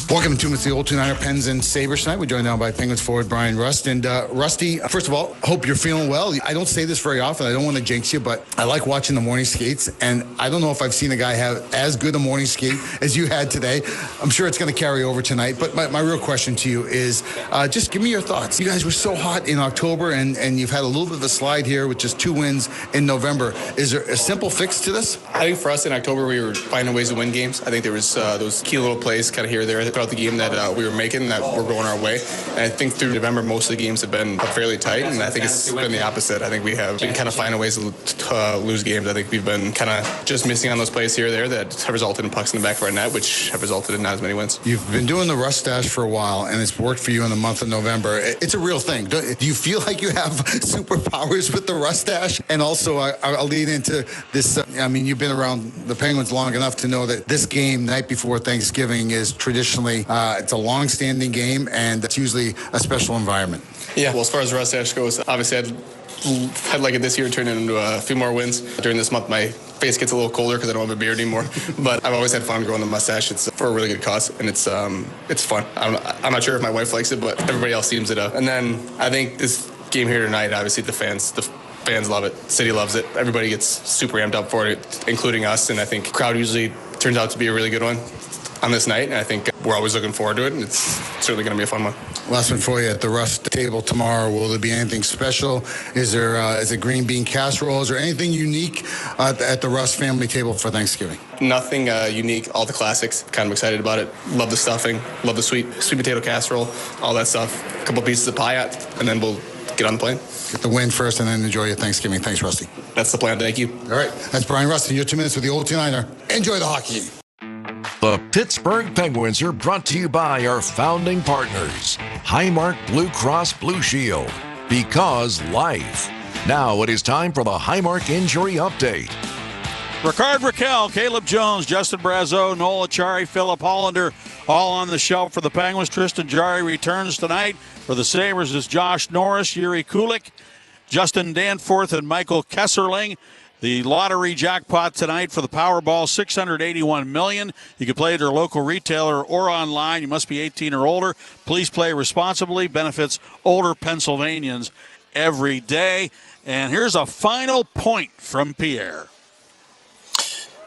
Welcome to the Old 2-Niner Pens and Sabres tonight. We're joined now by Penguins forward Brian Rust. And Rusty, first of all, hope you're feeling well. I don't say this very often. I don't want to jinx you, but I like watching the morning skates. And I don't know if I've seen a guy have as good a morning skate as you had today. I'm sure it's going to carry over tonight. But my real question to you is just give me your thoughts. You guys were so hot in October, and you've had a little bit of a slide here with just 2 wins in November. Is there a simple fix to this? I think for us in October, we were finding ways to win games. I think there was those key little plays kind of here or there throughout the game that we were making that were going our way. And I think through November, most of the games have been fairly tight, and I think it's been the opposite. I think we have been kind of finding ways to lose games. I think we've been kind of just missing on those plays here or there that have resulted in pucks in the back of our net, which have resulted in not as many wins. You've been doing the Rust Stash for a while, and it's worked for you in the month of November. It's a real thing. Do you feel like you have superpowers with the Rust Stash? And also, I'll lead into this. You've been around the Penguins long enough to know that this game, night before Thanksgiving, is traditionally it's a long-standing game, and it's usually a special environment. Yeah, well, as far as Rust Stash goes, obviously I'd like it this year to turn into a few more wins. During this month, my face gets a little colder because I don't have a beard anymore. But I've always had fun growing the mustache. It's for a really good cause, and it's fun. I'm not sure if my wife likes it, but everybody else seems it up. And then I think this game here tonight, obviously the fans love it. The city loves it. Everybody gets super amped up for it, including us. And I think the crowd usually turns out to be a really good one on this night, and I think we're always looking forward to it, and it's certainly going to be a fun one. Last one for you. At the Rust table tomorrow, will there be anything special? Is it green bean casserole? Is there anything unique at the Rust family table for Thanksgiving? Nothing unique. All the classics. Kind of excited about it. Love the stuffing. Love the sweet potato casserole. All that stuff. A couple pieces of pie, and then we'll get on the plane. Get the win first, and then enjoy your Thanksgiving. Thanks, Rusty. That's the plan. Thank you. All right. That's Brian Rust, and your 2 minutes with the Old 2-Niner. Enjoy the hockey. The Pittsburgh Penguins are brought to you by our founding partners, Highmark Blue Cross Blue Shield, because life. Now it is time for the Highmark Injury Update. Ricard Raquel, Caleb Jones, Justin Brazeau, Noel Acciari, Philip Hollander, all on the shelf for the Penguins. Tristan Jarry returns tonight. For the Sabres is Josh Norris, Yuri Kulik, Justin Danforth, and Michael Kesserling. The lottery jackpot tonight for the Powerball, $681 million. You can play at your local retailer or online. You must be 18 or older. Please play responsibly. Benefits older Pennsylvanians every day. And here's a final point from Pierre.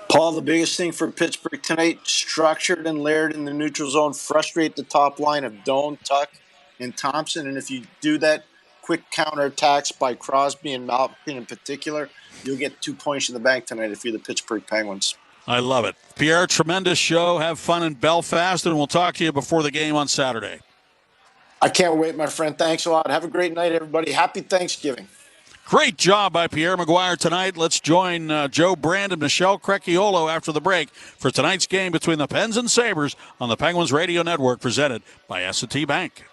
Paul, the biggest thing for Pittsburgh tonight, structured and layered in the neutral zone, frustrate the top line of Doan, Tuck, and Thompson. And if you do that, quick counterattacks by Crosby and Malkin in particular, you'll get 2 points in the bank tonight if you're the Pittsburgh Penguins. I love it. Pierre, tremendous show. Have fun in Belfast, and we'll talk to you before the game on Saturday. I can't wait, my friend. Thanks a lot. Have a great night, everybody. Happy Thanksgiving. Great job by Pierre McGuire tonight. Let's join Joe Brand and Michelle Crecchiolo after the break for tonight's game between the Pens and Sabres on the Penguins Radio Network, presented by S&T Bank.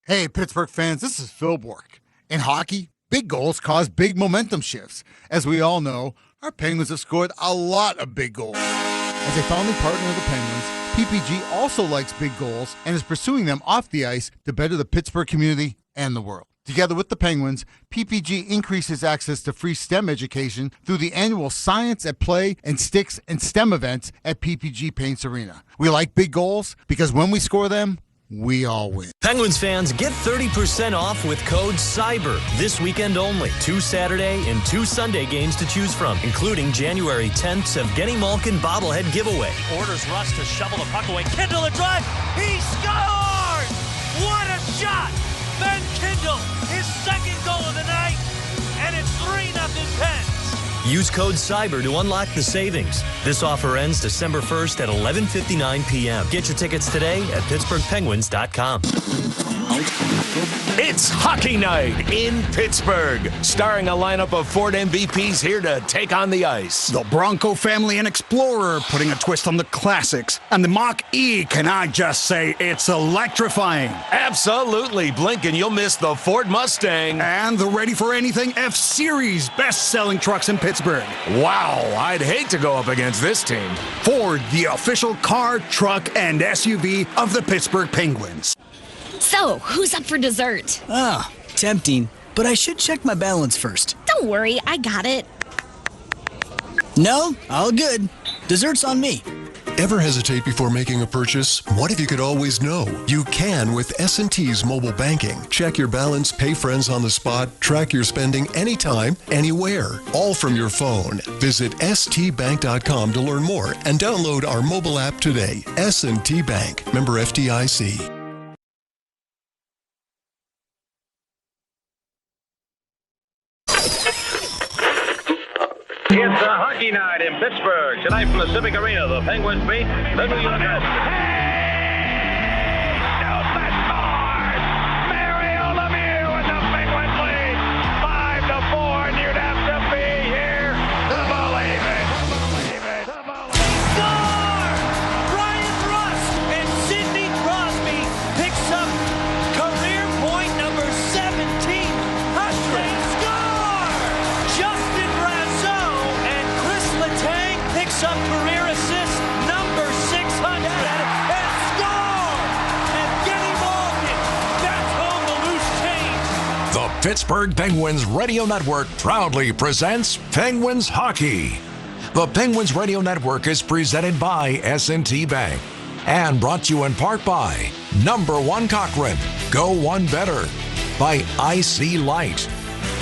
Hey, Pittsburgh fans, this is Phil Bork. In hockey, big goals cause big momentum shifts. As we all know, our Penguins have scored a lot of big goals. As a founding partner of the Penguins, PPG also likes big goals and is pursuing them off the ice to better the Pittsburgh community and the world. Together with the Penguins, PPG increases access to free STEM education through the annual Science at Play and Sticks and STEM events at PPG Paints Arena. We like big goals because when we score them, we all win. Penguins fans, get 30% off with code CYBER this weekend only. 2 Saturday and 2 Sunday games to choose from, including January 10th Evgeny Malkin bobblehead giveaway. Orders Rust to shovel the puck away. Kindle the drive. He scored! What a shot! Ben Kindle, his second goal of the night, and it's 3-0 Pens. Use code CYBER to unlock the savings. This offer ends December 1st at 11:59 p.m. Get your tickets today at PittsburghPenguins.com. It's hockey night in Pittsburgh, starring a lineup of Ford MVPs here to take on the ice. The Bronco family and Explorer putting a twist on the classics. And the Mach-E, can I just say, it's electrifying. Absolutely, blink and you'll miss the Ford Mustang. And the Ready for Anything F-Series, best-selling trucks in Pittsburgh. Wow, I'd hate to go up against this team. Ford, the official car, truck, and SUV of the Pittsburgh Penguins. So, who's up for dessert? Tempting, but I should check my balance first. Don't worry, I got it. No, all good. Dessert's on me. Ever hesitate before making a purchase? What if you could always know? You can with S&T's mobile banking. Check your balance, pay friends on the spot, track your spending anytime, anywhere, all from your phone. Visit stbank.com to learn more and download our mobile app today. S&T Bank, member FDIC. It's a hockey night in Pittsburgh. Tonight from the Civic Arena, the Penguins meet the New York Rangers. Mario Lemieux and the Penguins lead 5-4, and you'd have to be here to believe it. Score! Brian Rust and Sidney Crosby picks up career point number 1700. They score! Justin Brazeau and Chris Letang picks up career assist number 600 and score! And Kenny Malkin bats home the loose change. The Pittsburgh Penguins Radio Network proudly presents Penguins Hockey. The Penguins Radio Network is presented by S&T Bank and brought to you in part by Number One Cochrane, Go One Better, by IC Light,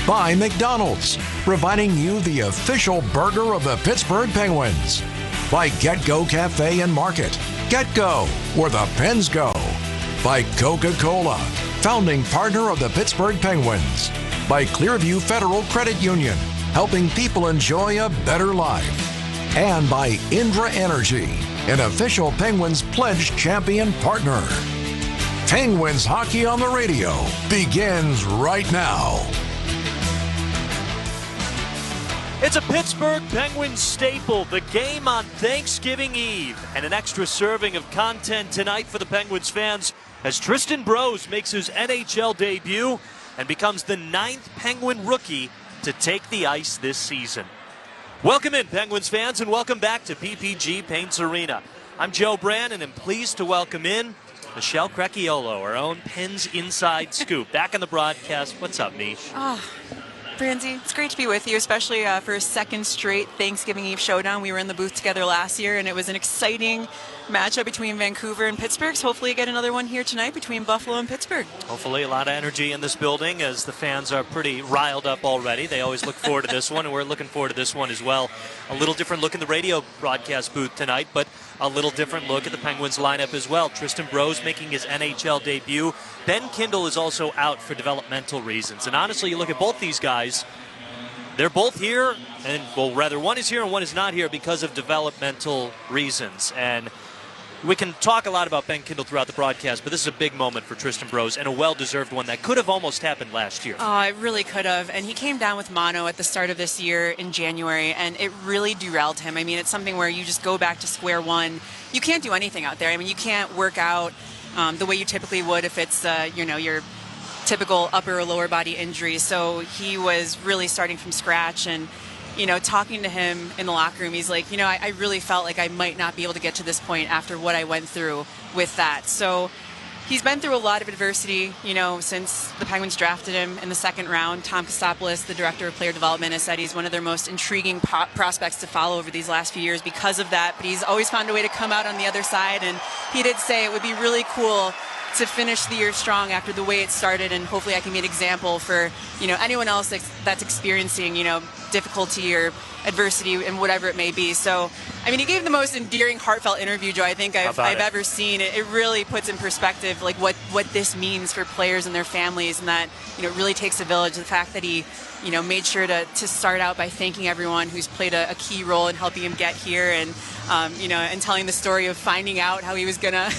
by McDonald's, providing you the official burger of the Pittsburgh Penguins, by Get Go Cafe and Market, Get Go, where the Pens go, by Coca-Cola, founding partner of the Pittsburgh Penguins, by Clearview Federal Credit Union, helping people enjoy a better life, and by Indra Energy, an official Penguins Pledge champion partner. Penguins Hockey on the Radio begins right now. It's a Pittsburgh Penguins staple, the game on Thanksgiving Eve, and an extra serving of content tonight for the Penguins fans as Tristan Brose makes his NHL debut and becomes the 9th Penguin rookie to take the ice this season. Welcome in, Penguins fans, and welcome back to PPG Paints Arena. I'm Joe Brand, and I'm pleased to welcome in Michelle Crecchiolo, our own Pens Inside Scoop. Back on the broadcast. What's up, Mish? Brandy, it's great to be with you, especially for a second straight Thanksgiving Eve showdown. We were in the booth together last year, and it was an exciting matchup between Vancouver and Pittsburgh. So hopefully you get another one here tonight between Buffalo and Pittsburgh. Hopefully a lot of energy in this building as the fans are pretty riled up already. They always look forward to this one, and we're looking forward to this one as well. A little different look in the radio broadcast booth tonight, but a little different look at the Penguins lineup as well. Tristan Brose making his NHL debut. Ben Kindle is also out for developmental reasons. And honestly, you look at both these guys, they're both here, and well, rather one is here and one is not here because of developmental reasons. And we can talk a lot about Ben Kindle throughout the broadcast, but this is a big moment for Tristan Brose and a well-deserved one that could have almost happened last year. Oh, it really could have. And he came down with mono at the start of this year in January, and it really derailed him. I mean, it's something where you just go back to square one. You can't do anything out there. I mean, you can't work out the way you typically would if it's, your typical upper or lower body injury. So he was really starting from scratch, and talking to him in the locker room, he's like, I really felt like I might not be able to get to this point after what I went through with that. So he's been through a lot of adversity, since the Penguins drafted him in the second round. Tom Kostopoulos, the director of player development, has said he's one of their most intriguing prospects to follow over these last few years because of that. But he's always found a way to come out on the other side, and he did say it would be really cool to finish the year strong after the way it started, and hopefully I can be an example for anyone else that's experiencing difficulty or adversity and whatever it may be. So I mean, he gave the most endearing, heartfelt interview, Joe, I think I've ever seen. It really puts in perspective like what this means for players and their families, and that it really takes a village. The fact that he made sure to start out by thanking everyone who's played a key role in helping him get here, and and telling the story of finding out how he was gonna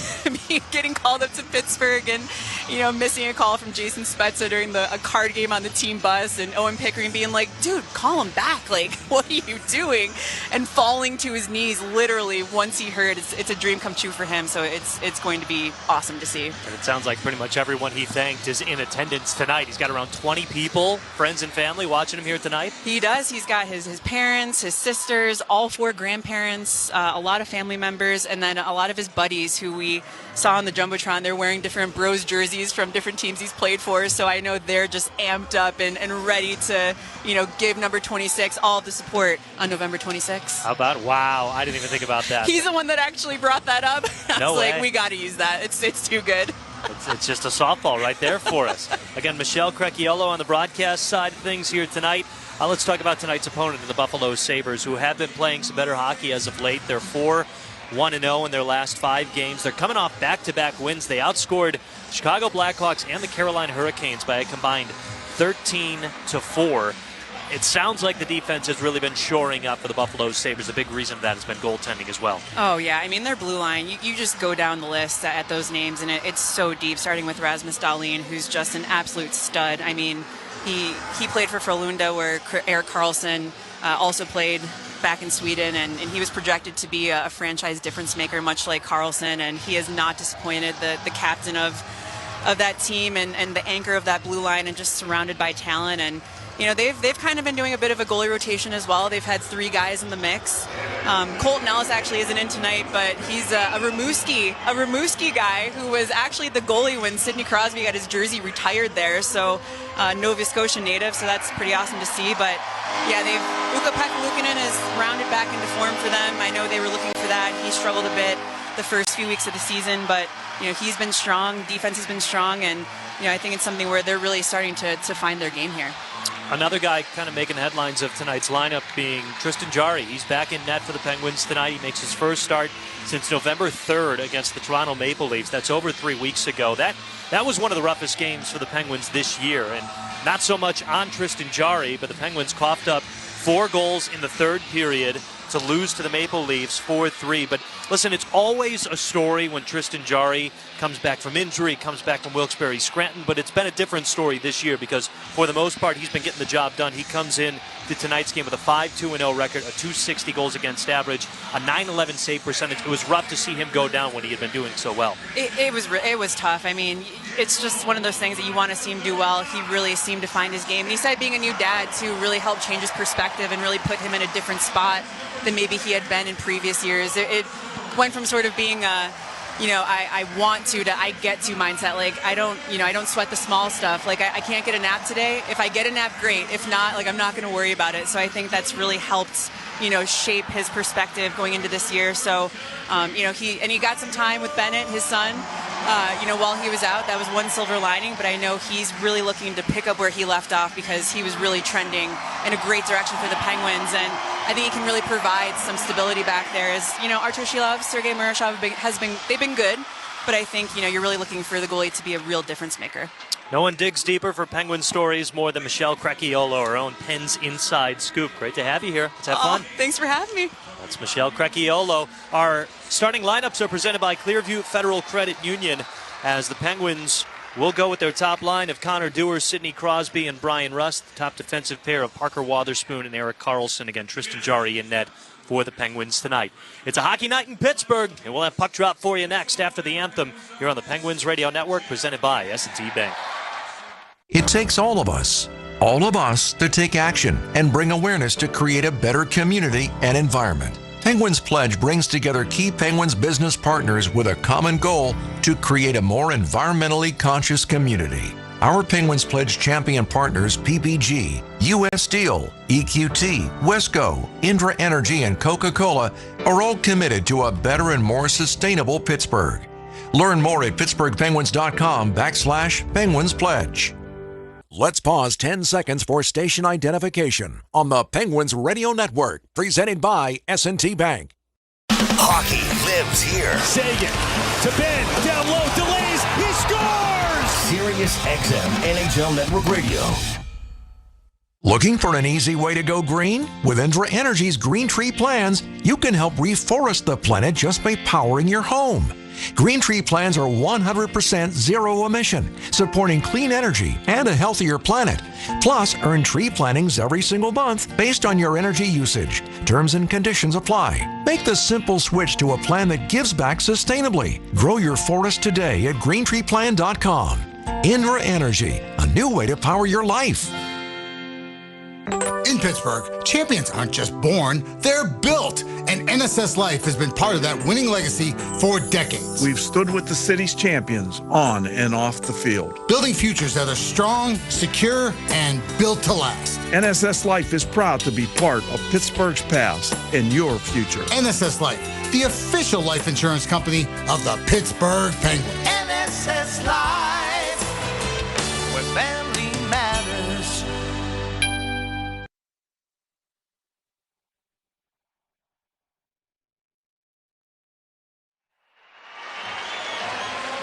be getting called up to Pittsburgh, and missing a call from Jason Spezza during a card game on the team bus, and Owen Pickering being like, dude, call him back, like, what are you doing? And falling to his knees literally once he heard it's a dream come true for him. So it's going to be awesome to see. And it sounds like pretty much everyone he thanked is in attendance tonight. He's got around 20 people, friends and family, watching him here tonight. He does. He's got his parents, his sisters, all 4 grandparents, a lot of family members, and then a lot of his buddies who we saw on the Jumbotron. They're wearing different Bros jerseys jerseys from different teams he's played for, so I know they're just amped up and ready to, give number 26 all of the support on November 26th. How about, wow, I didn't even think about that. He's the one that actually brought that up. I was like, we got to use that. It's too good. It's just a softball right there for us. Again, Michelle Crecchiolo on the broadcast side of things here tonight. Let's talk about tonight's opponent, the Buffalo Sabres, who have been playing some better hockey as of late. They're 4-1-0 in their last 5 games. They're coming off back-to-back wins. They outscored the Chicago Blackhawks and the Carolina Hurricanes by a combined 13-4. It sounds like the defense has really been shoring up for the Buffalo Sabres. A big reason for that has been goaltending as well. Oh, yeah. I mean, their blue line, you just go down the list at those names, and it's so deep, starting with Rasmus Dahlin, who's just an absolute stud. I mean, he played for Frölunda, where Erik Karlsson also played back in Sweden, and he was projected to be a franchise difference maker, much like Karlsson, and he has not disappointed. The captain of that team and the anchor of that blue line, and just surrounded by talent. And they've kind of been doing a bit of a goalie rotation as well. They've had 3 guys in the mix. Colton Ellis actually isn't in tonight, but he's a Rimouski guy who was actually the goalie when Sidney Crosby got his jersey retired there. So Nova Scotia native, so that's pretty awesome to see. But yeah, Ukko-Pekka Luukkonen has rounded back into form for them. I know they were looking for that. He struggled a bit the first few weeks of the season, but he's been strong. Defense has been strong, and I think it's something where they're really starting to find their game here. Another guy kind of making headlines of tonight's lineup being Tristan Jarry. He's back in net for the Penguins tonight. He makes his first start since November 3rd against the Toronto Maple Leafs. That's over 3 weeks ago. That was one of the roughest games for the Penguins this year, and not so much on Tristan Jarry, but the Penguins coughed up 4 goals in the third period to lose to the Maple Leafs 4-3. But listen, it's always a story when Tristan Jarry comes back from injury, comes back from Wilkes-Barre Scranton, but it's been a different story this year because for the most part he's been getting the job done. He comes in to tonight's game with a 5-2-0 record, a .260 goals against average, a .911 save percentage. It was rough to see him go down when he had been doing so well. It was tough. I mean, it's just one of those things that you want to see him do well. He really seemed to find his game. And he said being a new dad too really helped change his perspective and really put him in a different spot than maybe he had been in previous years. It went from sort of being I want to I get to mindset. Like I don't sweat the small stuff. Like I can't get a nap today. If I get a nap, great. If not, I'm not going to worry about it. So I think that's really helped shape his perspective going into this year. So he got some time with Bennett, his son, while he was out. That was one silver lining, but I know he's really looking to pick up where he left off because he was really trending in a great direction for the Penguins, and I think he can really provide some stability back there. As Artur Shilov, Sergei Murashov they've been good, but I think you're really looking for the goalie to be a real difference maker. No one digs deeper for Penguin stories more than Michelle Crecchiolo, our own Pens Inside Scoop. Great to have you here. Let's have fun. Thanks for having me. That's Michelle Crecchiolo. Our starting lineups are presented by Clearview Federal Credit Union, as the Penguins will go with their top line of Connor Dewar, Sidney Crosby, and Brian Rust. The top defensive pair of Parker Wotherspoon and Erik Karlsson. Again, Tristan Jarry in net for the Penguins tonight. It's a hockey night in Pittsburgh, and we'll have Puck Drop for you next after the anthem here on the Penguins Radio Network, presented by S&T Bank. It takes all of us to take action and bring awareness to create a better community and environment. Penguins Pledge brings together key Penguins business partners with a common goal to create a more environmentally conscious community. Our Penguins Pledge champion partners PPG, US Steel, EQT, Wesco, Indra Energy, and Coca-Cola are all committed to a better and more sustainable Pittsburgh. Learn more at pittsburghpenguins.com/Penguins Pledge. Let's pause 10 seconds for station identification on the Penguins Radio Network, presented by S&T Bank. Hockey lives here. Sagan to Ben, down low, delays, he scores! Sirius XM NHL Network Radio. Looking for an easy way to go green? With Indra Energy's Green Tree Plans, you can help reforest the planet just by powering your home. Green Tree Plans are 100% zero emission, supporting clean energy and a healthier planet. Plus, earn tree plantings every single month based on your energy usage. Terms and conditions apply. Make the simple switch to a plan that gives back sustainably. Grow your forest today at greentreeplan.com. Indra Energy, a new way to power your life. In Pittsburgh, champions aren't just born, they're built. And NSS Life has been part of that winning legacy for decades. We've stood with the city's champions on and off the field, building futures that are strong, secure, and built to last. NSS Life is proud to be part of Pittsburgh's past and your future. NSS Life, the official life insurance company of the Pittsburgh Penguins. NSS Life, where family matters.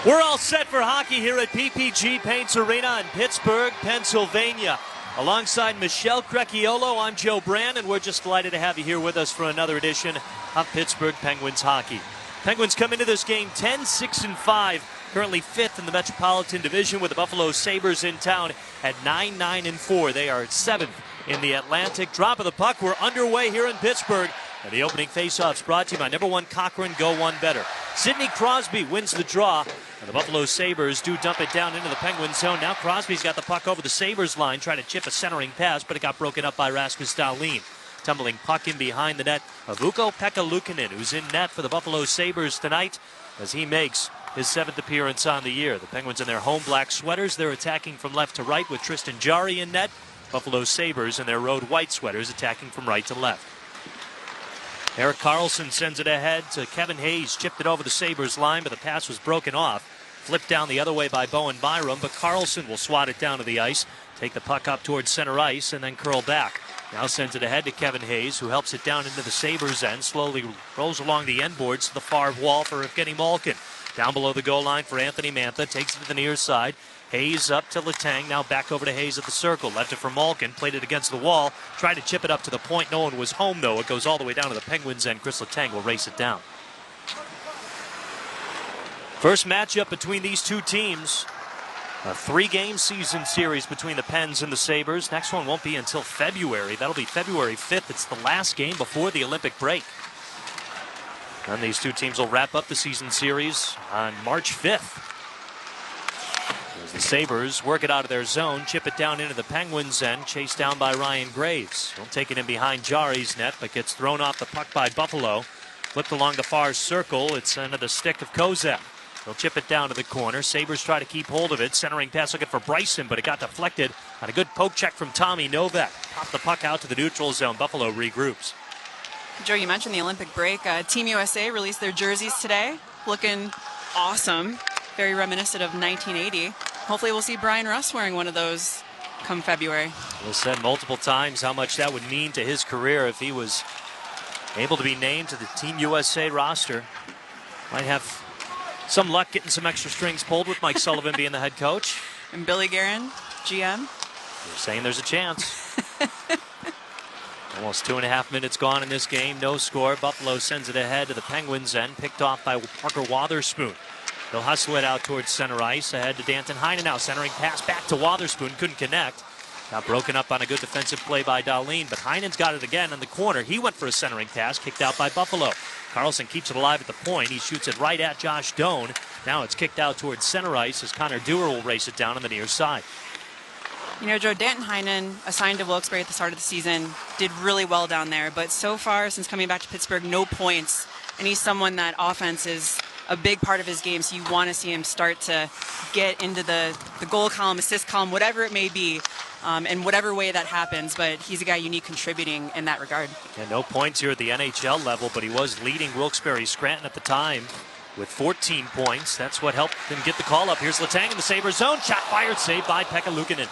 We're all set for hockey here at PPG Paints Arena in Pittsburgh, Pennsylvania. Alongside Michelle Crecchiolo, I'm Joe Brand, and we're just delighted to have you here with us for another edition of Pittsburgh Penguins hockey. Penguins come into this game 10-6-5, currently 5th in the Metropolitan Division, with the Buffalo Sabres in town at 9-9-4. They are 7th in the Atlantic. Drop of the puck. We're underway here in Pittsburgh. And the opening faceoffs brought to you by number 1 Cochrane, Go One Better. Sidney Crosby wins the draw, and the Buffalo Sabres do dump it down into the Penguin zone. Now Crosby's got the puck over the Sabres line, trying to chip a centering pass, but it got broken up by Rasmus Dahlin. Tumbling puck in behind the net of Ukko-Pekka Luukkonen, who's in net for the Buffalo Sabres tonight as he makes his 7th appearance on the year. The Penguins in their home black sweaters, they're attacking from left to right with Tristan Jarry in net. Buffalo Sabres in their road white sweaters attacking from right to left. Erik Karlsson sends it ahead to Kevin Hayes, chipped it over the Sabres line, but the pass was broken off. Flipped down the other way by Bowen Byram, but Karlsson will swat it down to the ice, take the puck up towards center ice, and then curl back. Now sends it ahead to Kevin Hayes, who helps it down into the Sabres end, slowly rolls along the end boards to the far wall for Evgeny Malkin. Down below the goal line for Anthony Mantha, takes it to the near side. Hayes up to Letang, now back over to Hayes at the circle. Left it for Malkin, played it against the wall, tried to chip it up to the point. No one was home, though. It goes all the way down to the Penguins, and Chris Letang will race it down. First matchup between these two teams. A 3-game season series between the Pens and the Sabres. Next one won't be until February. That'll be February 5th. It's the last game before the Olympic break. And these two teams will wrap up the season series on March 5th. As the Sabres work it out of their zone, chip it down into the Penguins' end, chased down by Ryan Graves. He'll take it in behind Jarry's net, but gets thrown off the puck by Buffalo. Flipped along the far circle. It's into the stick of Kozak. They'll chip it down to the corner. Sabres try to keep hold of it. Centering pass looking for Bryson, but it got deflected on a good poke check from Tommy Novak. Popped the puck out to the neutral zone. Buffalo regroups. Joe, you mentioned the Olympic break. Team USA released their jerseys today. Looking awesome. Very reminiscent of 1980. Hopefully we'll see Brian Russ wearing one of those come February. We've said multiple times how much that would mean to his career if he was able to be named to the Team USA roster. Might have some luck getting some extra strings pulled with Mike Sullivan being the head coach. And Billy Guerin, GM. You're saying there's a chance. Almost 2.5 minutes gone in this game. No score. Buffalo sends it ahead to the Penguins end. Picked off by Parker Wotherspoon. They'll hustle it out towards center ice. Ahead to Danton Heinen now. Centering pass back to Wotherspoon. Couldn't connect. Got broken up on a good defensive play by Dahlin. But Heinen's got it again in the corner. He went for a centering pass. Kicked out by Buffalo. Karlsson keeps it alive at the point. He shoots it right at Josh Doan. Now it's kicked out towards center ice as Connor Dewar will race it down on the near side. You know, Joe, Danton Heinen, assigned to Wilkes-Barre at the start of the season, did really well down there. But so far, since coming back to Pittsburgh, no points. And he's someone that offense is a big part of his game, so you want to see him start to get into the goal column, assist column, whatever it may be, in whatever way that happens. But he's a guy you need contributing in that regard. Yeah, no points here at the NHL level, but he was leading Wilkes-Barre Scranton at the time with 14 points. That's what helped him get the call up. Here's Letang in the Sabres zone. Shot fired, saved by Pekka Luukkonen.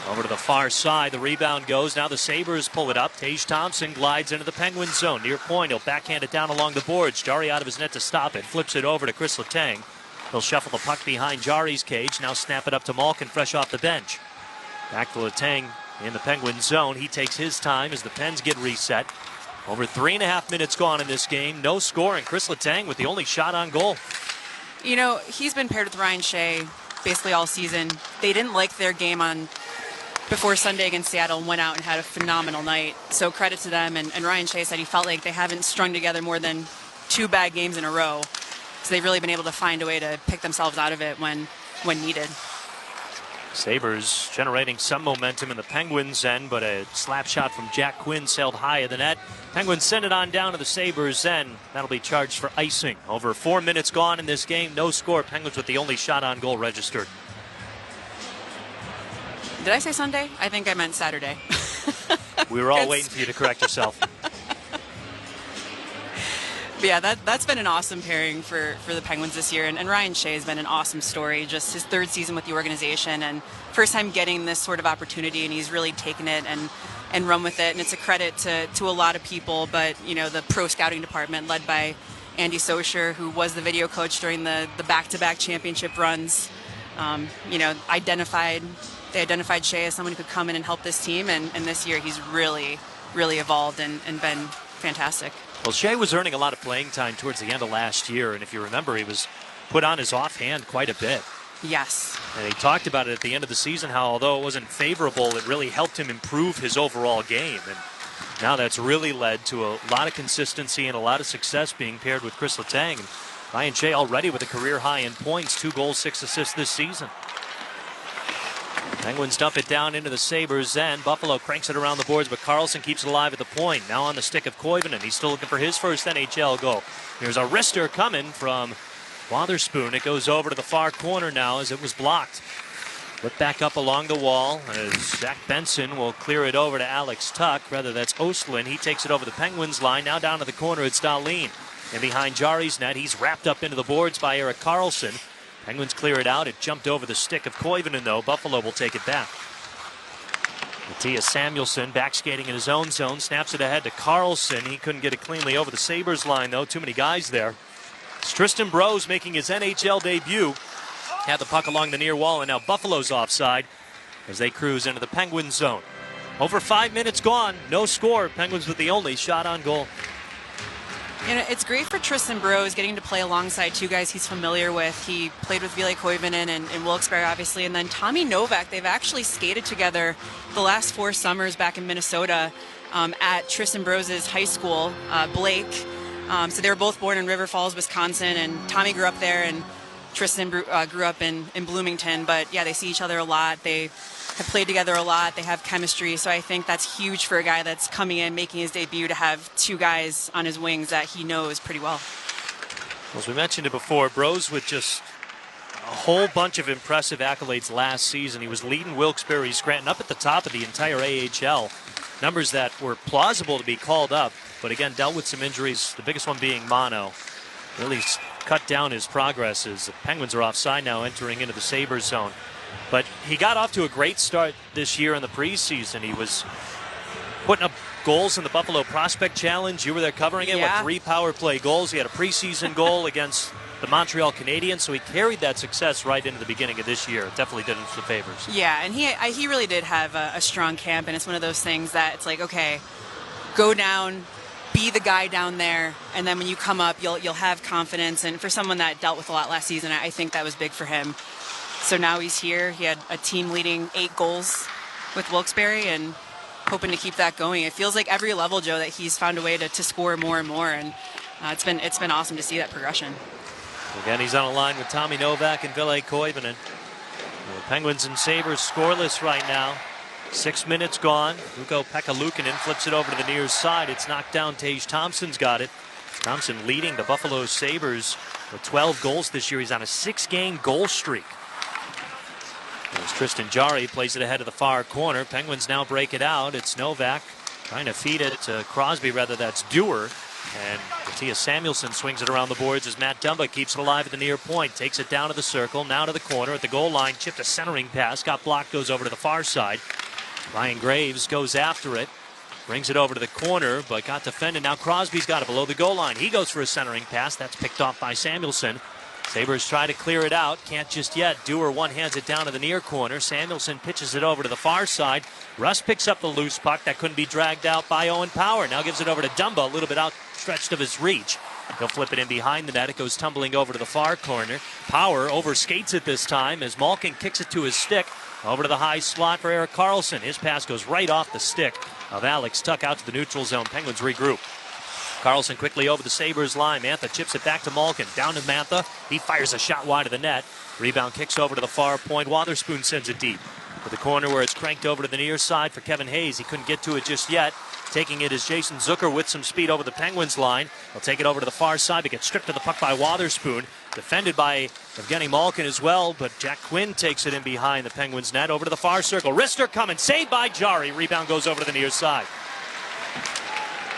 Over to the far side, the rebound goes. Now the Sabres pull it up. Tage Thompson glides into the Penguin zone. Near point, he'll backhand it down along the boards. Jarry out of his net to stop it. Flips it over to Chris Letang. He'll shuffle the puck behind Jarry's cage. Now snap it up to Malkin, fresh off the bench. Back to Letang in the Penguin zone. He takes his time as the Pens get reset. Over 3.5 minutes gone in this game. No score, and Chris Letang with the only shot on goal. You know, he's been paired with Ryan Shea basically all season. They didn't like their game before Sunday against Seattle and went out and had a phenomenal night. So credit to them. And Ryan Shea said he felt like they haven't strung together more than 2 bad games in a row. So they've really been able to find a way to pick themselves out of it when needed. Sabres generating some momentum in the Penguins' end, but a slap shot from Jack Quinn sailed high of the net. Penguins send it on down to the Sabres' end. That'll be charged for icing. Over 4 minutes gone in this game, no score. Penguins with the only shot on goal registered. Did I say Sunday? I think I meant Saturday. We were all waiting for you to correct yourself. But yeah, that's been an awesome pairing for the Penguins this year. And Ryan Shea has been an awesome story. Just his third season with the organization and first time getting this sort of opportunity, and he's really taken it and run with it. And it's a credit to a lot of people, but the pro scouting department led by Andy Socher, who was the video coach during the back-to-back championship runs, they identified Shea as someone who could come in and help this team. And this year he's really, really evolved and been fantastic. Well, Shea was earning a lot of playing time towards the end of last year, and if you remember, he was put on his offhand quite a bit. Yes. And he talked about it at the end of the season, how although it wasn't favorable, it really helped him improve his overall game. And now that's really led to a lot of consistency and a lot of success being paired with Chris Letang. And Ryan Shea already with a career high in points, 2 goals, 6 assists this season. Penguins dump it down into the Sabres' end. Buffalo cranks it around the boards, but Carlson keeps it alive at the point. Now on the stick of Koivunen. He's still looking for his first NHL goal. Here's a wrister coming from Wotherspoon. It goes over to the far corner now as it was blocked. Put back up along the wall as Zach Benson will clear it over to Alex Tuck. Rather, that's Ostlund. He takes it over the Penguins line. Now down to the corner, it's Dahlin. And behind Jari's net, he's wrapped up into the boards by Erik Karlsson. Penguins clear it out. It jumped over the stick of Koivunen, though. Buffalo will take it back. Mattias Samuelsson back skating in his own zone. Snaps it ahead to Karlsson. He couldn't get it cleanly over the Sabres line, though. Too many guys there. It's Tristan Brose making his NHL debut. Had the puck along the near wall, and now Buffalo's offside as they cruise into the Penguins zone. Over 5 minutes gone. No score. Penguins with the only shot on goal. It's great for Tristan Brose getting to play alongside 2 guys he's familiar with. He played with Ville Koivunen and Wilkes-Barre, obviously, and then Tommy Novak. They've actually skated together the last 4 summers back in Minnesota at Tristan Brose's high school, Blake. So they were both born in River Falls, Wisconsin, and Tommy grew up there, and Tristan grew up in Bloomington. But yeah, they see each other a lot. They have played together a lot. They have chemistry. So I think that's huge for a guy that's coming in, making his debut, to have 2 guys on his wings that he knows pretty well. Well, as we mentioned it before, Brose with just a whole bunch of impressive accolades last season. He was leading Wilkes-Barre Scranton up at the top of the entire AHL. Numbers that were plausible to be called up, but again, dealt with some injuries, the biggest one being mono. Really cut down his progress as the Penguins are offside now entering into the Sabres zone. But he got off to a great start this year in the preseason. He was putting up goals in the Buffalo Prospect Challenge. You were there covering it with 3 power play goals. He had a preseason goal against the Montreal Canadiens, so he carried that success right into the beginning of this year. It definitely did him some favors. Yeah, and he really did have a strong camp, and it's one of those things that it's like, okay, go down, be the guy down there, and then when you come up, you'll have confidence. And for someone that dealt with a lot last season, I think that was big for him. So now he's here. He had a team-leading 8 goals with Wilkes-Barre and hoping to keep that going. It feels like every level, Joe, that he's found a way to score more and more, and it's been awesome to see that progression. Again, he's on a line with Tommy Novak and Ville Koivunen. The Penguins and Sabres scoreless right now. 6 minutes gone. Ukko-Pekka Luukkonen flips it over to the near side. It's knocked down. Tage Thompson's got it. Thompson leading the Buffalo Sabres with 12 goals this year. He's on a 6-game goal streak. As Tristan Jarry plays it ahead of the far corner. Penguins now break it out. It's Novak trying to feed it to Crosby. Rather, that's Dewar. And Mattias Samuelsson swings it around the boards as Matt Dumba keeps it alive at the near point. Takes it down to the circle. Now to the corner at the goal line. Chipped a centering pass. Got blocked. Goes over to the far side. Ryan Graves goes after it. Brings it over to the corner, but got defended. Now Crosby's got it below the goal line. He goes for a centering pass. That's picked off by Samuelsson. Sabres try to clear it out. Can't just yet. Dewar one-hands it down to the near corner. Samuelsson pitches it over to the far side. Russ picks up the loose puck. That couldn't be dragged out by Owen Power. Now gives it over to Dumba, a little bit outstretched of his reach. He'll flip it in behind the net. It goes tumbling over to the far corner. Power overskates it this time as Malkin kicks it to his stick. Over to the high slot for Erik Karlsson. His pass goes right off the stick of Alex Tuck out to the neutral zone. Penguins regroup. Carlson quickly over the Sabres line. Mantha chips it back to Malkin. Down to Mantha. He fires a shot wide of the net. Rebound kicks over to the far point. Wotherspoon sends it deep. To the corner where it's cranked over to the near side for Kevin Hayes. He couldn't get to it just yet. Taking it is Jason Zucker with some speed over the Penguins line. He'll take it over to the far side, but gets stripped of the puck by Wotherspoon. Defended by Evgeny Malkin as well, but Jack Quinn takes it in behind the Penguins net over to the far circle. Rister coming, saved by Jari. Rebound goes over to the near side.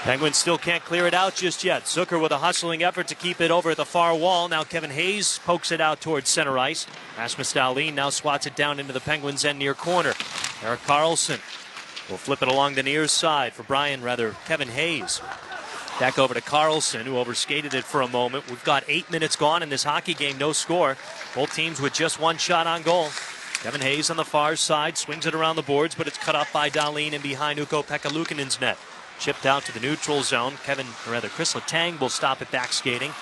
Penguins still can't clear it out just yet. Zucker with a hustling effort to keep it over at the far wall. Now Kevin Hayes pokes it out towards center ice. Rasmus Dahlin now swats it down into the Penguins' end near corner. Erik Karlsson will flip it along the near side for Kevin Hayes. Back over to Karlsson, who overskated it for a moment. We've got 8 minutes gone in this hockey game, no score. Both teams with just one shot on goal. Kevin Hayes on the far side, swings it around the boards, but it's cut off by Dahlin and behind Ukko-Pekka Luukkonen's net. Chipped out to the neutral zone. Chris Letang will stop it back skating.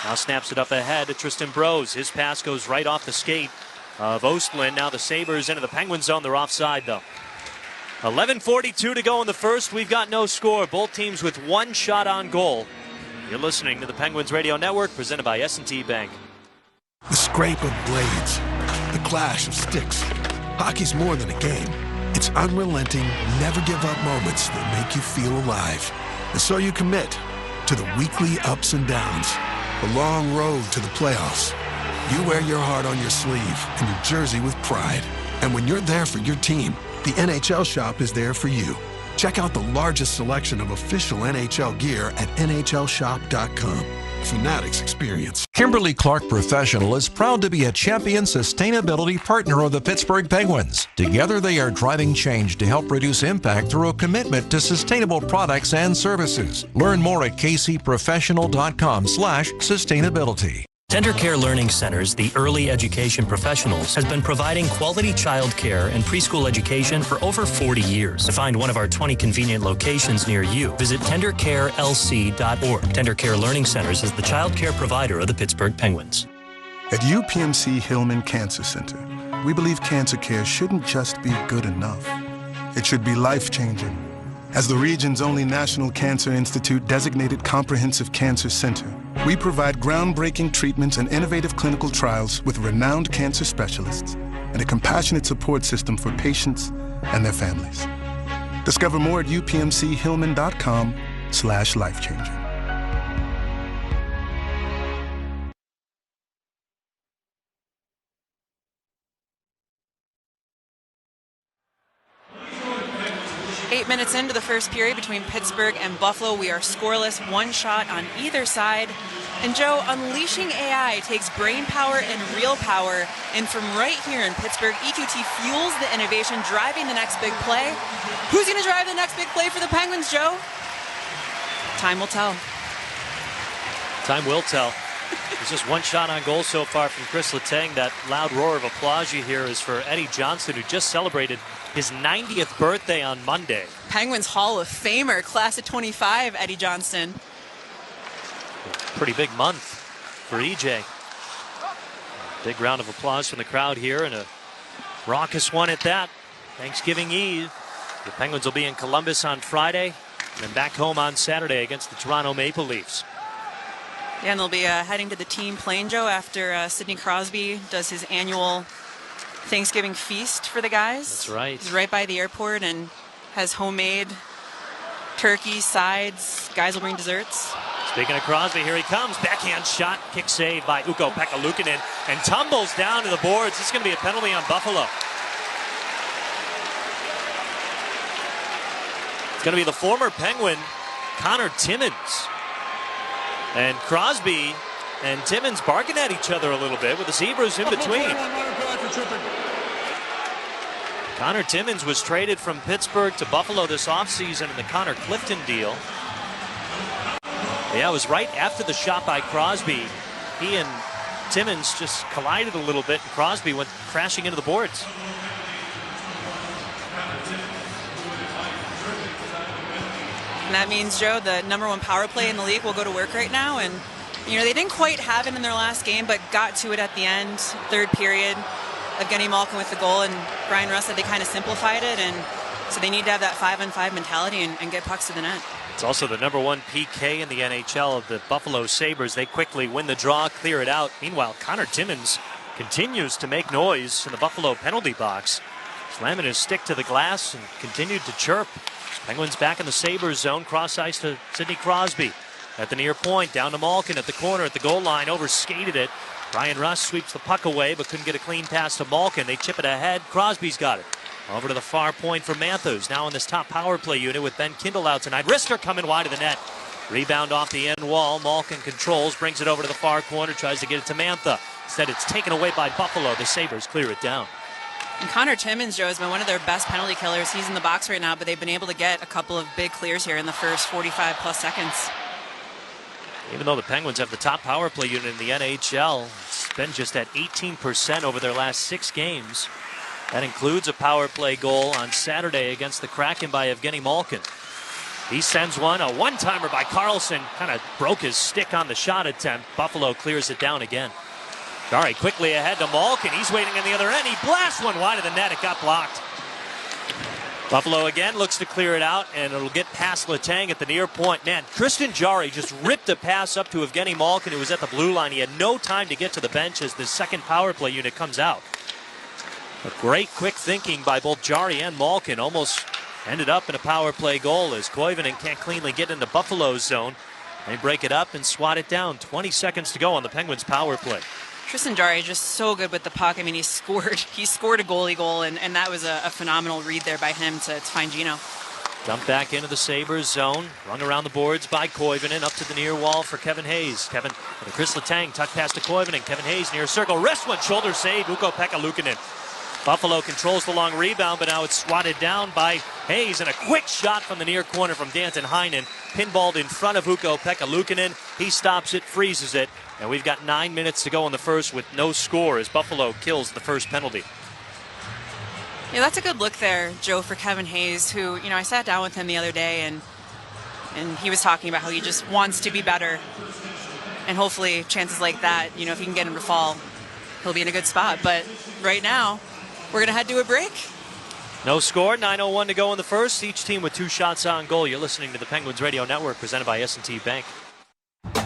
Now snaps it up ahead to Tristan Brose. His pass goes right off the skate of Ostlund. Now the Sabres into the Penguin zone. They're offside though. 11:42 to go in the first. We've got no score. Both teams with one shot on goal. You're listening to the Penguins Radio Network, presented by S&T Bank. The scrape of blades, the clash of sticks. Hockey's more than a game. It's unrelenting, never give up moments that make you feel alive. And so you commit to the weekly ups and downs, the long road to the playoffs. You wear your heart on your sleeve and your jersey with pride. And when you're there for your team, the NHL Shop is there for you. Check out the largest selection of official NHL gear at NHLShop.com. Fanatics experience. Kimberly-Clark Professional is proud to be a champion sustainability partner of the Pittsburgh Penguins. Together, they are driving change to help reduce impact through a commitment to sustainable products and services. Learn more at kcprofessional.com/sustainability. Tender Care Learning Centers, the early education professionals, has been providing quality child care and preschool education for over 40 years. To find one of our 20 convenient locations near you, visit tendercarelc.org. Tender Care Learning Centers is the child care provider of the Pittsburgh Penguins. At UPMC Hillman Cancer Center, we believe cancer care shouldn't just be good enough. It should be life-changing. As the region's only National Cancer Institute designated comprehensive cancer center, we provide groundbreaking treatments and innovative clinical trials with renowned cancer specialists and a compassionate support system for patients and their families. Discover more at upmchillman.com/lifechanging. Minutes into the first period between Pittsburgh and Buffalo. We are scoreless, one shot on either side. And Joe, unleashing AI takes brain power and real power. And from right here in Pittsburgh, EQT fuels the innovation, driving the next big play. Who's going to drive the next big play for the Penguins, Joe? Time will tell. Time will tell. There's just one shot on goal so far from Chris Letang. That loud roar of applause you hear is for Eddie Johnson, who just celebrated his 90th birthday on Monday. Penguins Hall of Famer, class of 25, Eddie Johnston. Pretty big month for EJ. Big round of applause from the crowd here, and a raucous one at that. Thanksgiving Eve. The Penguins will be in Columbus on Friday, and then back home on Saturday against the Toronto Maple Leafs. Yeah, and they'll be heading to the team plane, Joe, after Sidney Crosby does his annual Thanksgiving feast for the guys. That's right. He's right by the airport and has homemade turkey, sides. Guys will bring desserts. Speaking of Crosby, here he comes. Backhand shot, kick save by Ukko-Pekka Luukkonen, and tumbles down to the boards. This is going to be a penalty on Buffalo. It's going to be the former Penguin, Connor Timmins. And Crosby and Timmins barking at each other a little bit with the Zebras in between. Connor Timmins was traded from Pittsburgh to Buffalo this offseason in the Connor Clifton deal. Yeah, it was right after the shot by Crosby. He and Timmins just collided a little bit, and Crosby went crashing into the boards. And that means, Joe, the #1 power play in the league will go to work right now. And, you know, they didn't quite have it in their last game, but got to it at the end, third period. Evgeny Malkin with the goal, and Brian Russ said they kind of simplified it. And so they need to have that 5-on-5 mentality and get pucks to the net. It's also the #1 PK in the NHL of the Buffalo Sabres. They quickly win the draw, clear it out. Meanwhile, Connor Timmins continues to make noise in the Buffalo penalty box, slamming his stick to the glass and continued to chirp. Penguins back in the Sabres zone, cross ice to Sidney Crosby. At the near point, down to Malkin at the corner at the goal line, overskated it. Brian Rust sweeps the puck away, but couldn't get a clean pass to Malkin. They chip it ahead. Crosby's got it. Over to the far point for Mantha, now in this top power play unit with Ben Kindle out tonight. Rister coming wide of the net. Rebound off the end wall. Malkin controls, brings it over to the far corner, tries to get it to Mantha. Instead, it's taken away by Buffalo. The Sabres clear it down. And Connor Timmins, Joe, has been one of their best penalty killers. He's in the box right now, but they've been able to get a couple of big clears here in the first 45-plus seconds. Even though the Penguins have the top power play unit in the NHL, it's been just at 18% over their last 6 games. That includes a power play goal on Saturday against the Kraken by Evgeny Malkin. He sends one, a one-timer by Carlson. Kind of broke his stick on the shot attempt. Buffalo clears it down again. Jari quickly ahead to Malkin. He's waiting on the other end. He blasts one wide of the net. It got blocked. Buffalo again looks to clear it out, and it'll get past Letang at the near point. Man, Tristan Jarry just ripped a pass up to Evgeny Malkin, who was at the blue line. He had no time to get to the bench as the second power play unit comes out. A great quick thinking by both Jarry and Malkin. Almost ended up in a power play goal as Koivunen can't cleanly get into Buffalo's zone. They break it up and swat it down. 20 seconds to go on the Penguins power play. Tristan Jarry is just so good with the puck. I mean, he scored a goalie goal, and that was a phenomenal read there by him to find Gino. Dump back into the Sabres zone. Run around the boards by Koivunen. Up to the near wall for Kevin Hayes. Kevin with a Chris Letang. Tuck pass to Koivunen. Kevin Hayes near circle. Wrist one. Shoulder save. Ukko-Pekka Luukkonen. Buffalo controls the long rebound, but now it's swatted down by Hayes, and a quick shot from the near corner from Danton Heinen. Pinballed in front of Ukko-Pekka Luukkonen. He stops it, freezes it, and we've got 9 minutes to go in the first with no score as Buffalo kills the first penalty. Yeah, that's a good look there, Joe, for Kevin Hayes, who, I sat down with him the other day, and he was talking about how he just wants to be better. And hopefully chances like that, if you can get him to fall, he'll be in a good spot. But right now, we're going to head to a break. No score, 9:01 to go in the first. Each team with 2 shots on goal. You're listening to the Penguins Radio Network, presented by S&T Bank.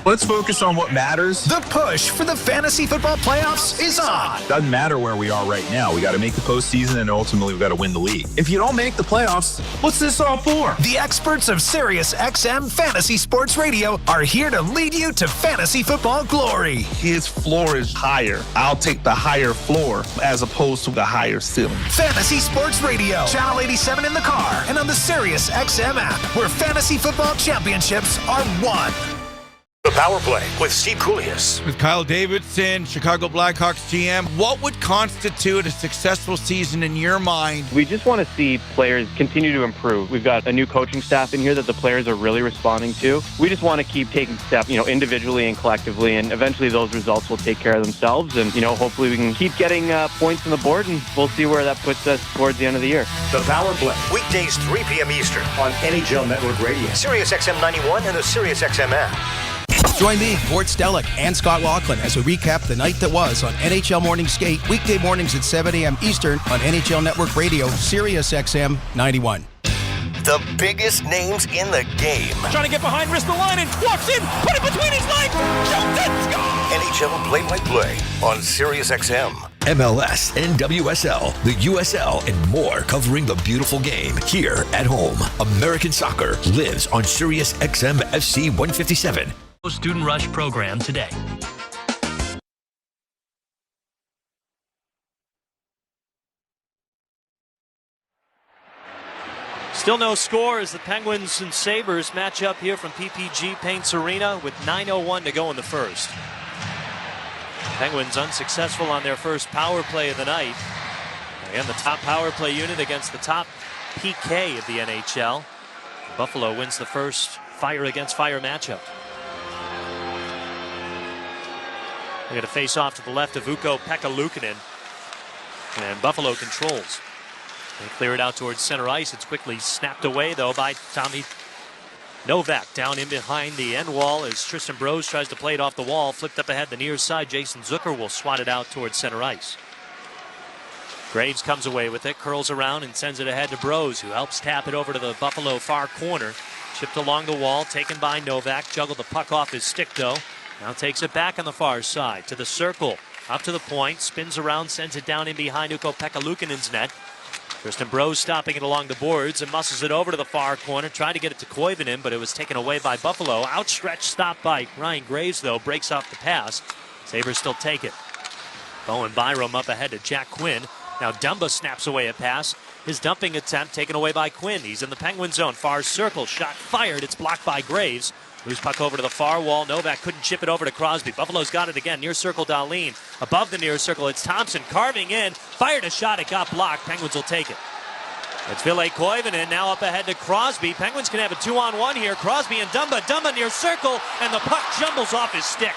Let's focus on what matters. The push for the fantasy football playoffs is on. Doesn't matter where we are right now. We got to make the postseason, and ultimately we got to win the league. If you don't make the playoffs, what's this all for? The experts of Sirius XM Fantasy Sports Radio are here to lead you to fantasy football glory. His floor is higher. I'll take the higher floor as opposed to the higher ceiling. Fantasy Sports Radio, Channel 87 in the car, and on the Sirius XM app, where fantasy football championships are won. The Power Play with Steve Koulias. With Kyle Davidson, Chicago Blackhawks GM, what would constitute a successful season in your mind? We just want to see players continue to improve. We've got a new coaching staff in here that the players are really responding to. We just want to keep taking steps, individually and collectively, and eventually those results will take care of themselves. And, hopefully we can keep getting points on the board, and we'll see where that puts us towards the end of the year. The Power Play, weekdays 3 p.m. Eastern on NHL Network Radio, Sirius XM 91 and the Sirius XM app. Join me, Gord Stellick, and Scott Laughlin as we recap the night that was on NHL Morning Skate, weekday mornings at 7 a.m. Eastern on NHL Network Radio, Sirius XM 91. The biggest names in the game. Trying to get behind Ristolainen, walks in, put it between his legs, shoots it, score! NHL play-by-play on Sirius XM. MLS, NWSL, the USL, and more covering the beautiful game here at home. American soccer lives on Sirius XM FC 157. Student Rush program today. Still no score as the Penguins and Sabres match up here from PPG Paints Arena with 9:01 to go in the first. Penguins unsuccessful on their first power play of the night. Again, the top power play unit against the top PK of the NHL. Buffalo wins the first fire against fire matchup. They got a face off to the left of Ukko-Pekka Luukkonen. And Buffalo controls. They clear it out towards center ice. It's quickly snapped away, though, by Tommy Novak. Down in behind the end wall as Tristan Brose tries to play it off the wall. Flipped up ahead the near side. Jason Zucker will swat it out towards center ice. Graves comes away with it, curls around and sends it ahead to Brose, who helps tap it over to the Buffalo far corner. Chipped along the wall, taken by Novak. Juggled the puck off his stick, though. Now takes it back on the far side to the circle. Up to the point, spins around, sends it down in behind Ukko-Pekka Luukkonen's net. Tristan Brose stopping it along the boards and muscles it over to the far corner. Tried to get it to Koivunen, but it was taken away by Buffalo. Outstretched stop by Ryan Graves, though. Breaks off the pass. Sabres still take it. Bowen Byram up ahead to Jack Quinn. Now Dumba snaps away a pass. His dumping attempt taken away by Quinn. He's in the Penguin zone. Far circle. Shot fired. It's blocked by Graves. Loose puck over to the far wall. Novak couldn't chip it over to Crosby. Buffalo's got it again. Near circle, Dahlin. Above the near circle, it's Thompson carving in. Fired a shot. It got blocked. Penguins will take it. It's Ville Koivunen now up ahead to Crosby. Penguins can have a 2-on-1 here. Crosby and Dumba. Dumba near circle, and the puck jumbles off his stick.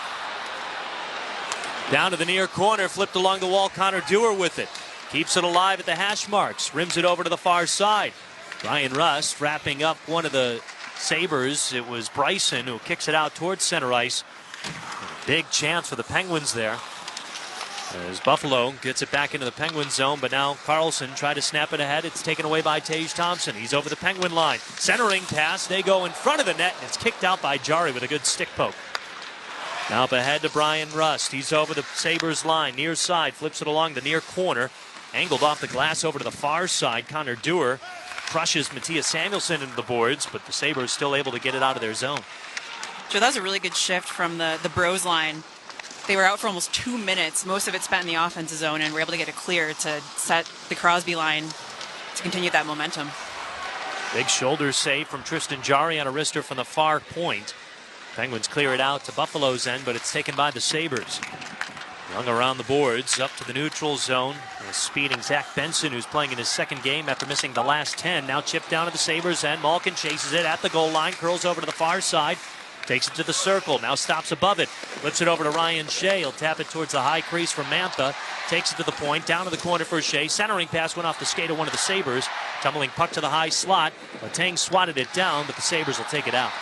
Down to the near corner. Flipped along the wall. Connor Dewar with it. Keeps it alive at the hash marks. Rims it over to the far side. Ryan Rust wrapping up one of the Sabres. It was Bryson who kicks it out towards center ice. Big chance for the Penguins there. As Buffalo gets it back into the Penguin zone, but now Carlson tried to snap it ahead. It's taken away by Tage Thompson. He's over the Penguin line. Centering pass. They go in front of the net, and it's kicked out by Jari with a good stick poke. Now up ahead to Brian Rust. He's over the Sabres line. Near side. Flips it along the near corner. Angled off the glass over to the far side. Connor Dewar crushes Matthias Samuelsson into the boards, but the Sabres still able to get it out of their zone. Joe, that was a really good shift from the Bros line. They were out for almost 2 minutes, most of it spent in the offensive zone, and were able to get it clear to set the Crosby line to continue that momentum. Big shoulder save from Tristan Jari on a wrister from the far point. Penguins clear it out to Buffalo's end, but it's taken by the Sabres. Young around the boards, up to the neutral zone. Speeding Zach Benson, who's playing in his second game after missing the last 10. Now chipped down to the Sabres end. Malkin chases it at the goal line, curls over to the far side. Takes it to the circle, now stops above it. Flips it over to Ryan Shea. He'll tap it towards the high crease for Mantha. Takes it to the point, down to the corner for Shea. Centering pass went off the skate of one of the Sabres. Tumbling puck to the high slot. Letang swatted it down, but the Sabres will take it out.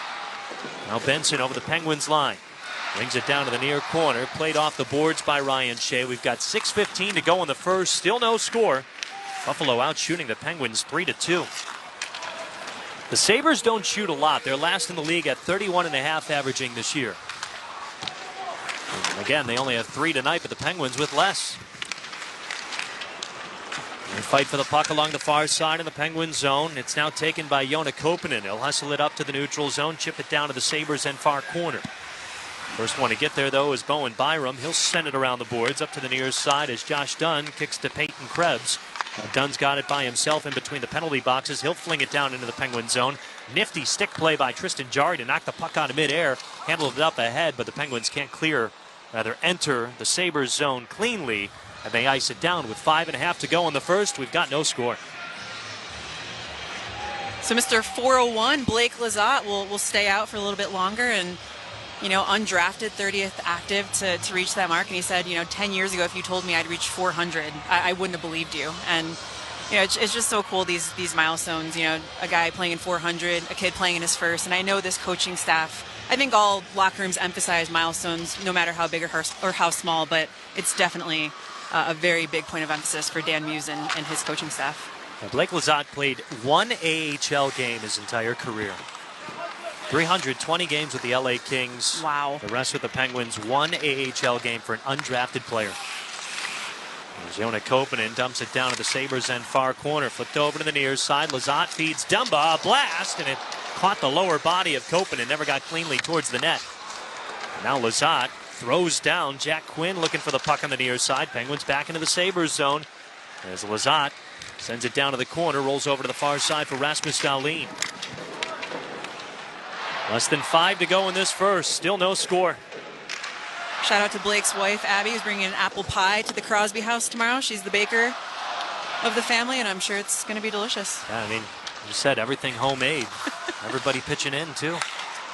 Now Benson over the Penguins line. Brings it down to the near corner. Played off the boards by Ryan Shea. We've got 6:15 to go in the first. Still no score. Buffalo out shooting the Penguins 3-2. The Sabres don't shoot a lot. They're last in the league at 31.5 averaging this year. And again, they only have 3 tonight, but the Penguins with less. They fight for the puck along the far side of the Penguin zone. It's now taken by Joona Koppanen. He'll hustle it up to the neutral zone, chip it down to the Sabres end far corner. First one to get there, though, is Bowen Byram. He'll send it around the boards up to the near side as Josh Dunn kicks to Peyton Krebs. Dunn's got it by himself in between the penalty boxes. He'll fling it down into the Penguin zone. Nifty stick play by Tristan Jari to knock the puck out of midair. Handled it up ahead, but the Penguins can't enter the Sabres zone cleanly. And they ice it down with 5.5 to go in the first. We've got no score. So Mr. 401, Blake Lizotte, will stay out for a little bit longer, and undrafted 30th active to reach that mark. And he said, 10 years ago, if you told me I'd reach 400, I wouldn't have believed you. And, it's just so cool, these milestones, a guy playing in 400, a kid playing in his first. And I know this coaching staff, I think all locker rooms emphasize milestones, no matter how big or how small, but it's definitely a very big point of emphasis for Dan Muse and his coaching staff. Now, Blake Lizotte played one AHL game his entire career. 320 games with the LA Kings. Wow. The rest with the Penguins. One AHL game for an undrafted player. Joona Koppanen dumps it down to the Sabres end far corner. Flipped over to the near side. Lizotte feeds Dumba. A blast, and it caught the lower body of Koppanen. Never got cleanly towards the net. Now Lizotte throws down. Jack Quinn looking for the puck on the near side. Penguins back into the Sabres zone. As Lizotte sends it down to the corner. Rolls over to the far side for Rasmus Dahlin. Less than 5 to go in this first. Still no score. Shout out to Blake's wife, Abby, who's bringing an apple pie to the Crosby house tomorrow. She's the baker of the family, and I'm sure it's going to be delicious. Yeah, I mean, you said everything homemade. Everybody pitching in, too.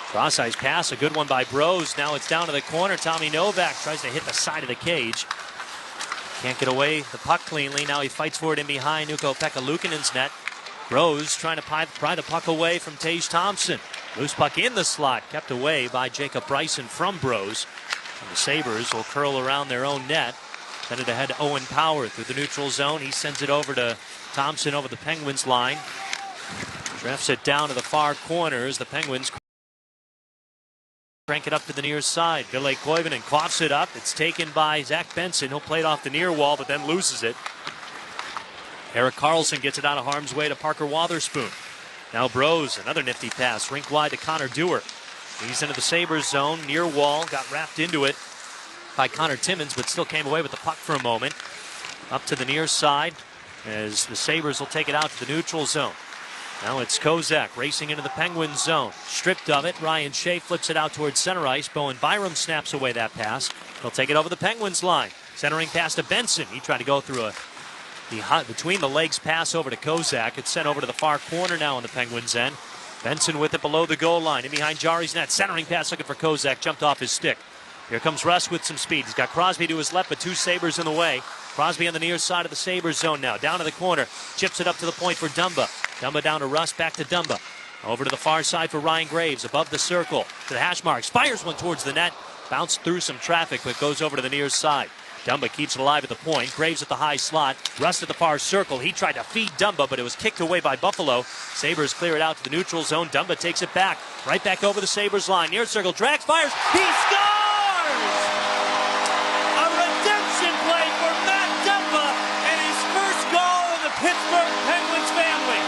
Cross-ice pass, a good one by Brose. Now it's down to the corner. Tommy Novak tries to hit the side of the cage. Can't get away the puck cleanly. Now he fights for it in behind Ukko-Pekka Luukkonen's net. Brose trying to pry the puck away from Tage Thompson. Loose puck in the slot, kept away by Jacob Bryson from Brose. And the Sabres will curl around their own net. Send it ahead to Owen Power through the neutral zone. He sends it over to Thompson over the Penguins line. Drafts it down to the far corners. The Penguins crank it up to the near side. Ville Koivunen coughs it up. It's taken by Zach Benson. He'll play it off the near wall, but then loses it. Erik Karlsson gets it out of harm's way to Parker Wotherspoon. Now Bros, another nifty pass. Rink wide to Connor Dewar. He's into the Sabres zone. Near wall. Got wrapped into it by Connor Timmins, but still came away with the puck for a moment. Up to the near side as the Sabres will take it out to the neutral zone. Now it's Kozak racing into the Penguins zone. Stripped of it. Ryan Shea flips it out towards center ice. Bowen Byram snaps away that pass. He'll take it over the Penguins line. Centering pass to Benson. He tried to go through a between the legs pass over to Kozak. It's sent over to the far corner now on the Penguins end. Benson with it below the goal line. In behind Jari's net. Centering pass looking for Kozak. Jumped off his stick. Here comes Russ with some speed. He's got Crosby to his left, but two Sabres in the way. Crosby on the near side of the Sabres zone now. Down to the corner. Chips it up to the point for Dumba. Dumba down to Russ. Back to Dumba. Over to the far side for Ryan Graves. Above the circle to the hash marks. Fires one towards the net. Bounced through some traffic, but goes over to the near side. Dumba keeps it alive at the point. Graves at the high slot. Russ at the far circle. He tried to feed Dumba, but it was kicked away by Buffalo. Sabres clear it out to the neutral zone. Dumba takes it back. Right back over the Sabres line. Near circle. Drags, fires. He scores! A redemption play for Matt Dumba and his first goal in the Pittsburgh Penguins family.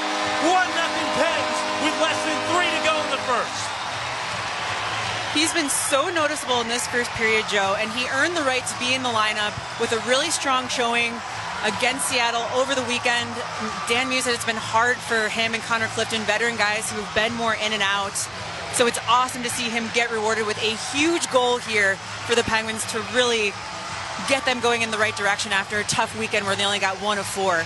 1-0 Pens with less than 3 to go in the first. He's been so noticeable in this first period, Joe, and he earned the right to be in the lineup with a really strong showing against Seattle over the weekend. Dan Muse said it's been hard for him and Connor Clifton, veteran guys who've been more in and out. So it's awesome to see him get rewarded with a huge goal here for the Penguins to really get them going in the right direction after a tough weekend where they only got 1 of 4.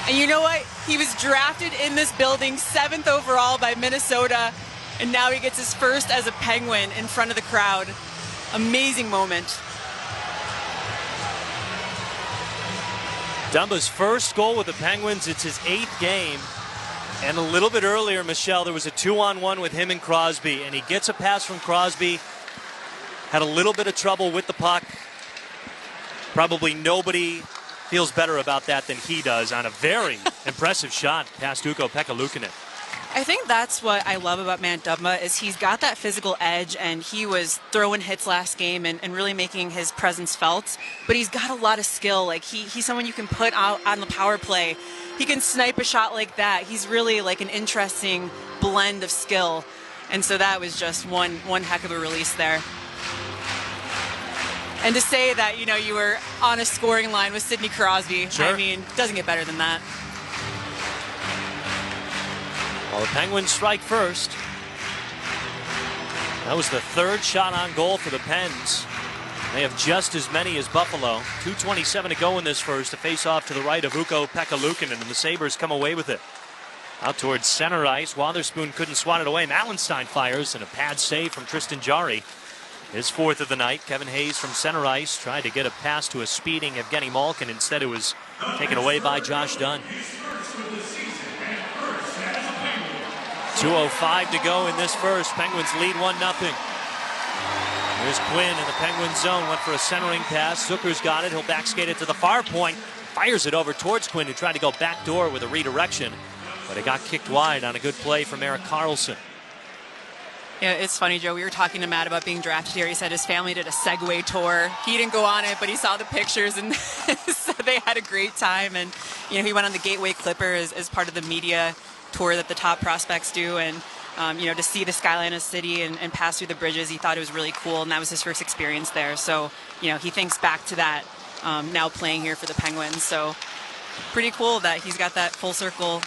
And you know what? He was drafted in this building 7th overall by Minnesota. And now he gets his first as a Penguin in front of the crowd. Amazing moment. Dumba's first goal with the Penguins. It's his 8th game. And a little bit earlier, Michelle, there was a 2-on-1 with him and Crosby. And he gets a pass from Crosby. Had a little bit of trouble with the puck. Probably nobody feels better about that than he does on a very impressive shot past Ukko-Pekka Luukkonen. I think that's what I love about Matt Dumba is he's got that physical edge, and he was throwing hits last game and really making his presence felt. But he's got a lot of skill. Like he's someone you can put out on the power play. He can snipe a shot like that. He's really like an interesting blend of skill. And so that was just one heck of a release there. And to say that, you were on a scoring line with Sidney Crosby, sure. I mean, doesn't get better than that. Well, the Penguins strike first. That was the 3rd shot on goal for the Pens. They have just as many as Buffalo. 2:27 to go in this first. To face off to the right of Ukko-Pekka Luukkonen, and the Sabres come away with it. Out towards center ice. Wotherspoon couldn't swat it away. Malenstein fires, and a pad save from Tristan Jarry. His 4th of the night. Kevin Hayes from center ice tried to get a pass to a speeding Evgeny Malkin. Instead, it was taken away by Josh Dunn. 2:05 to go in this first. Penguins lead 1-0. Here's Quinn in the Penguins zone. Went for a centering pass. Zucker's got it. He'll back skate it to the far point. Fires it over towards Quinn, who tried to go backdoor with a redirection. But it got kicked wide on a good play from Erik Karlsson. Yeah, it's funny, Joe. We were talking to Matt about being drafted here. He said his family did a Segway tour. He didn't go on it, but he saw the pictures and said they had a great time. And, he went on the Gateway Clipper as part of the media tour that the top prospects do, and to see the skyline of the city and pass through the bridges, he thought it was really cool, and that was his first experience there. So he thinks back to that now playing here for the Penguins. So pretty cool that he's got that full circle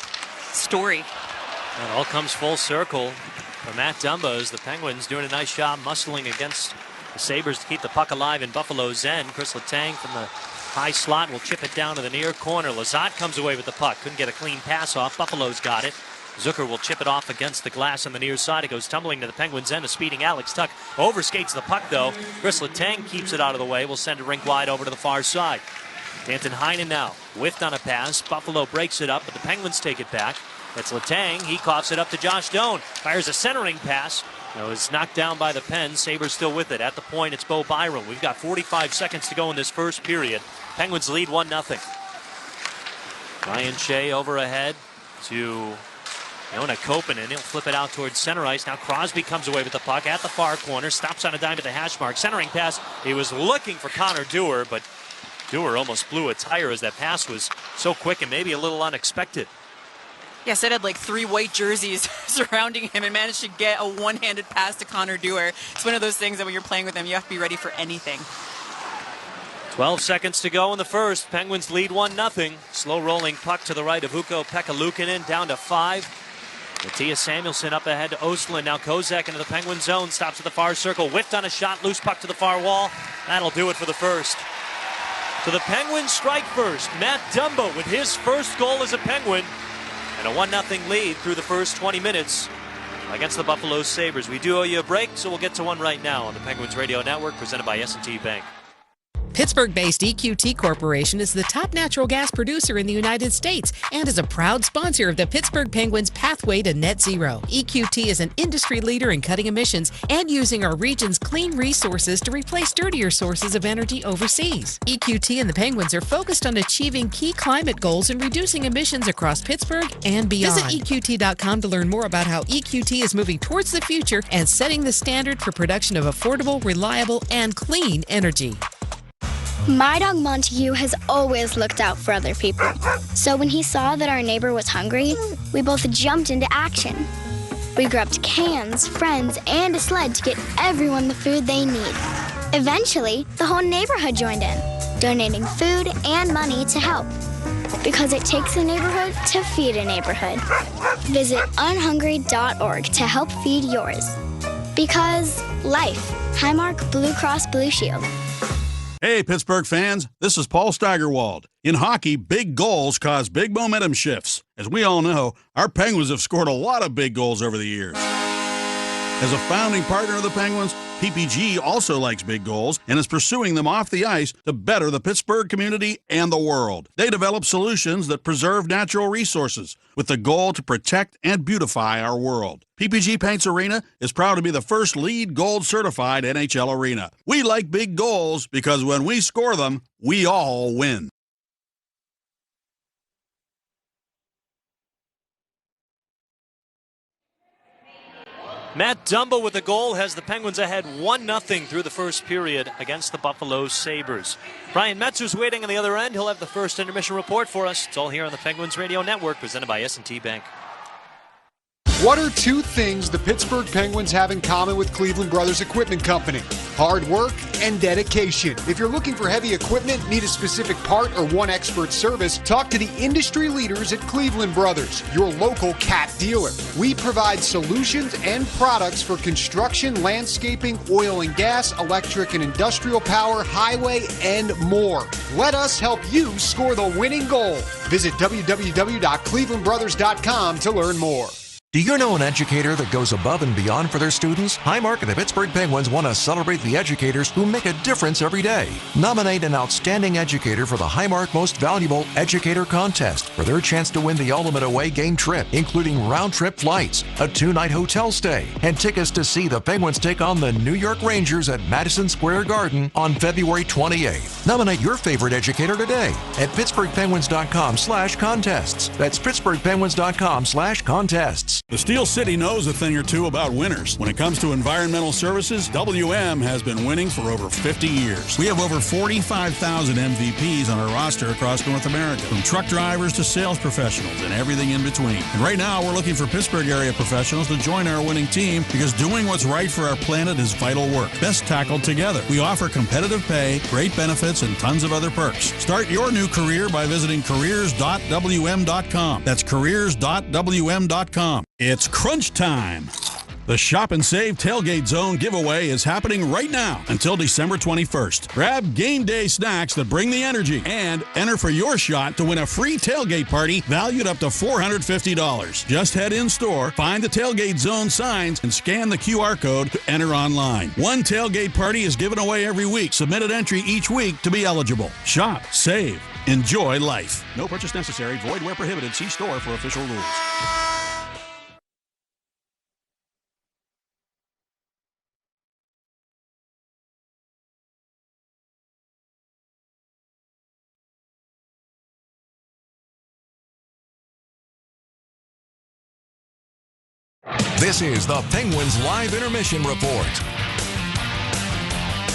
story. It all comes full circle for Matt Dumba as the Penguins doing a nice job muscling against the Sabres to keep the puck alive in Buffalo's end. Chris Letang from the high slot will chip it down to the near corner. Lazat comes away with the puck. Couldn't get a clean pass off. Buffalo's got it. Zucker will chip it off against the glass on the near side. It goes tumbling to the Penguins' end. A speeding Alex Tuck overskates the puck, though. Chris Letang keeps it out of the way. Will send it rink wide over to the far side. Danton Heinen now whiffed on a pass. Buffalo breaks it up, but the Penguins take it back. It's Letang. He coughs it up to Josh Doan. Fires a centering pass. It was knocked down by the Pens. Sabres still with it. At the point, it's Bo Byram. We've got 45 seconds to go in this first period. Penguins lead 1-0. Ryan Shea over ahead to Yona Kopanen, he'll flip it out towards center ice. Now Crosby comes away with the puck at the far corner, stops on a dime to the hash mark. Centering pass, he was looking for Connor Dewar, but Dewar almost blew a tire as that pass was so quick and maybe a little unexpected. Yeah, Sid had like 3 white jerseys surrounding him and managed to get a one-handed pass to Connor Dewar. It's one of those things that when you're playing with him, you have to be ready for anything. 12 seconds to go in the first. Penguins lead 1-0. Slow rolling puck to the right of Ukko-Pekka Luukkonen, down to 5. Mattias Samuelsson up ahead to Östlund. Now Kozak into the Penguin zone. Stops at the far circle. Whiffed on a shot. Loose puck to the far wall. That'll do it for the first. So the Penguins strike first. Matt Dumba with his first goal as a Penguin. And a 1-0 lead through the first 20 minutes against the Buffalo Sabres. We do owe you a break, so we'll get to one right now on the Penguins Radio Network, presented by S&T Bank. Pittsburgh-based EQT Corporation is the top natural gas producer in the United States and is a proud sponsor of the Pittsburgh Penguins' pathway to net zero. EQT is an industry leader in cutting emissions and using our region's clean resources to replace dirtier sources of energy overseas. EQT and the Penguins are focused on achieving key climate goals and reducing emissions across Pittsburgh and beyond. Visit EQT.com to learn more about how EQT is moving towards the future and setting the standard for production of affordable, reliable, and clean energy. My dog Montague has always looked out for other people. So when he saw that our neighbor was hungry, we both jumped into action. We grabbed cans, friends, and a sled to get everyone the food they need. Eventually, the whole neighborhood joined in, donating food and money to help. Because it takes a neighborhood to feed a neighborhood. Visit unhungry.org to help feed yours. Because life. Highmark Blue Cross Blue Shield. Hey, Pittsburgh fans, this is Paul Steigerwald. In hockey, big goals cause big momentum shifts. As we all know, our Penguins have scored a lot of big goals over the years. As a founding partner of the Penguins, PPG also likes big goals and is pursuing them off the ice to better the Pittsburgh community and the world. They develop solutions that preserve natural resources with the goal to protect and beautify our world. PPG Paints Arena is proud to be the first LEED Gold certified NHL arena. We like big goals because when we score them, we all win. Matt Dumba with the goal has the Penguins ahead 1-0 through the first period against the Buffalo Sabres. Brian Metzer's waiting on the other end. He'll have the first intermission report for us. It's all here on the Penguins Radio Network, presented by S&T Bank. What are 2 things the Pittsburgh Penguins have in common with Cleveland Brothers Equipment Company? Hard work and dedication. If you're looking for heavy equipment, need a specific part, or want expert service, talk to the industry leaders at Cleveland Brothers, your local CAT dealer. We provide solutions and products for construction, landscaping, oil and gas, electric and industrial power, highway, and more. Let us help you score the winning goal. Visit www.clevelandbrothers.com to learn more. Do you know an educator that goes above and beyond for their students? Highmark and the Pittsburgh Penguins want to celebrate the educators who make a difference every day. Nominate an outstanding educator for the Highmark Most Valuable Educator Contest for their chance to win the ultimate away game trip, including round-trip flights, a 2-night hotel stay, and tickets to see the Penguins take on the New York Rangers at Madison Square Garden on February 28th. Nominate your favorite educator today at pittsburghpenguins.com/contests. That's pittsburghpenguins.com/contests. The Steel City knows a thing or two about winners. When it comes to environmental services, WM has been winning for over 50 years. We have over 45,000 MVPs on our roster across North America, from truck drivers to sales professionals and everything in between. And right now, we're looking for Pittsburgh area professionals to join our winning team because doing what's right for our planet is vital work, best tackled together. We offer competitive pay, great benefits, and tons of other perks. Start your new career by visiting careers.wm.com. That's careers.wm.com. It's crunch time. The Shop and Save Tailgate Zone giveaway is happening right now until December 21st. Grab game day snacks that bring the energy and enter for your shot to win a free tailgate party valued up to $450. Just head in store, find the Tailgate Zone signs, and scan the QR code to enter online. One tailgate party is given away every week. Submit an entry each week to be eligible. Shop, save, enjoy life. No purchase necessary. Void where prohibited. See store for official rules. This is the Penguins Live Intermission Report.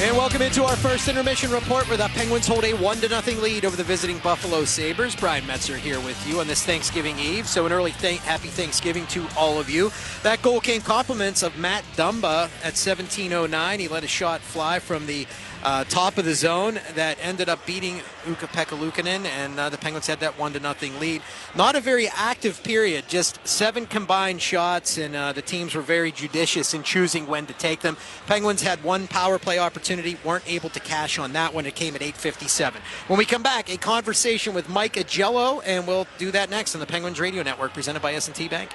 And welcome into our first intermission report where the Penguins hold a 1-0 lead over the visiting Buffalo Sabres. Brian Metzer here with you on this Thanksgiving Eve. So an early happy Thanksgiving to all of you. That goal came compliments of Matt Dumba at 17:09. He let a shot fly from the top of the zone that ended up beating Ukko-Pekka Luukkonen, and the Penguins had that 1-0 lead. Not a very active period, just 7 combined shots, and the teams were very judicious in choosing when to take them. Penguins had 1 power play opportunity, weren't able to cash on that one. It came at 8:57. When we come back, a conversation with Mike Agello, and we'll do that next on the Penguins Radio Network, presented by S&T Bank.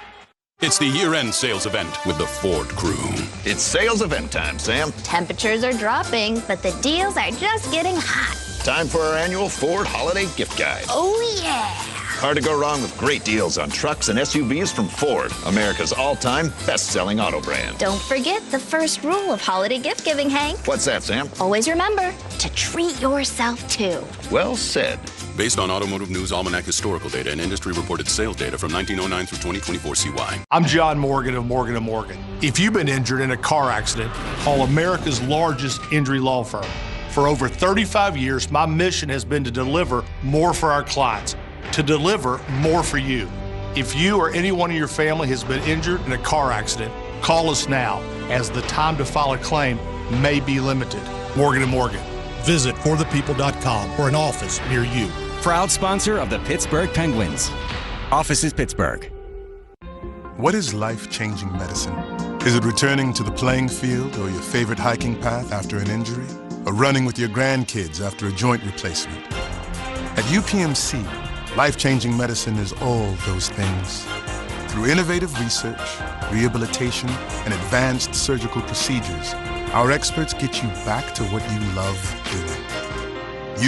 It's the year-end sales event with the Ford crew. It's sales event time, Sam. Temperatures are dropping, but the deals are just getting hot. Time for our annual Ford Holiday Gift Guide. Oh, yeah. Hard to go wrong with great deals on trucks and SUVs from Ford, America's all-time best-selling auto brand. Don't forget the first rule of holiday gift giving, Hank. What's that, Sam? Always remember to treat yourself, too. Well said. Based on Automotive News Almanac historical data and industry-reported sales data from 1909 through 2024 CY. I'm John Morgan of Morgan & Morgan. If you've been injured in a car accident, call America's largest injury law firm. For over 35 years, my mission has been to deliver more for our clients, to deliver more for you. If you or anyone in your family has been injured in a car accident, call us now, as the time to file a claim may be limited. Morgan & Morgan. Visit forthepeople.com or an office near you. Proud sponsor of the Pittsburgh Penguins. Office is Pittsburgh. What is life-changing medicine? Is it returning to the playing field or your favorite hiking path after an injury? Or running with your grandkids after a joint replacement? At UPMC, life-changing medicine is all those things. Through innovative research, rehabilitation, and advanced surgical procedures, our experts get you back to what you love doing.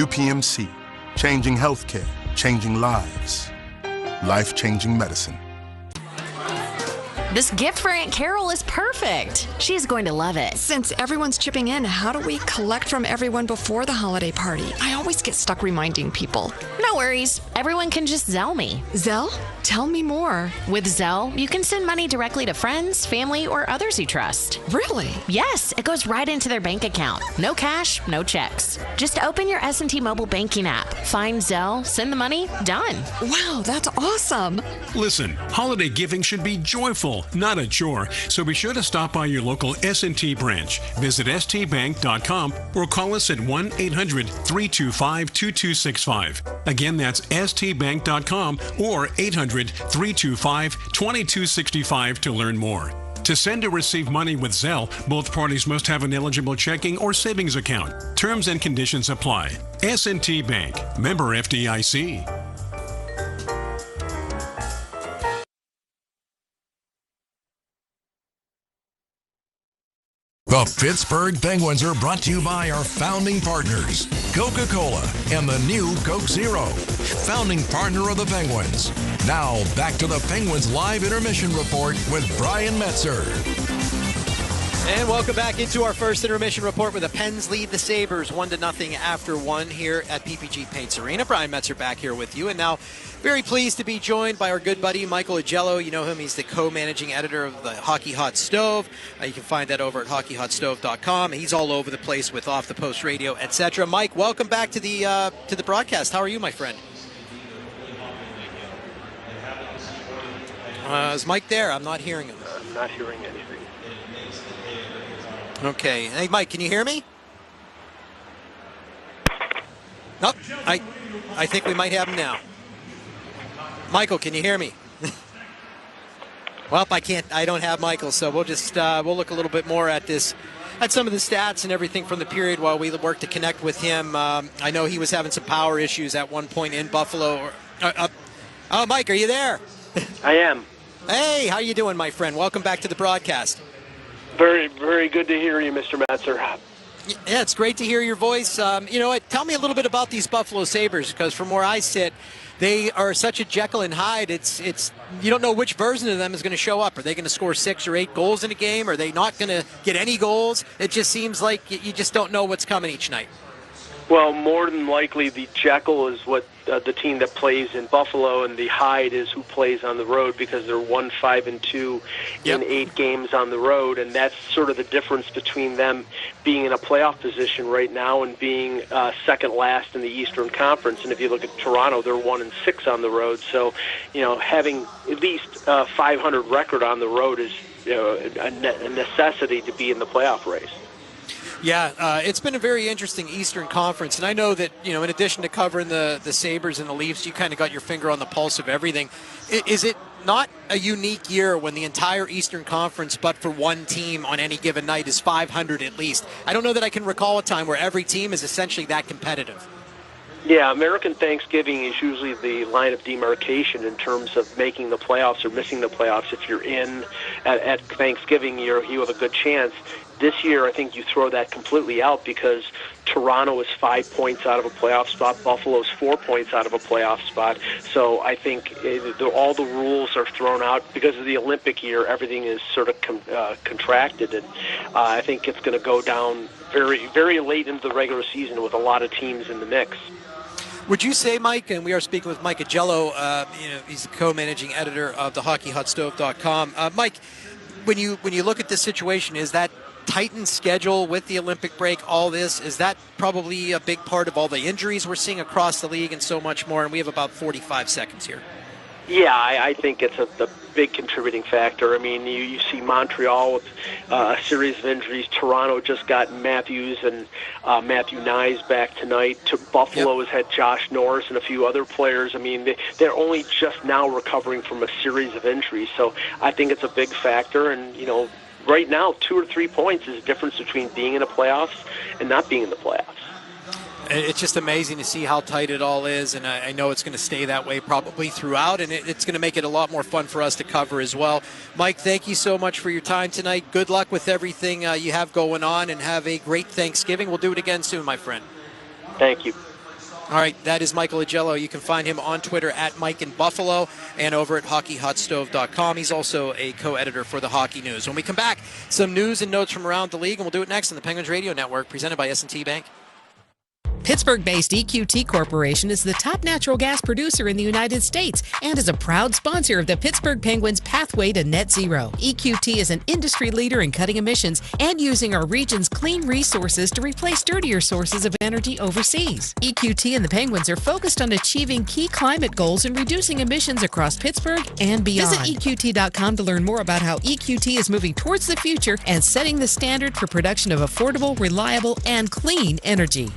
UPMC, changing healthcare, changing lives. Life-changing medicine. This gift for Aunt Carol is perfect. She's going to love it. Since everyone's chipping in, how do we collect from everyone before the holiday party? I always get stuck reminding people. No worries. Everyone can just Zelle me. Zelle? Tell me more. With Zelle, you can send money directly to friends, family, or others you trust. Really? Yes, it goes right into their bank account. No cash, no checks. Just open your S&T mobile banking app, find Zelle, send the money, done. Wow, that's awesome. Listen, holiday giving should be joyful, not a chore. So be sure to stop by your local S&T branch. Visit stbank.com or call us at 1-800-325-2265. Again, that's stbank.com or 800-325-2265 to learn more. To send or receive money with Zelle, both parties must have an eligible checking or savings account. Terms and conditions apply. S&T Bank, member FDIC. The Pittsburgh Penguins are brought to you by our founding partners, Coca-Cola and the new Coke Zero, founding partner of the Penguins. Now, back to the Penguins Live Intermission Report with Brian Metzer. And welcome back into our first intermission report where the Pens lead the Sabres 1-0 after 1 here at PPG Paints Arena. Brian Metzer back here with you. And now, very pleased to be joined by our good buddy, Michael Agello. You know him. He's the co-managing editor of the Hockey Hot Stove. You can find that over at hockeyhotstove.com. He's all over the place with Off the Post Radio, etc. Mike, welcome back to the broadcast. How are you, my friend? Is Mike there? I'm not hearing him. I'm not hearing anything. Okay. Hey, Mike, can you hear me? Nope. I think we might have him now. Michael, can you hear me? Well, I can't. I don't have Michael, so we'll just we'll look a little bit more at this, at some of the stats and everything from the period while we work to connect with him. I know he was having some power issues at one point in Buffalo. Oh, Mike, are you there? I am. Hey, how you doing, my friend? Welcome back to the broadcast. Very, very good to hear you, Mr. Metzer. Yeah, it's great to hear your voice. You know what? Tell me a little bit about these Buffalo Sabres, because from where I sit, they are such a Jekyll and Hyde. It's you don't know which version of them is going to show up. Are they going to score 6 or 8 goals in a game? Are they not going to get any goals? It just seems like you just don't know what's coming each night. Well, more than likely, the Jekyll is what the team that plays in Buffalo, and the Hyde is who plays on the road, because they're 1-5-2 in 8 games on the road, and that's sort of the difference between them being in a playoff position right now and being second last in the Eastern Conference. And if you look at Toronto, they're 1-6 on the road. So, having at least a 500 record on the road is a necessity to be in the playoff race. Yeah, it's been a very interesting Eastern Conference, and I know that, in addition to covering the Sabres and the Leafs, you kind of got your finger on the pulse of everything. Is it not a unique year when the entire Eastern Conference, but for one team on any given night, is 500 at least? I don't know that I can recall a time where every team is essentially that competitive. Yeah, American Thanksgiving is usually the line of demarcation in terms of making the playoffs or missing the playoffs. If you're in at Thanksgiving, you have a good chance. This year, I think you throw that completely out, because Toronto is 5 points out of a playoff spot. Buffalo's 4 points out of a playoff spot. So I think all the rules are thrown out. Because of the Olympic year, everything is sort of contracted. And I think it's going to go down very, very late into the regular season with a lot of teams in the mix. Would you say, Mike, and we are speaking with Mike Agello, he's the co-managing editor of the HockeyHotStove.com. Mike, when you look at this situation, is that tightened schedule with the Olympic break, all this, is that probably a big part of all the injuries we're seeing across the league and so much more? And we have about 45 seconds here. Yeah, I think it's a big contributing factor. I mean, you see Montreal with a series of injuries. Toronto just got Matthews and Matthew Nyes back tonight. Buffalo has had Josh Norris and a few other players. I mean, they're only just now recovering from a series of injuries. So I think it's a big factor. And, right now, 2 or 3 points is the difference between being in the playoffs and not being in the playoffs. It's just amazing to see how tight it all is, and I know it's going to stay that way probably throughout, and it's going to make it a lot more fun for us to cover as well. Mike, thank you so much for your time tonight. Good luck with everything you have going on, and have a great Thanksgiving. We'll do it again soon, my friend. Thank you. All right, that is Michael Agello. You can find him on Twitter at Mike in Buffalo and over at HockeyHotStove.com. He's also a co-editor for the Hockey News. When we come back, some news and notes from around the league, and we'll do it next on the Penguins Radio Network, presented by S&T Bank. Pittsburgh-based EQT Corporation is the top natural gas producer in the United States and is a proud sponsor of the Pittsburgh Penguins' pathway to net zero. EQT is an industry leader in cutting emissions and using our region's clean resources to replace dirtier sources of energy overseas. EQT and the Penguins are focused on achieving key climate goals and reducing emissions across Pittsburgh and beyond. Visit EQT.com to learn more about how EQT is moving towards the future and setting the standard for production of affordable, reliable, and clean energy.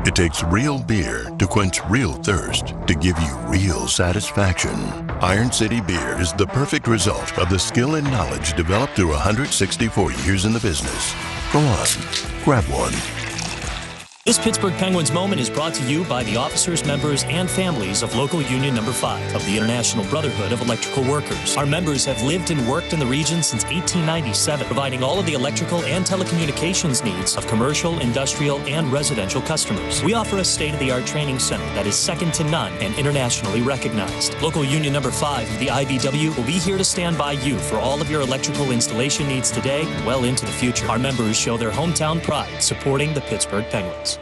It takes real beer to quench real thirst, to give you real satisfaction. Iron City Beer is the perfect result of the skill and knowledge developed through 164 years in the business. Go on, grab one. This Pittsburgh Penguins moment is brought to you by the officers, members, and families of Local Union Number 5 of the International Brotherhood of Electrical Workers. Our members have lived and worked in the region since 1897, providing all of the electrical and telecommunications needs of commercial, industrial, and residential customers. We offer a state-of-the-art training center that is second to none and internationally recognized. Local Union Number 5 of the IBW will be here to stand by you for all of your electrical installation needs today and well into the future. Our members show their hometown pride supporting the Pittsburgh Penguins.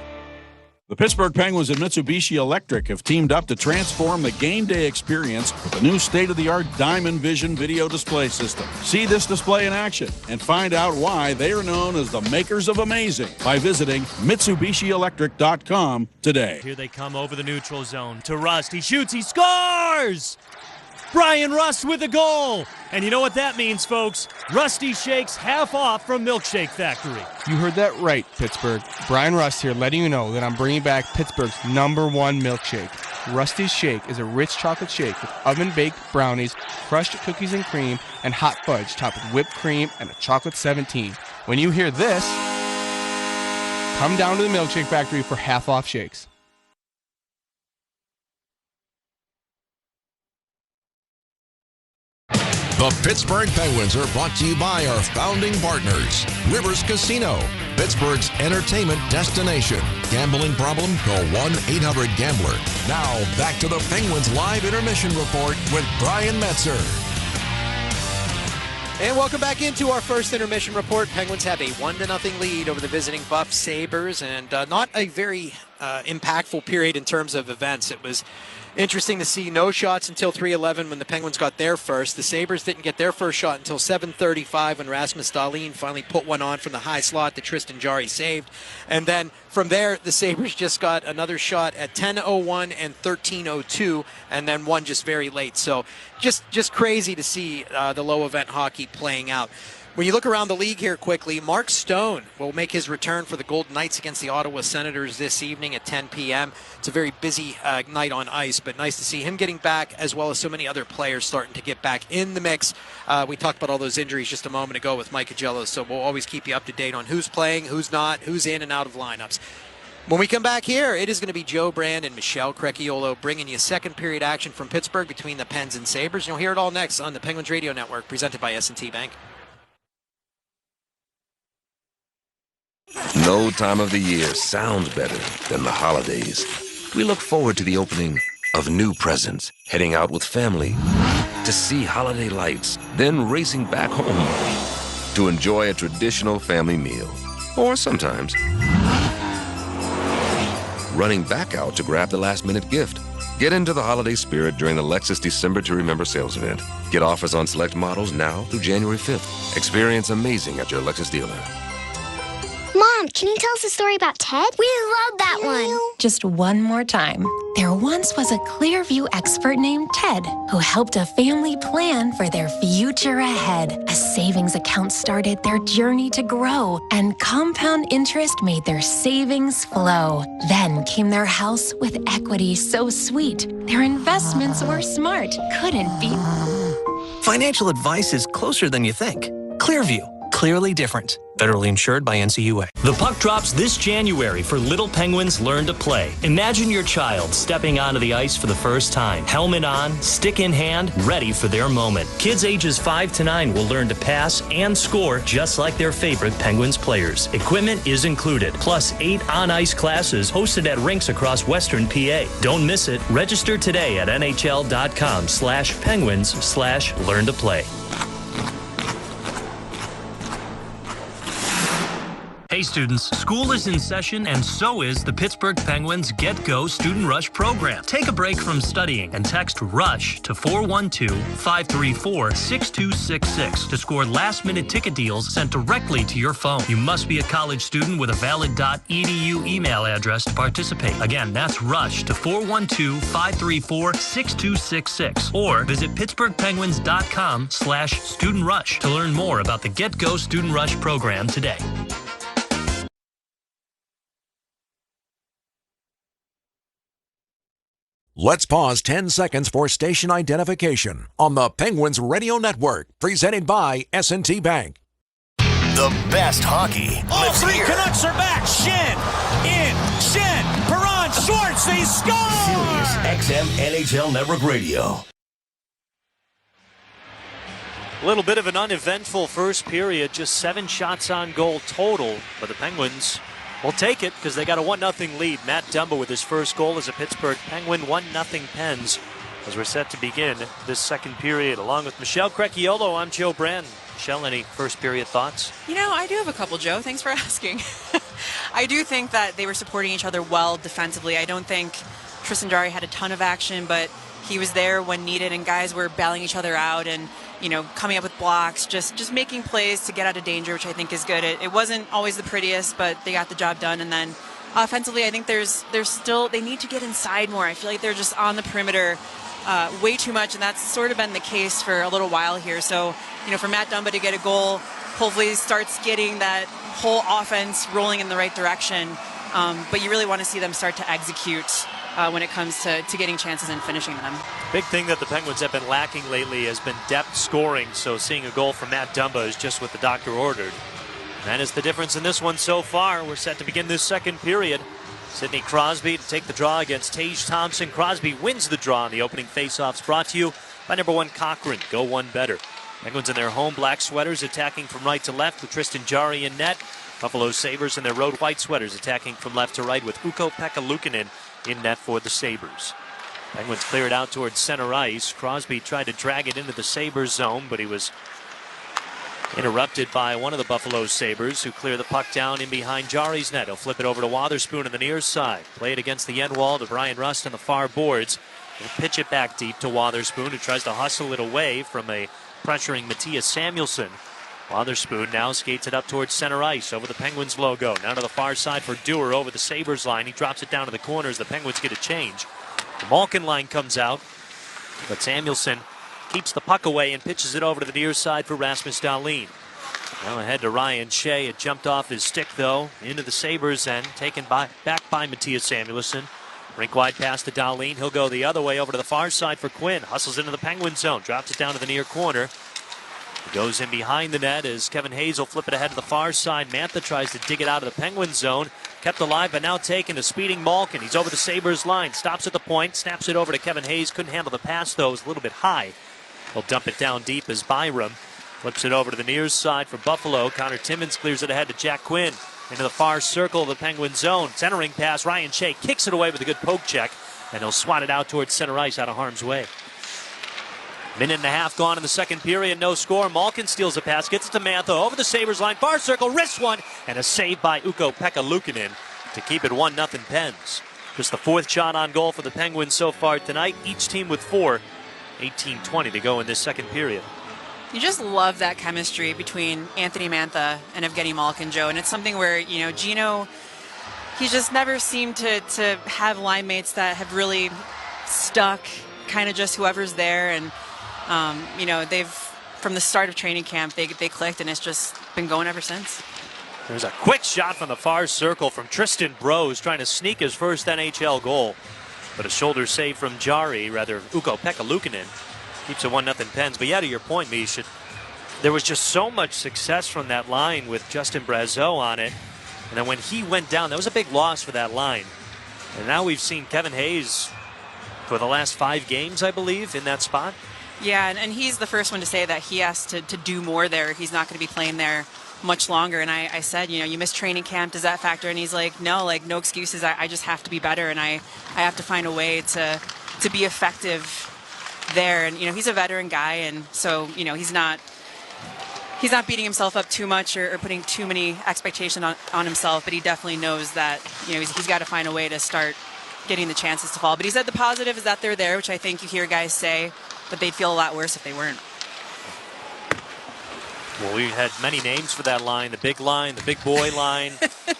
The Pittsburgh Penguins and Mitsubishi Electric have teamed up to transform the game day experience with a new state-of-the-art Diamond Vision video display system. See this display in action and find out why they are known as the makers of amazing by visiting MitsubishiElectric.com today. Here they come over the neutral zone to Rust. He shoots, he scores! Brian Rust with a goal. And you know what that means, folks? Rusty Shakes half off from Milkshake Factory. You heard that right, Pittsburgh. Brian Rust here letting you know that I'm bringing back Pittsburgh's #1 milkshake. Rusty's Shake is a rich chocolate shake with oven-baked brownies, crushed cookies and cream, and hot fudge topped with whipped cream and a chocolate 17. When you hear this, come down to the Milkshake Factory for half-off shakes. The Pittsburgh Penguins are brought to you by our founding partners, Rivers Casino, Pittsburgh's entertainment destination. Gambling problem? Call 1-800-GAMBLER. Now, back to the Penguins Live Intermission Report with Brian Metzer. And welcome back into our first intermission report. Penguins have a 1-0 lead over the visiting Buff Sabres, and not a very impactful period in terms of events. It was interesting to see no shots until 3:11 when the Penguins got their first. The Sabres didn't get their first shot until 7:35 when Rasmus Dahlin finally put one on from the high slot that Tristan Jarry saved. And then from there, the Sabres just got another shot at 10:01 and 13:02, and then one just very late. So just crazy to see the low event hockey playing out. When you look around the league here quickly, Mark Stone will make his return for the Golden Knights against the Ottawa Senators this evening at 10 p.m. It's a very busy night on ice, but nice to see him getting back, as well as so many other players starting to get back in the mix. We talked about all those injuries just a moment ago with Mike Agello, so we'll always keep you up to date on who's playing, who's not, who's in and out of lineups. When we come back here, it is going to be Joe Brand and Michelle Crecchiolo bringing you second period action from Pittsburgh between the Pens and Sabres. You'll hear it all next on the Penguins Radio Network, presented by S&T Bank. No time of the year sounds better than the holidays. We look forward to the opening of new presents, heading out with family to see holiday lights, then racing back home to enjoy a traditional family meal. Or sometimes running back out to grab the last-minute gift. Get into the holiday spirit during the Lexus December to Remember sales event. Get offers on select models now through January 5th. Experience amazing at your Lexus dealer. Mom, can you tell us a story about Ted? We love that one. Just one more time. There once was a Clearview expert named Ted who helped a family plan for their future ahead. A savings account started their journey to grow, and compound interest made their savings flow. Then came their house with equity so sweet. Their investments were smart. Couldn't be. Financial advice is closer than you think. Clearview, clearly different. Federally insured by NCUA. The puck drops this January for Little Penguins Learn to Play. Imagine your child stepping onto the ice for the first time. Helmet on, stick in hand, ready for their moment. Kids ages 5 to 9 will learn to pass and score just like their favorite Penguins players. Equipment is included, plus 8 on-ice classes hosted at rinks across Western PA. Don't miss it. Register today at nhl.com/penguins/learn to play. Hey students, school is in session and so is the Pittsburgh Penguins Get Go Student Rush program. Take a break from studying and text RUSH to 412-534-6266 to score last-minute ticket deals sent directly to your phone. You must be a college student with a valid .edu email address to participate. Again, that's RUSH to 412-534-6266 or visit pittsburghpenguins.com/student rush to learn more about the Get Go Student Rush program today. Let's pause 10 seconds for station identification on the Penguins Radio Network, presented by S&T Bank. The best hockey All three here. Canucks are back. Shen, in, Shen, Perron, Schwartz, they score! Sirius XM NHL Network Radio. A little bit of an uneventful first period, just 7 shots on goal total, but the Penguins will take it because they got a 1-0 lead. Matt Dumba with his first goal as a Pittsburgh Penguin, 1-0 Pens as we're set to begin this second period. Along with Michelle Crecchiolo, I'm Joe Brand. Michelle, any first period thoughts? You know, I do have a couple, Joe. Thanks for asking. I do think that they were supporting each other well defensively. I don't think Tristan Jarry had a ton of action, but he was there when needed, and guys were bailing each other out and, you know, coming up with blocks, just making plays to get out of danger, which I think is good. It wasn't always the prettiest, but they got the job done. And then offensively, I think there's still, they need to get inside more. I feel like they're just on the perimeter way too much, and that's sort of been the case for a little while here. So, you know, for Matt Dumba to get a goal, hopefully starts getting that whole offense rolling in the right direction. But you really want to see them start to execute when it comes to getting chances and finishing them. Big thing that the Penguins have been lacking lately has been depth scoring, so seeing a goal from Matt Dumba is just what the doctor ordered. And that is the difference in this one so far. We're set to begin this second period. Sidney Crosby to take the draw against Tage Thompson. Crosby wins the draw in the opening faceoffs, brought to you by number 1 Cochrane. Go one better. Penguins in their home black sweaters attacking from right to left with Tristan Jarry in net. Buffalo Sabres in their road white sweaters attacking from left to right with Ukko-Pekka Luukkonen in net for the Sabres. Penguins cleared out towards center ice. Crosby tried to drag it into the Sabres zone, but he was Interrupted by one of the Buffalo Sabres, who clear the puck down in behind Jari's net. He'll flip it over to Wotherspoon on the near side. Play it against the end wall to Brian Rust on the far boards. He'll pitch it back deep to Wotherspoon, who tries to hustle it away from a pressuring Matthias Samuelsson. Wotherspoon now skates it up towards center ice over the Penguins logo. Now to the far side for Dewar over the Sabres line. He drops it down to the corners. The Penguins get a change. The Malkin line comes out, but Samuelsson keeps the puck away and pitches it over to the near side for Rasmus Dahlin. Now ahead to Ryan Shea. It jumped off his stick, though, into the Sabres end, taken back by Matthias Samuelsson. Rink wide pass to Dahlin. He'll go the other way over to the far side for Quinn. Hustles into the Penguin zone. Drops it down to the near corner. He goes in behind the net as Kevin Hayes will flip it ahead to the far side. Mantha tries to dig it out of the Penguin zone. Kept alive, but now taken to speeding Malkin. He's over the Sabres line. Stops at the point. Snaps it over to Kevin Hayes. Couldn't handle the pass, though. It was a little bit high. He'll dump it down deep as Byram flips it over to the near side for Buffalo. Connor Timmins clears it ahead to Jack Quinn. Into the far circle of the Penguin zone. Centering pass. Ryan Shea kicks it away with a good poke check. And he'll swat it out towards center ice out of harm's way. Minute and a half gone in the second period. No score. Malkin steals the pass. Gets it to Mantha. Over the Sabres line. Far circle. Wrists one. And a save by Ukko-Pekka Luukkonen to keep it 1-0 Pens. Just the fourth shot on goal for the Penguins so far tonight. Each team with 4. 18-20 to go in this second period. You just love that chemistry between Anthony Mantha and Evgeny Malkin, Joe. And it's something where, Gino, he just never seemed to have line mates that have really stuck, kind of just whoever's there. And, they've, from the start of training camp, they clicked, and it's just been going ever since. There's a quick shot from the far circle from Tristan Brose, trying to sneak his first NHL goal. But a shoulder save from Ukko-Pekka Luukkonen keeps it 1-0 Pens. But yeah, to your point, Mish, there was just so much success from that line with Justin Brazeau on it. And then when he went down, that was a big loss for that line. And now we've seen Kevin Hayes for the last 5 games, I believe, in that spot. Yeah, and he's the first one to say that he has to do more there. He's not going to be playing there much longer. And I said, you missed training camp. Does that factor? And he's like, no excuses. I just have to be better, and I have to find a way to be effective there. And he's a veteran guy, and so he's not beating himself up too much or putting too many expectations on himself. But he definitely knows that he's got to find a way to start getting the chances to fall. But he said the positive is that they're there, which I think you hear guys say, but they'd feel a lot worse if they weren't. Well, we had many names for that line. The big boy line,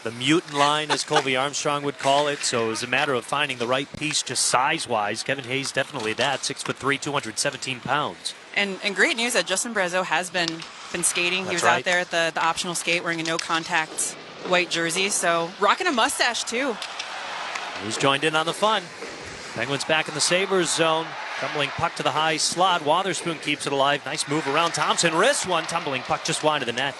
the mutant line, as Colby Armstrong would call it. So it was a matter of finding the right piece just size-wise. Kevin Hayes definitely that, 6'3", 217 pounds. And great news that Justin Brazeau has been skating. He was out there at the optional skate wearing a no-contact white jersey. So rocking a mustache, too. He's joined in on the fun. Penguins back in the Sabres zone. Tumbling puck to the high slot. Wotherspoon keeps it alive. Nice move around Thompson. Wrists one. Tumbling puck just wide of the net.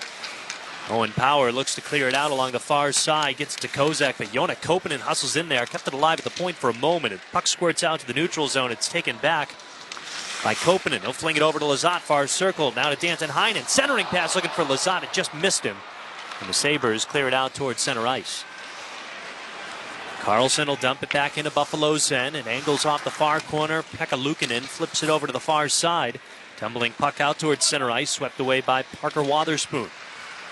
Owen Power looks to clear it out along the far side. Gets it to Kozak, but Joona Koppanen hustles in there. Kept it alive at the point for a moment. And puck squirts out to the neutral zone. It's taken back by Koppanen. He'll fling it over to Lizotte. Far circle. Now to Danton Heinen. Centering pass looking for Lizotte. It just missed him. And the Sabres clear it out towards center ice. Carlson will dump it back into Buffalo's end and angles off the far corner. Pekka Luukkonen flips it over to the far side. Tumbling puck out towards center ice, swept away by Parker Wotherspoon.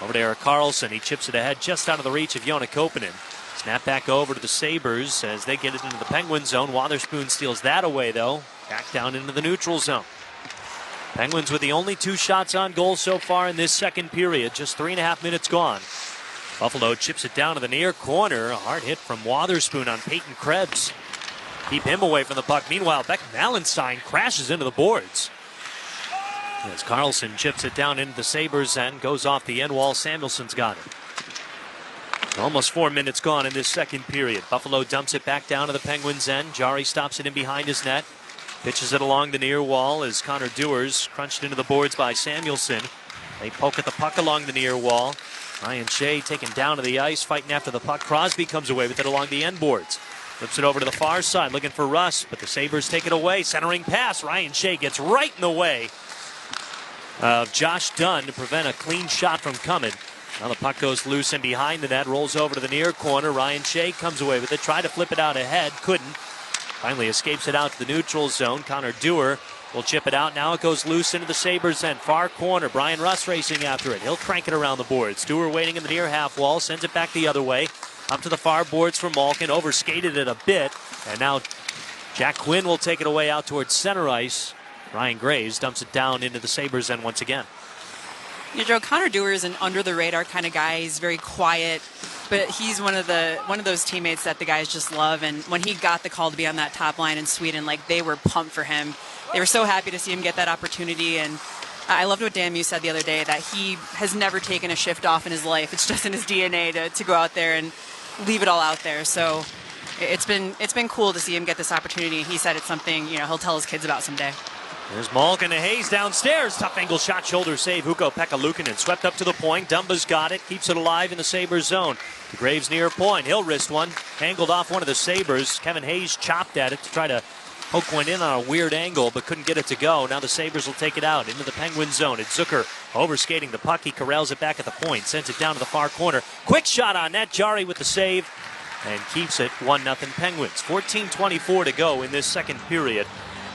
Over to Erik Karlsson. He chips it ahead just out of the reach of Joona Koppanen. Snap back over to the Sabres as they get it into the Penguin zone. Wotherspoon steals that away, though. Back down into the neutral zone. Penguins with the only 2 shots on goal so far in this second period. Just 3.5 minutes gone. Buffalo chips it down to the near corner. A hard hit from Wotherspoon on Peyton Krebs. Keep him away from the puck. Meanwhile, Beck Malenstein crashes into the boards. As Karlsson chips it down into the Sabres and goes off the end wall. Samuelson's got it. Almost 4 minutes gone in this second period. Buffalo dumps it back down to the Penguins' end. Jari stops it in behind his net. Pitches it along the near wall as Connor Dewar's crunched into the boards by Samuelsson. They poke at the puck along the near wall. Ryan Shea taken down to the ice, fighting after the puck. Crosby comes away with it along the end boards. Flips it over to the far side, looking for Russ, but the Sabres take it away. Centering pass. Ryan Shea gets right in the way of Josh Dunn to prevent a clean shot from coming. Now the puck goes loose in behind the net, rolls over to the near corner. Ryan Shea comes away with it, tried to flip it out ahead, couldn't. Finally escapes it out to the neutral zone. Connor Dewar will chip it out. Now it goes loose into the Sabres end. Far corner. Brian Russ racing after it. He'll crank it around the boards. Dewar waiting in the near half wall. Sends it back the other way. Up to the far boards for Malkin. Overskated it a bit. And now Jack Quinn will take it away out towards center ice. Ryan Graves dumps it down into the Sabres end once again. Joe, Connor Dewar is an under-the-radar kind of guy. He's very quiet, but he's one of those teammates that the guys just love. And when he got the call to be on that top line in Sweden, they were pumped for him. They were so happy to see him get that opportunity. And I loved what Dan Muse said the other day, that he has never taken a shift off in his life. It's just in his DNA to go out there and leave it all out there. So it's been cool to see him get this opportunity. He said it's something he'll tell his kids about someday. There's Malkin to Hayes downstairs. Tough angle shot, shoulder save. Ukko-Pekka Luukkonen swept up to the point. Dumba's got it. Keeps it alive in the Sabres zone. To Graves near point. He'll wrist one. Angled off one of the Sabres. Kevin Hayes chopped at it to try to poke one in on a weird angle, but couldn't get it to go. Now the Sabres will take it out into the Penguin zone. It's Zucker overskating the puck. He corrals it back at the point. Sends it down to the far corner. Quick shot on net. Jari with the save. And keeps it 1-0 Penguins. 14:24 to go in this second period.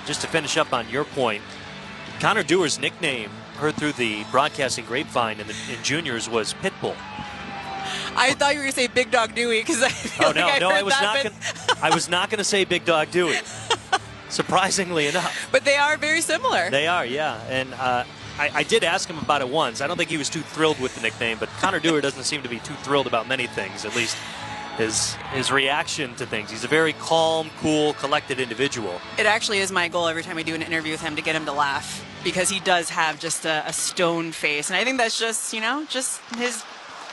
Just to finish up on your point, Connor Dewar's nickname, heard through the broadcasting grapevine in juniors, was Pitbull. I thought you were going to say Big Dog Dewey, because I was not going to say Big Dog Dewey. Surprisingly enough. But they are very similar. They are, yeah. And I did ask him about it once. I don't think he was too thrilled with the nickname, but Connor Dewar doesn't seem to be too thrilled about many things, at least his reaction to things. He's a very calm, cool, collected individual. It actually is my goal every time I do an interview with him to get him to laugh, because he does have just a stone face, and I think that's just his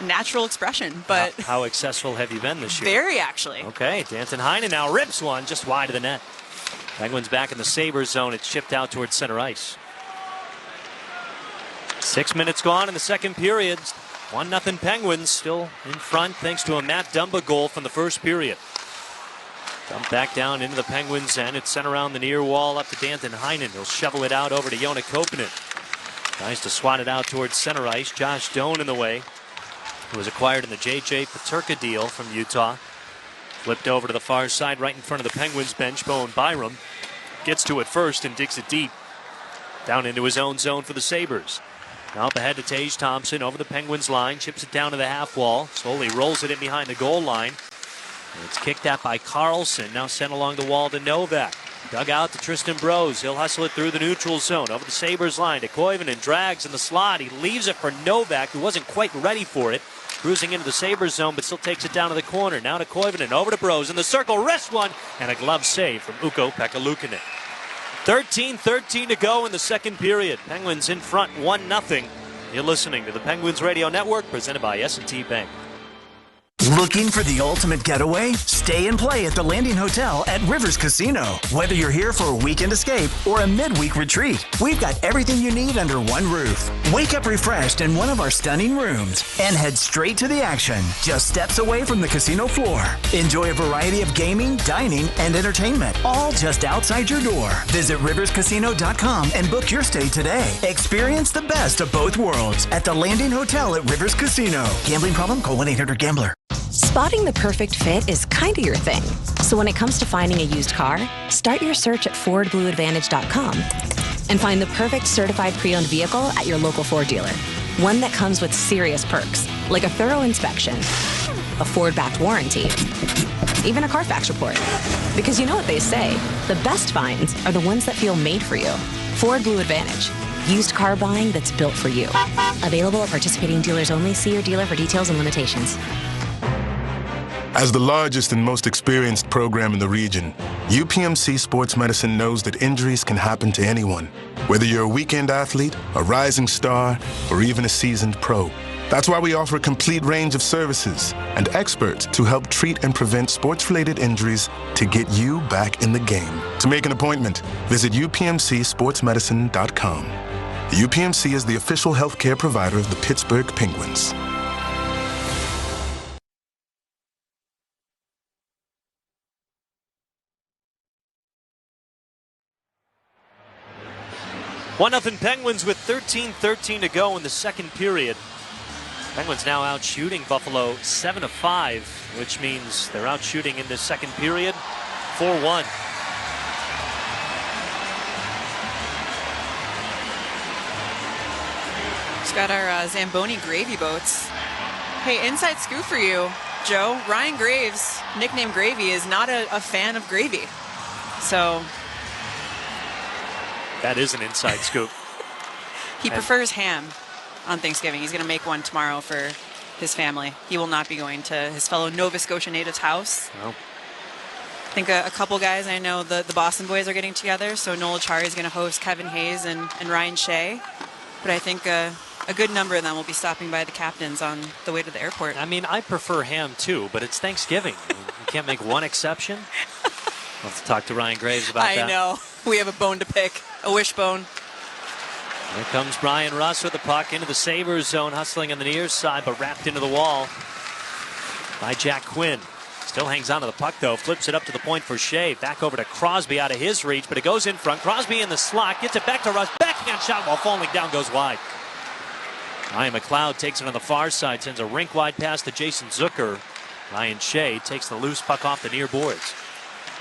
natural expression. But how successful have you been this year? Very, actually. Okay, Danton Heinen now rips one just wide of the net. Penguins back in the Sabres zone. It's chipped out towards center ice. 6 minutes gone in the second period. 1-0 Penguins, still in front thanks to a Matt Dumba goal from the first period. Dump back down into the Penguins, and it's sent around the near wall up to Danton Heinen. He'll shovel it out over to Joona Koppanen. Tries to swat it out towards center ice. Josh Doan in the way, who was acquired in the J.J. Peterka deal from Utah. Flipped over to the far side right in front of the Penguins bench. Bowen Byram gets to it first and digs it deep. Down into his own zone for the Sabres. Now up ahead to Tage Thompson over the Penguins line. Chips it down to the half wall. Slowly rolls it in behind the goal line. And it's kicked at by Carlson. Now sent along the wall to Novak. Dug out to Tristan Brose. He'll hustle it through the neutral zone. Over the Sabres line to Koivunen. Drags in the slot. He leaves it for Novak, who wasn't quite ready for it. Cruising into the Sabres zone, but still takes it down to the corner. Now to Koivunen. Over to Brose in the circle. Wrist one. And a glove save from Ukko-Pekka Luukkonen. 13:13 to go in the second period. Penguins in front 1-0. You're listening to the Penguins Radio Network, presented by S&T Bank. Looking for the ultimate getaway? Stay and play at the Landing Hotel at Rivers Casino. Whether you're here for a weekend escape or a midweek retreat, we've got everything you need under one roof. Wake up refreshed in one of our stunning rooms and head straight to the action, just steps away from the casino floor. Enjoy a variety of gaming, dining, and entertainment, all just outside your door. Visit riverscasino.com and book your stay today. Experience the best of both worlds at the Landing Hotel at Rivers Casino. Gambling problem? Call 1-800-GAMBLER. Spotting the perfect fit is kind of your thing. So when it comes to finding a used car, start your search at FordBlueAdvantage.com and find the perfect certified pre-owned vehicle at your local Ford dealer. One that comes with serious perks, like a thorough inspection, a Ford-backed warranty, even a Carfax report. Because you know what they say, the best finds are the ones that feel made for you. Ford Blue Advantage. Used car buying that's built for you. Available at participating dealers only. See your dealer for details and limitations. As the largest and most experienced program in the region, UPMC Sports Medicine knows that injuries can happen to anyone, whether you're a weekend athlete, a rising star, or even a seasoned pro. That's why we offer a complete range of services and experts to help treat and prevent sports-related injuries to get you back in the game. To make an appointment, visit upmcsportsmedicine.com. UPMC is the official healthcare provider of the Pittsburgh Penguins. One 1-0 Penguins with 13:13 to go in the second period. Penguins now out shooting Buffalo 7-5, which means they're out shooting in the second period 4-1. Just got our Zamboni gravy boats. Hey, inside scoop for you, Joe. Ryan Graves, nicknamed Gravy, is not a fan of gravy. So that is an inside scoop. He prefers ham on Thanksgiving. He's going to make one tomorrow for his family. He will not be going to his fellow Nova Scotia natives' house. No. I think a couple guys I know, the Boston boys are getting together. So Noel Achari is going to host Kevin Hayes and Ryan Shea. But I think a good number of them will be stopping by the captains on the way to the airport. I mean, I prefer ham too, but it's Thanksgiving. You can't make one exception. We'll have to talk to Ryan Graves about that. I know. We have a bone to pick, a wishbone. Here comes Brian Russ with the puck into the Sabres zone, hustling on the near side, but wrapped into the wall by Jack Quinn. Still hangs on to the puck, though. Flips it up to the point for Shea. Back over to Crosby out of his reach, but it goes in front. Crosby in the slot, gets it back to Russ. Backhand shot while falling down, goes wide. Ryan McLeod takes it on the far side, sends a rink-wide pass to Jason Zucker. Ryan Shea takes the loose puck off the near boards.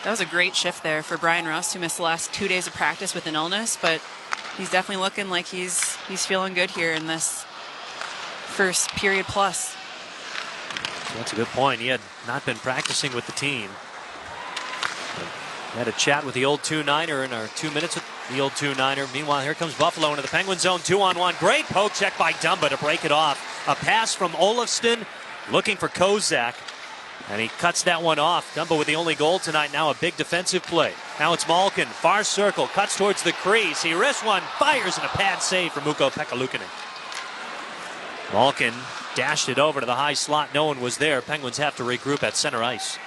That was a great shift there for Brian Russ, who missed the last 2 days of practice with an illness, but he's definitely looking like he's feeling good here in this first period plus. That's a good point. He had not been practicing with the team. Had a chat with the old 2-9er in our 2 minutes with the old 2-9er. Meanwhile, here comes Buffalo into the Penguin zone, 2-on-1. Great poke check by Dumba to break it off. A pass from Olofsson looking for Kozak, and he cuts that one off. Dumba with the only goal tonight, now a big defensive play. Now it's Malkin, far circle, cuts towards the crease. He risks one, fires, and a pad save from Ukko-Pekka Luukkonen. Malkin dashed it over to the high slot. No one was there. Penguins have to regroup at center ice.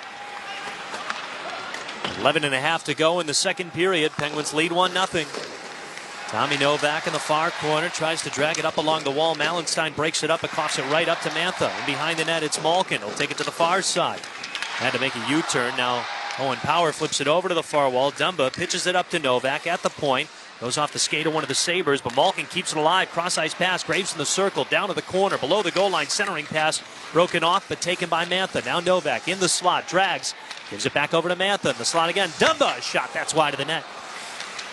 11.5 to go in the second period. Penguins lead 1-0. Tommy Novak in the far corner tries to drag it up along the wall. Malenstein breaks it up and coughs it right up to Mantha. And behind the net, it's Malkin. He'll take it to the far side. Had to make a U-turn. Now Owen Power flips it over to the far wall. Dumba pitches it up to Novak at the point. Goes off the skate of one of the Sabres, but Malkin keeps it alive. Cross-ice pass, Graves in the circle, down to the corner, below the goal line, centering pass, broken off, but taken by Mantha. Now Novak in the slot, drags, gives it back over to Mantha. In the slot again, Dumba, shot, that's wide of the net.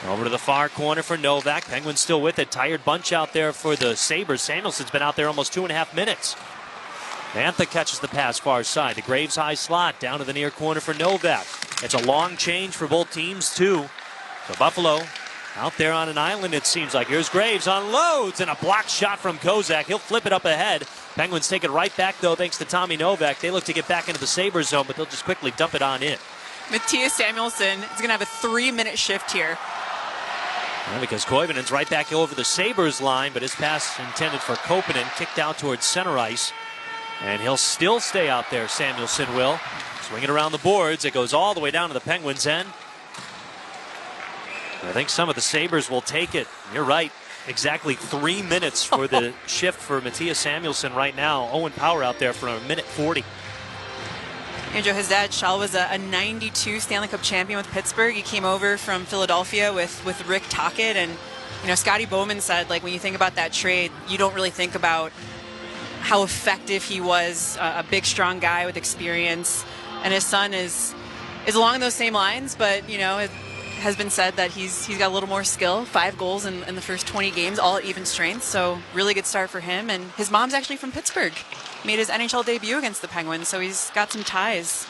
Over to the far corner for Novak. Penguins still with it. Tired bunch out there for the Sabres. Samuelson's been out there almost 2.5 minutes. Mantha catches the pass far side. The Graves high slot, down to the near corner for Novak. It's a long change for both teams, too. So Buffalo out there on an island, it seems like. Here's Graves, unloads, and a blocked shot from Kozak. He'll flip it up ahead. Penguins take it right back, though, thanks to Tommy Novak. They look to get back into the Sabres zone, but they'll just quickly dump it on in. Mattias Samuelsson is going to have a 3-minute shift here. Well, because Koivunen's right back over the Sabres line, but his pass intended for Koponen, kicked out towards center ice. And he'll still stay out there, Samuelsson will. Swing it around the boards. It goes all the way down to the Penguins' end. I think some of the Sabres will take it. You're right. Exactly 3 minutes for the shift for Mattias Samuelsson right now. Owen Power out there for a minute 40. Andrew, his dad, Shell, was a 92 Stanley Cup champion with Pittsburgh. He came over from Philadelphia with Rick Tocchet. And, you know, Scotty Bowman said, like, when you think about that trade, you don't really think about how effective he was, a big, strong guy with experience. And his son is along those same lines, but, you know, it has been said that he's got a little more skill. 5 goals in the first 20 games, all at even strength. So really good start for him. And his mom's actually from Pittsburgh. Made his NHL debut against the Penguins, so he's got some ties.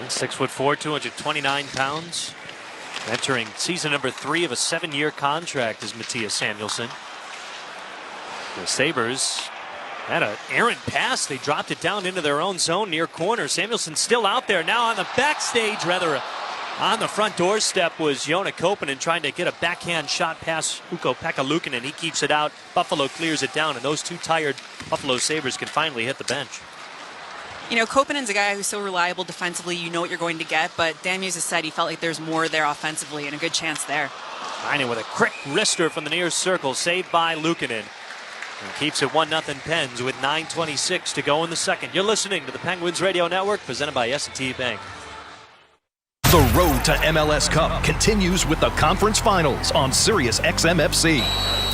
6'4", 229 pounds. Entering season number 3 of a 7-year contract is Mattias Samuelsson. The Sabres had an errant pass. They dropped it down into their own zone near corner. Samuelsson still out there now on the backstage, rather on the front doorstep was Joona Koponen trying to get a backhand shot past Ukko-Pekka Luukkonen. He keeps it out. Buffalo clears it down, and those two tired Buffalo Sabres can finally hit the bench. You know, Koponen's a guy who's so reliable defensively. You know what you're going to get, but Dan Muse has said he felt like there's more there offensively and a good chance there. Finding with a quick wrister from the near circle, saved by Luukkonen. And keeps it 1-0 Pens with 9:26 to go in the second. You're listening to the Penguins Radio Network, presented by S&T Bank. The road to MLS Cup continues with the conference finals on Sirius XM-FC.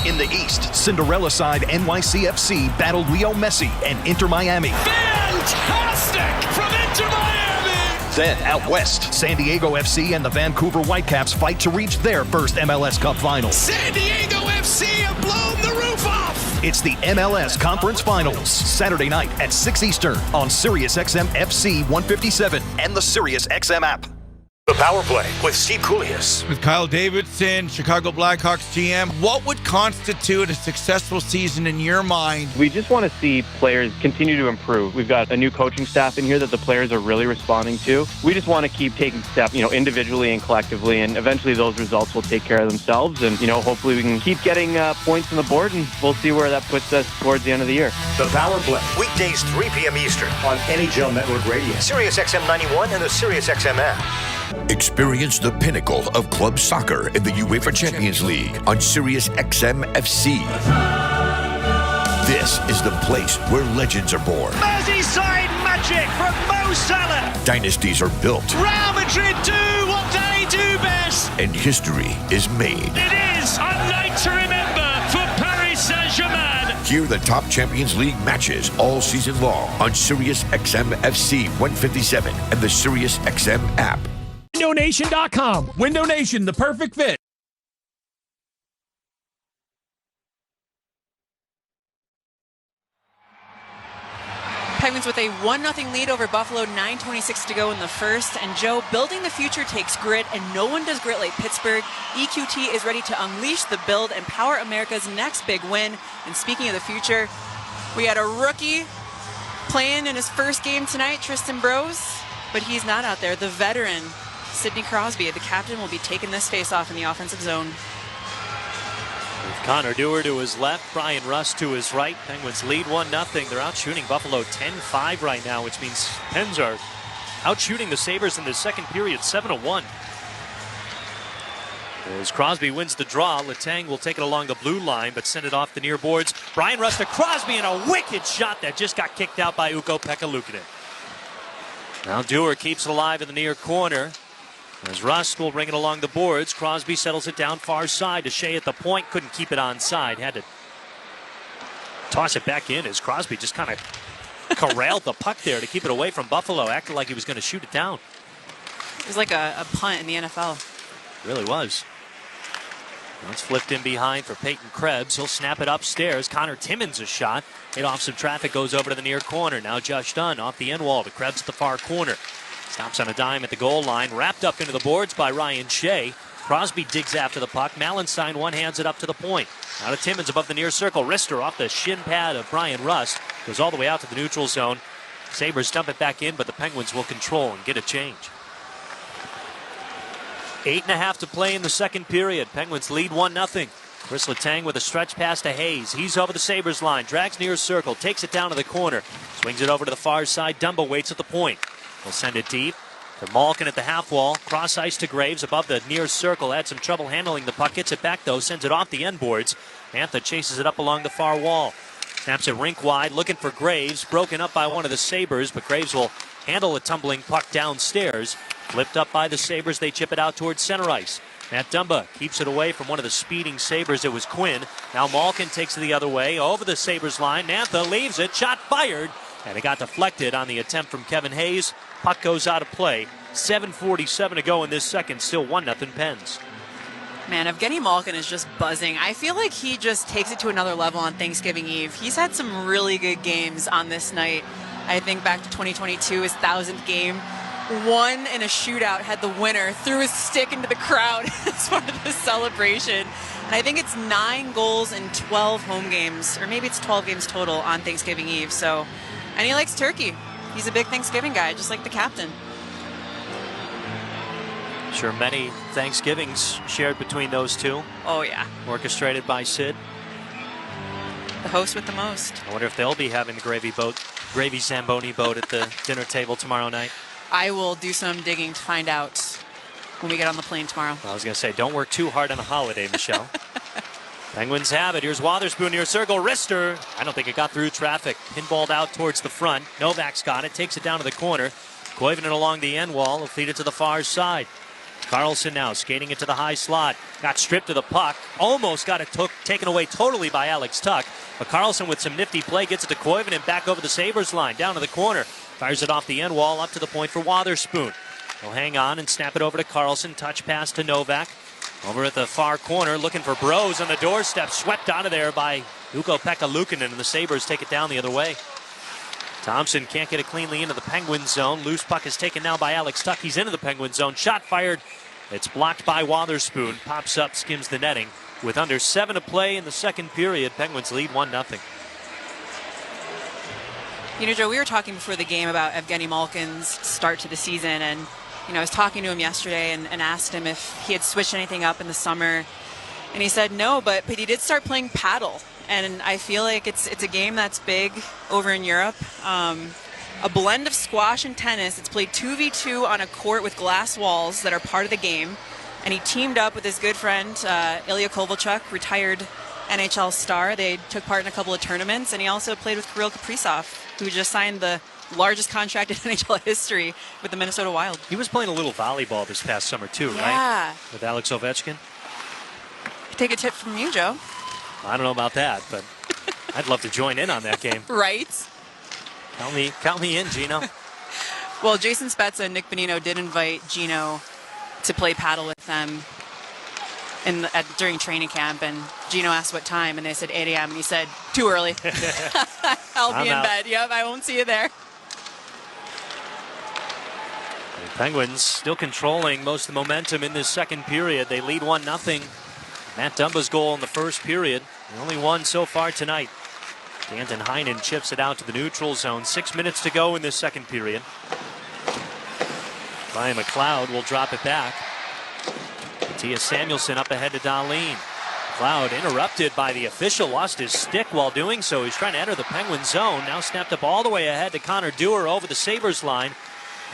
In the East, Cinderella side NYCFC battled Leo Messi and Inter Miami. Fantastic from Inter Miami! Then out west, San Diego FC and the Vancouver Whitecaps fight to reach their first MLS Cup final. San Diego FC FC have blown the roof off. It's the MLS Conference Finals, Saturday night at 6 Eastern on SiriusXM FC 157 and the SiriusXM app. The Power Play with Steve Koulias. With Kyle Davidson, Chicago Blackhawks GM, what would constitute a successful season in your mind? We just want to see players continue to improve. We've got a new coaching staff in here that the players are really responding to. We just want to keep taking steps, individually and collectively, and eventually those results will take care of themselves. And, hopefully we can keep getting points on the board, and we'll see where that puts us towards the end of the year. The Power Play, weekdays 3 p.m. Eastern on NHL Network Radio, SiriusXM 91 and the SiriusXM app. Experience the pinnacle of club soccer in the UEFA Champions League on SiriusXM FC. This is the place where legends are born. Merseyside magic from Mo Salah. Dynasties are built. Real Madrid do what they do best. And history is made. It is a night to remember for Paris Saint-Germain. Hear the top Champions League matches all season long on SiriusXM FC 157 and the SiriusXM app. WindowNation.com. Window Nation, the perfect fit. Penguins with a 1-0 lead over Buffalo, 9:26 to go in the first. And Joe, building the future takes grit, and no one does grit like Pittsburgh. EQT is ready to unleash the build and power America's next big win. And speaking of the future, we had a rookie playing in his first game tonight, Tristan Brose, but he's not out there. The veteran, Sidney Crosby, the captain, will be taking this face-off in the offensive zone. With Connor Dewar to his left, Brian Rust to his right. Penguins lead 1-0. They're out shooting Buffalo 10-5 right now, which means Pens are out shooting the Sabres in the second period 7-1. As Crosby wins the draw, Letang will take it along the blue line, but send it off the near boards. Brian Rust to Crosby, and a wicked shot that just got kicked out by Ukko-Pekka Luukkonen. Now Dewar keeps it alive in the near corner. As Rust will ring it along the boards, Crosby settles it down far side to Shea at the point. Couldn't keep it onside. Had to toss it back in as Crosby just kind of corralled the puck there to keep it away from Buffalo. Acted like he was going to shoot it down. It was like a punt in the NFL. It really was. Now it's flipped in behind for Peyton Krebs. He'll snap it upstairs. Connor Timmins a shot. Hit off some traffic, goes over to the near corner. Now Josh Dunn off the end wall to Krebs at the far corner. Stops on a dime at the goal line. Wrapped up into the boards by Ryan Shea. Crosby digs after the puck. Malenstein one-hands it up to the point. Now to Timmins above the near circle. Wrister off the shin pad of Brian Rust. Goes all the way out to the neutral zone. Sabres dump it back in, but the Penguins will control and get a change. 8.5 to play in the second period. Penguins lead 1-0. Chris Letang with a stretch pass to Hayes. He's over the Sabres line. Drags near circle. Takes it down to the corner. Swings it over to the far side. Dumba waits at the point. He'll send it deep to Malkin at the half wall. Cross ice to Graves above the near circle. Had some trouble handling the puck. Gets it back though. Sends it off the end boards. Mantha chases it up along the far wall. Snaps it rink wide. Looking for Graves. Broken up by one of the Sabres. But Graves will handle a tumbling puck downstairs. Flipped up by the Sabres. They chip it out towards center ice. Matt Dumba keeps it away from one of the speeding Sabres. It was Quinn. Now Malkin takes it the other way. Over the Sabres line. Mantha leaves it. Shot fired. And it got deflected on the attempt from Kevin Hayes. Puck goes out of play. 7:47 to go in this second. Still 1-0 Pens. Man, Evgeny Malkin is just buzzing. I feel like he just takes it to another level on Thanksgiving Eve. He's had some really good games on this night. I think back to 2022, his 1,000th game. Won in a shootout, had the winner, threw his stick into the crowd as part of the celebration. And I think it's 9 goals in 12 home games, or maybe it's 12 games total on Thanksgiving Eve. And he likes turkey. He's a big Thanksgiving guy, just like the captain. Sure, many Thanksgivings shared between those two. Oh, yeah. Orchestrated by Sid. The host with the most. I wonder if they'll be having the gravy Zamboni boat at the dinner table tomorrow night. I will do some digging to find out when we get on the plane tomorrow. I was going to say, don't work too hard on a holiday, Michelle. Penguins have it. Here's Wotherspoon near circle. Wrister. I don't think it got through traffic. Pinballed out towards the front. Novak's got it. Takes it down to the corner. Koivunen along the end wall. He'll feed it to the far side. Carlson now skating it to the high slot. Got stripped of the puck. Almost got it taken away totally by Alex Tuck. But Carlson with some nifty play gets it to Koivunen back over the Sabres line. Down to the corner. Fires it off the end wall up to the point for Wotherspoon. He'll hang on and snap it over to Carlson. Touch pass to Novak. Over at the far corner, looking for Bros on the doorstep. Swept out of there by Ukko-Pekka Luukkonen, and the Sabres take it down the other way. Thompson can't get it cleanly into the Penguin zone. Loose puck is taken now by Alex Tuch. He's into the Penguin zone. Shot fired. It's blocked by Wotherspoon. Pops up, skims the netting. With under 7 to play in the second period, Penguins lead 1-0. You know, Joe, we were talking before the game about Evgeny Malkin's start to the season, and I was talking to him yesterday and asked him if he had switched anything up in the summer, and he said no, but he did start playing paddle, and I feel like it's a game that's big over in Europe. A blend of squash and tennis. It's played 2v2 on a court with glass walls that are part of the game, and he teamed up with his good friend Ilya Kovalchuk, retired NHL star. They took part in a couple of tournaments, and he also played with Kirill Kaprizov, who just signed the largest contract in NHL history with the Minnesota Wild. He was playing a little volleyball this past summer too, yeah. Right? With Alex Ovechkin. Take a tip from you, Joe. I don't know about that, but I'd love to join in on that game. Right? Count me in, Gino. Well, Jason Spezza and Nick Bonino did invite Gino to play paddle with them during training camp, and Gino asked what time, and they said 8 a.m., and he said, too early. I'll be in bed. Yep, I won't see you there. The Penguins still controlling most of the momentum in this second period. They lead 1-0. Matt Dumba's goal in the first period. The only one so far tonight. Danton Heinen chips it out to the neutral zone. 6 minutes to go in this second period. Brian McLeod will drop it back. Mattias Samuelsson up ahead to Dahlin. McLeod interrupted by the official, lost his stick while doing so. He's trying to enter the Penguin zone. Now snapped up all the way ahead to Connor Dewar over the Sabres line.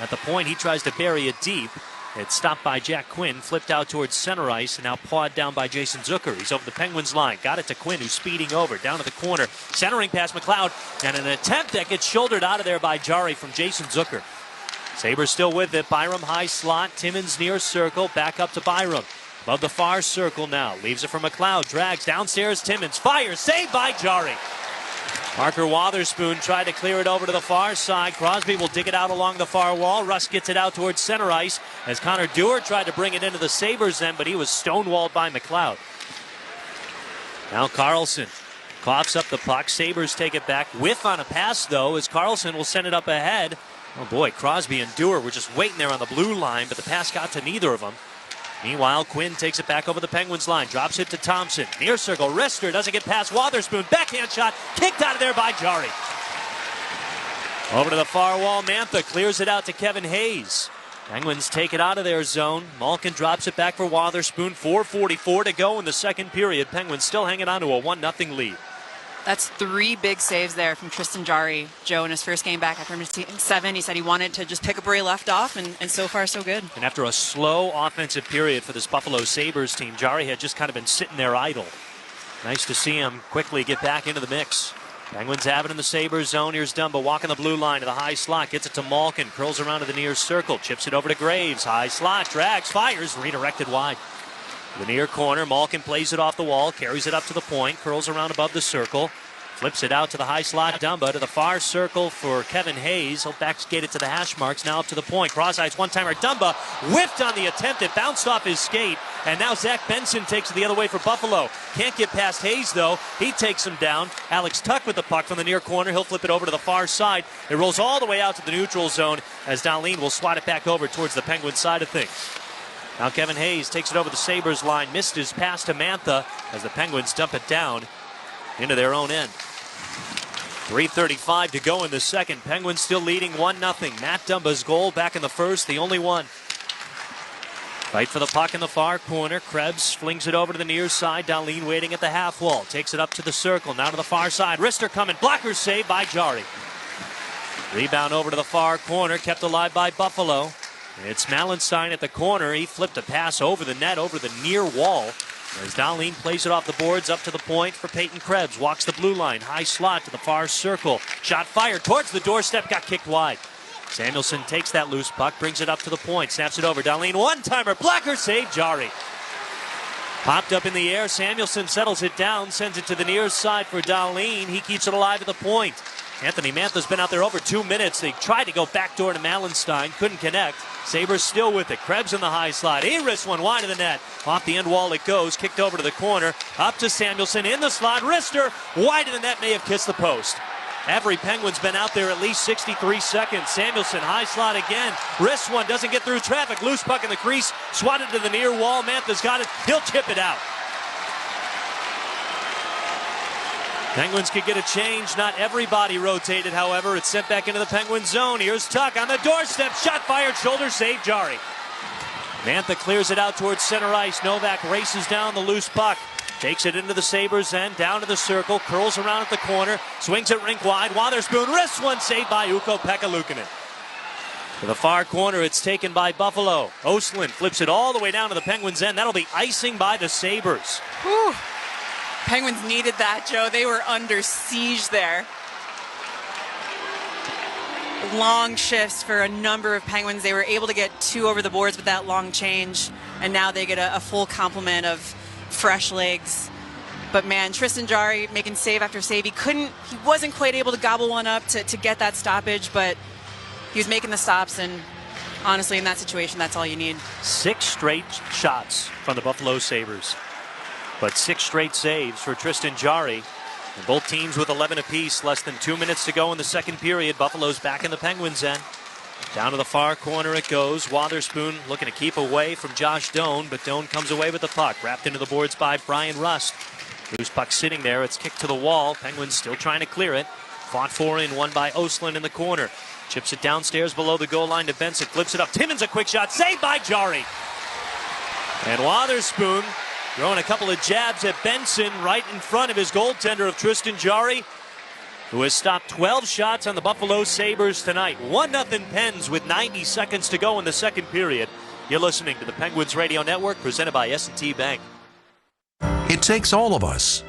At the point, he tries to bury it deep. It's stopped by Jack Quinn, flipped out towards center ice, and now pawed down by Jason Zucker. He's over the Penguins line. Got it to Quinn, who's speeding over, down to the corner. Centering past McLeod, and an attempt that gets shouldered out of there by Jari from Jason Zucker. Sabres still with it. Byram high slot, Timmins near circle, back up to Byram. Above the far circle now, leaves it for McLeod, drags downstairs, Timmins, fires, saved by Jari. Parker Wotherspoon tried to clear it over to the far side. Crosby will dig it out along the far wall. Russ gets it out towards center ice as Connor Dewar tried to bring it into the Sabres end, but he was stonewalled by McLeod. Now Carlson coughs up the puck. Sabres take it back. Whiff on a pass, though, as Carlson will send it up ahead. Oh, boy, Crosby and Dewar were just waiting there on the blue line, but the pass got to neither of them. Meanwhile, Quinn takes it back over the Penguins line, drops it to Thompson. Near circle, wrister, doesn't get past Wotherspoon. Backhand shot, kicked out of there by Jari. Over to the far wall, Mantha clears it out to Kevin Hayes. Penguins take it out of their zone. Malkin drops it back for Wotherspoon. 4:44 to go in the second period. Penguins still hanging on to a 1-0 lead. That's 3 big saves there from Tristan Jari. Joe, in his first game back after missing 7, he said he wanted to just pick up where he left off, and so far so good. And after a slow offensive period for this Buffalo Sabres team, Jari had just kind of been sitting there idle. Nice to see him quickly get back into the mix. Penguins have it in the Sabres zone. Here's Dumba walking the blue line to the high slot, gets it to Malkin, curls around to the near circle, chips it over to Graves, high slot, drags, fires, redirected wide. The near corner, Malkin plays it off the wall, carries it up to the point, curls around above the circle, flips it out to the high slot, Dumba to the far circle for Kevin Hayes. He'll backskate it to the hash marks, now up to the point. Cross-ice one-timer, Dumba whiffed on the attempt, it bounced off his skate, and now Zach Benson takes it the other way for Buffalo. Can't get past Hayes, though. He takes him down. Alex Tuch with the puck from the near corner. He'll flip it over to the far side. It rolls all the way out to the neutral zone as Dahlin will swat it back over towards the Penguin side of things. Now Kevin Hayes takes it over the Sabres line, missed his pass to Mantha as the Penguins dump it down into their own end. 3:35 to go in the second. Penguins still leading 1-0. Matt Dumba's goal back in the first, the only one. Fight for the puck in the far corner. Krebs flings it over to the near side. Dahlin waiting at the half wall. Takes it up to the circle, now to the far side. Rister coming, blocker saved by Jari. Rebound over to the far corner, kept alive by Buffalo. It's Malenstein at the corner. He flipped a pass over the net, over the near wall. As Dahlin plays it off the boards up to the point for Peyton Krebs. Walks the blue line, high slot to the far circle. Shot fired towards the doorstep, got kicked wide. Samuelsson takes that loose puck, brings it up to the point, snaps it over. Dahlin, one-timer, blocker save, Jari. Popped up in the air, Samuelsson settles it down, sends it to the near side for Dahlin. He keeps it alive at the point. Anthony Mantha's been out there over 2 minutes. They tried to go backdoor to Malenstein, couldn't connect. Sabres still with it. Krebs in the high slot. He wrists one wide of the net. Off the end wall it goes. Kicked over to the corner. Up to Samuelsson in the slot. Wrister wide of the net, may have kissed the post. Every Penguin's been out there at least 63 seconds. Samuelsson, high slot again. Wrists one, doesn't get through traffic. Loose puck in the crease. Swatted to the near wall. Mantha's got it. He'll chip it out. Penguins could get a change. Not everybody rotated, however. It's sent back into the Penguin zone. Here's Tuck on the doorstep. Shot fired. Shoulder save. Jari. Mantha clears it out towards center ice. Novak races down the loose puck. Takes it into the Sabres end. Down to the circle. Curls around at the corner. Swings it rink wide. Wotherspoon wrists one. Saved by Ukko-Pekka Luukkonen. To the far corner. It's taken by Buffalo. Ostlund flips it all the way down to the Penguins end. That'll be icing by the Sabres. Whew. Penguins needed that, Joe. They were under siege there. Long shifts for a number of Penguins. They were able to get 2 over the boards with that long change, and now they get a full complement of fresh legs. But man, Tristan Jarry making save after save. He wasn't quite able to gobble one up to get that stoppage, but he was making the stops, and honestly, in that situation, that's all you need. 6 straight shots from the Buffalo Sabres. But 6 straight saves for Tristan Jarry. And both teams with 11 apiece. Less than 2 minutes to go in the second period. Buffalo's back in the Penguins' end. Down to the far corner it goes. Wotherspoon looking to keep away from Josh Doan, but Doan comes away with the puck. Wrapped into the boards by Brian Rust. Loose puck sitting there. It's kicked to the wall. Penguins still trying to clear it. Fought 4 in, won by Ostlund in the corner. Chips it downstairs below the goal line to Benson. Flips it up. Timmins a quick shot. Saved by Jarry. And Wotherspoon throwing a couple of jabs at Benson right in front of his goaltender of Tristan Jarry, who has stopped 12 shots on the Buffalo Sabres tonight. 1-0 Pens with 90 seconds to go in the second period. You're listening to the Penguins Radio Network, presented by S&T Bank. It takes all of us,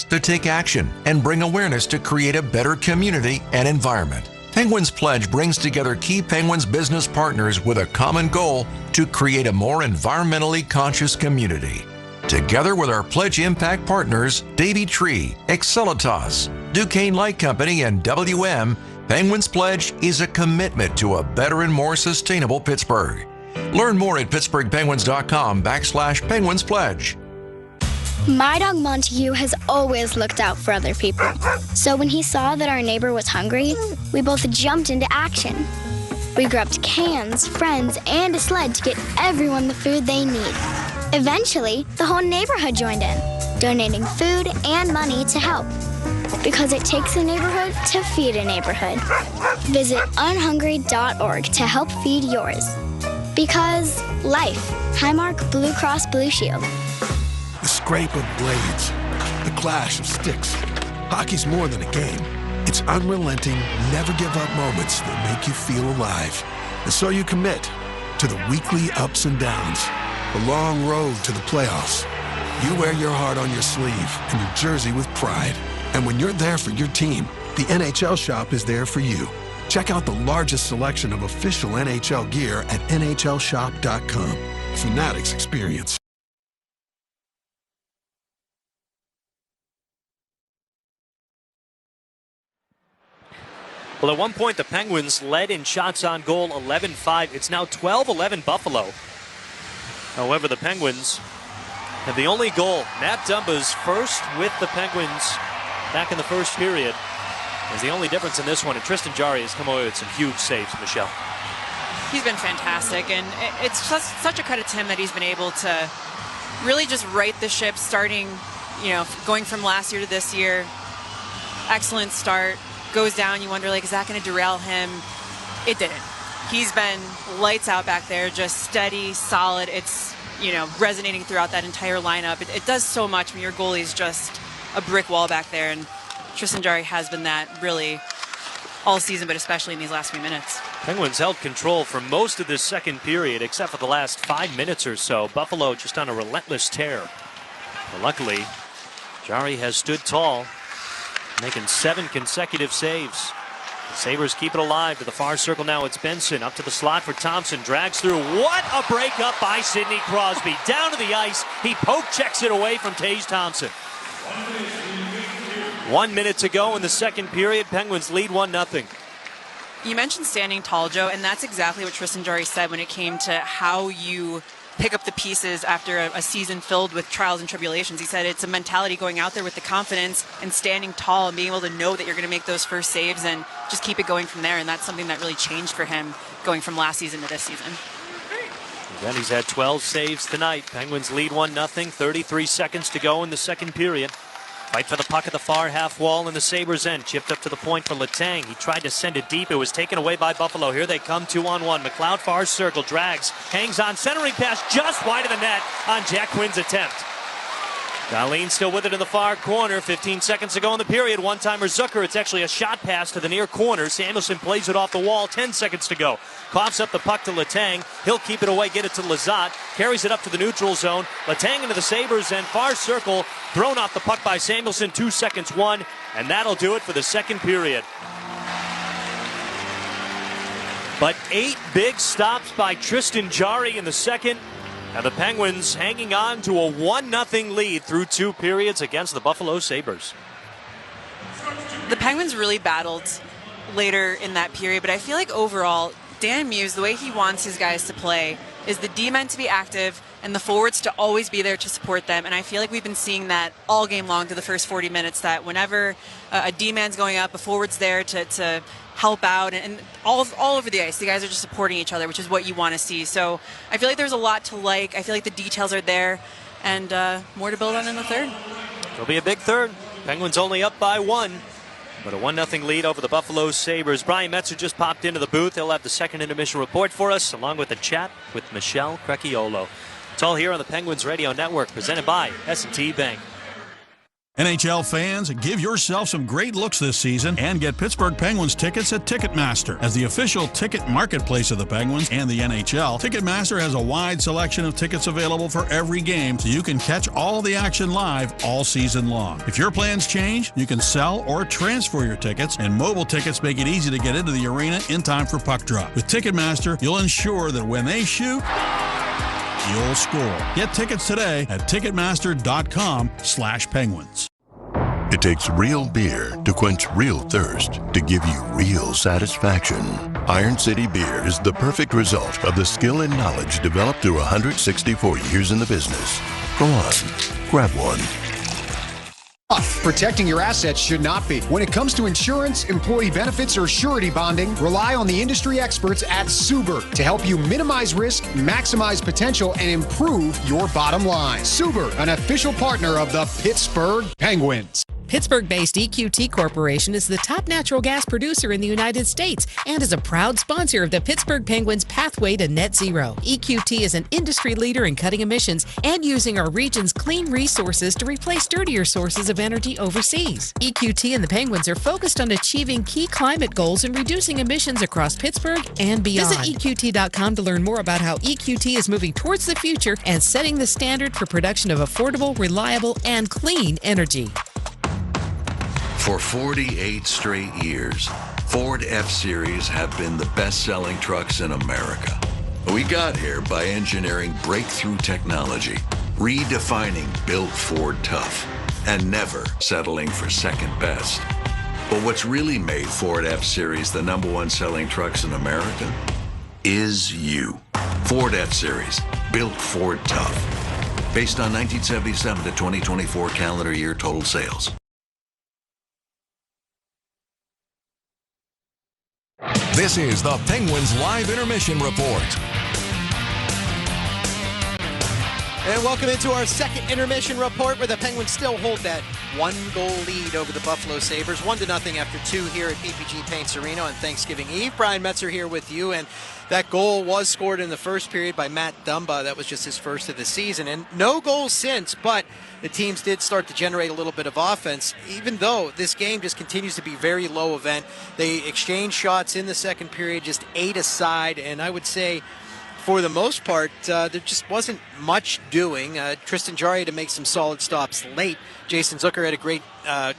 to take action and bring awareness to create a better community and environment. Penguins Pledge brings together key Penguins business partners with a common goal to create a more environmentally conscious community. Together with our Pledge Impact partners, Davey Tree, Excelitas, Duquesne Light Company, and WM, Penguins Pledge is a commitment to a better and more sustainable Pittsburgh. Learn more at pittsburghpenguins.com/Penguins Pledge. My dog Montague has always looked out for other people. So when he saw that our neighbor was hungry, we both jumped into action. We grabbed cans, friends, and a sled to get everyone the food they need. Eventually, the whole neighborhood joined in, donating food and money to help. Because it takes a neighborhood to feed a neighborhood. Visit unhungry.org to help feed yours. Because life. Highmark Blue Cross Blue Shield. The scrape of blades, the clash of sticks. Hockey's more than a game. It's unrelenting, never give up moments that make you feel alive. And so you commit to the weekly ups and downs, the long road to the playoffs. You wear your heart on your sleeve and your jersey with pride. And when you're there for your team, the NHL shop is there for you. Check out the largest selection of official NHL gear at NHLshop.com. Fanatics experience. Well, at one point, the Penguins led in shots on goal 11-5. It's now 12-11 Buffalo. However, the Penguins have the only goal. Matt Dumba's first with the Penguins back in the first period is the only difference in this one. And Tristan Jarry has come away with some huge saves, Michelle. He's been fantastic, and it's just such a credit to him that he's been able to really just right the ship, starting, going from last year to this year. Excellent start. Goes down, you wonder, is that going to derail him? It didn't. He's been lights out back there, just steady, solid. It's, resonating throughout that entire lineup. It does so much when your goalie's just a brick wall back there, and Tristan Jarry has been that really all season, but especially in these last few minutes. Penguins held control for most of this second period, except for the last 5 minutes or so. Buffalo just on a relentless tear. But luckily, Jarry has stood tall, making 7 consecutive saves. The Sabres keep it alive to the far circle now. It's Benson up to the slot for Thompson. Drags through. What a breakup by Sidney Crosby. Down to the ice. He poke checks it away from Tage Thompson. 1 minute to go in the second period. Penguins lead 1-0. You mentioned standing tall, Joe, and that's exactly what Tristan Jarry said when it came to how you pick up the pieces after a season filled with trials and tribulations. He said it's a mentality going out there with the confidence and standing tall and being able to know that you're going to make those first saves and just keep it going from there. And that's something that really changed for him going from last season to this season. Again, he's had 12 saves tonight. Penguins lead 1-0, 33 seconds to go in the second period. Fight for the puck at the far half wall in the Sabres' end. Chipped up to the point for Letang. He tried to send it deep. It was taken away by Buffalo. Here they come 2-on-1. McLeod far circle, drags, hangs on, centering pass just wide of the net on Jack Quinn's attempt. Darlene still with it in the far corner. 15 seconds to go in the period. One-timer Zucker. It's actually a shot pass to the near corner. Samuelson plays it off the wall. 10 seconds to go. Coughs up the puck to Letang. He'll keep it away, get it to Lizotte. Carries it up to the neutral zone. Letang into the Sabres and far circle. Thrown off the puck by Samuelson. 2 seconds, 1. And that'll do it for the second period. But 8 big stops by Tristan Jarry in the second. And the Penguins hanging on to a 1-0 lead through 2 periods against the Buffalo Sabres. The Penguins really battled later in that period, but I feel like overall, Dan Muse, the way he wants his guys to play is the D-men to be active and the forwards to always be there to support them. And I feel like we've been seeing that all game long through the first 40 minutes, that whenever a D-man's going up, a forward's there to help out, and all over the ice. The guys are just supporting each other, which is what you want to see. So I feel like there's a lot to like. I feel like the details are there, and more to build on in the third. It'll be a big third. Penguins only up by 1, but a 1-0 lead over the Buffalo Sabres. Brian Metzer just popped into the booth. He'll have the second intermission report for us, along with a chat with Michelle Crecchiolo. It's all here on the Penguins Radio Network, presented by S&T Bank. NHL fans, give yourself some great looks this season and get Pittsburgh Penguins tickets at Ticketmaster. As the official ticket marketplace of the Penguins and the NHL, Ticketmaster has a wide selection of tickets available for every game, so you can catch all the action live all season long. If your plans change, you can sell or transfer your tickets, and mobile tickets make it easy to get into the arena in time for puck drop. With Ticketmaster, you'll ensure that when they shoot, you'll score. Get tickets today at Ticketmaster.com/Penguins. It takes real beer to quench real thirst, to give you real satisfaction. Iron City Beer is the perfect result of the skill and knowledge developed through 164 years in the business. Go on, grab one. Protecting your assets should not be. When it comes to insurance, employee benefits, or surety bonding, rely on the industry experts at Suber to help you minimize risk, maximize potential, and improve your bottom line. Suber, an official partner of the Pittsburgh Penguins. Pittsburgh-based EQT Corporation is the top natural gas producer in the United States and is a proud sponsor of the Pittsburgh Penguins' pathway to net zero. EQT is an industry leader in cutting emissions and using our region's clean resources to replace dirtier sources of energy overseas. EQT and the Penguins are focused on achieving key climate goals and reducing emissions across Pittsburgh and beyond. Visit EQT.com to learn more about how EQT is moving towards the future and setting the standard for production of affordable, reliable, and clean energy. For 48 straight years, Ford F-Series have been the best-selling trucks in America. We got here by engineering breakthrough technology, redefining Built Ford Tough, and never settling for second best. But what's really made Ford F-Series the #1 selling trucks in America is you. Ford F-Series, Built Ford Tough. Based on 1977 to 2024 calendar year total sales. This is the Penguins Live Intermission Report. And welcome into our second intermission report, where the Penguins still hold that 1-goal lead over the Buffalo Sabres. 1-0 after 2 here at PPG Paints Arena on Thanksgiving Eve. Brian Metzer here with you, and that goal was scored in the first period by Matt Dumba. That was just his first of the season, and no goals since, but the teams did start to generate a little bit of offense, even though this game just continues to be very low event. They exchanged shots in the second period, just 8 aside, and I would say for the most part, there just wasn't much doing. Tristan Jarry had to make some solid stops late. Jason Zucker had a great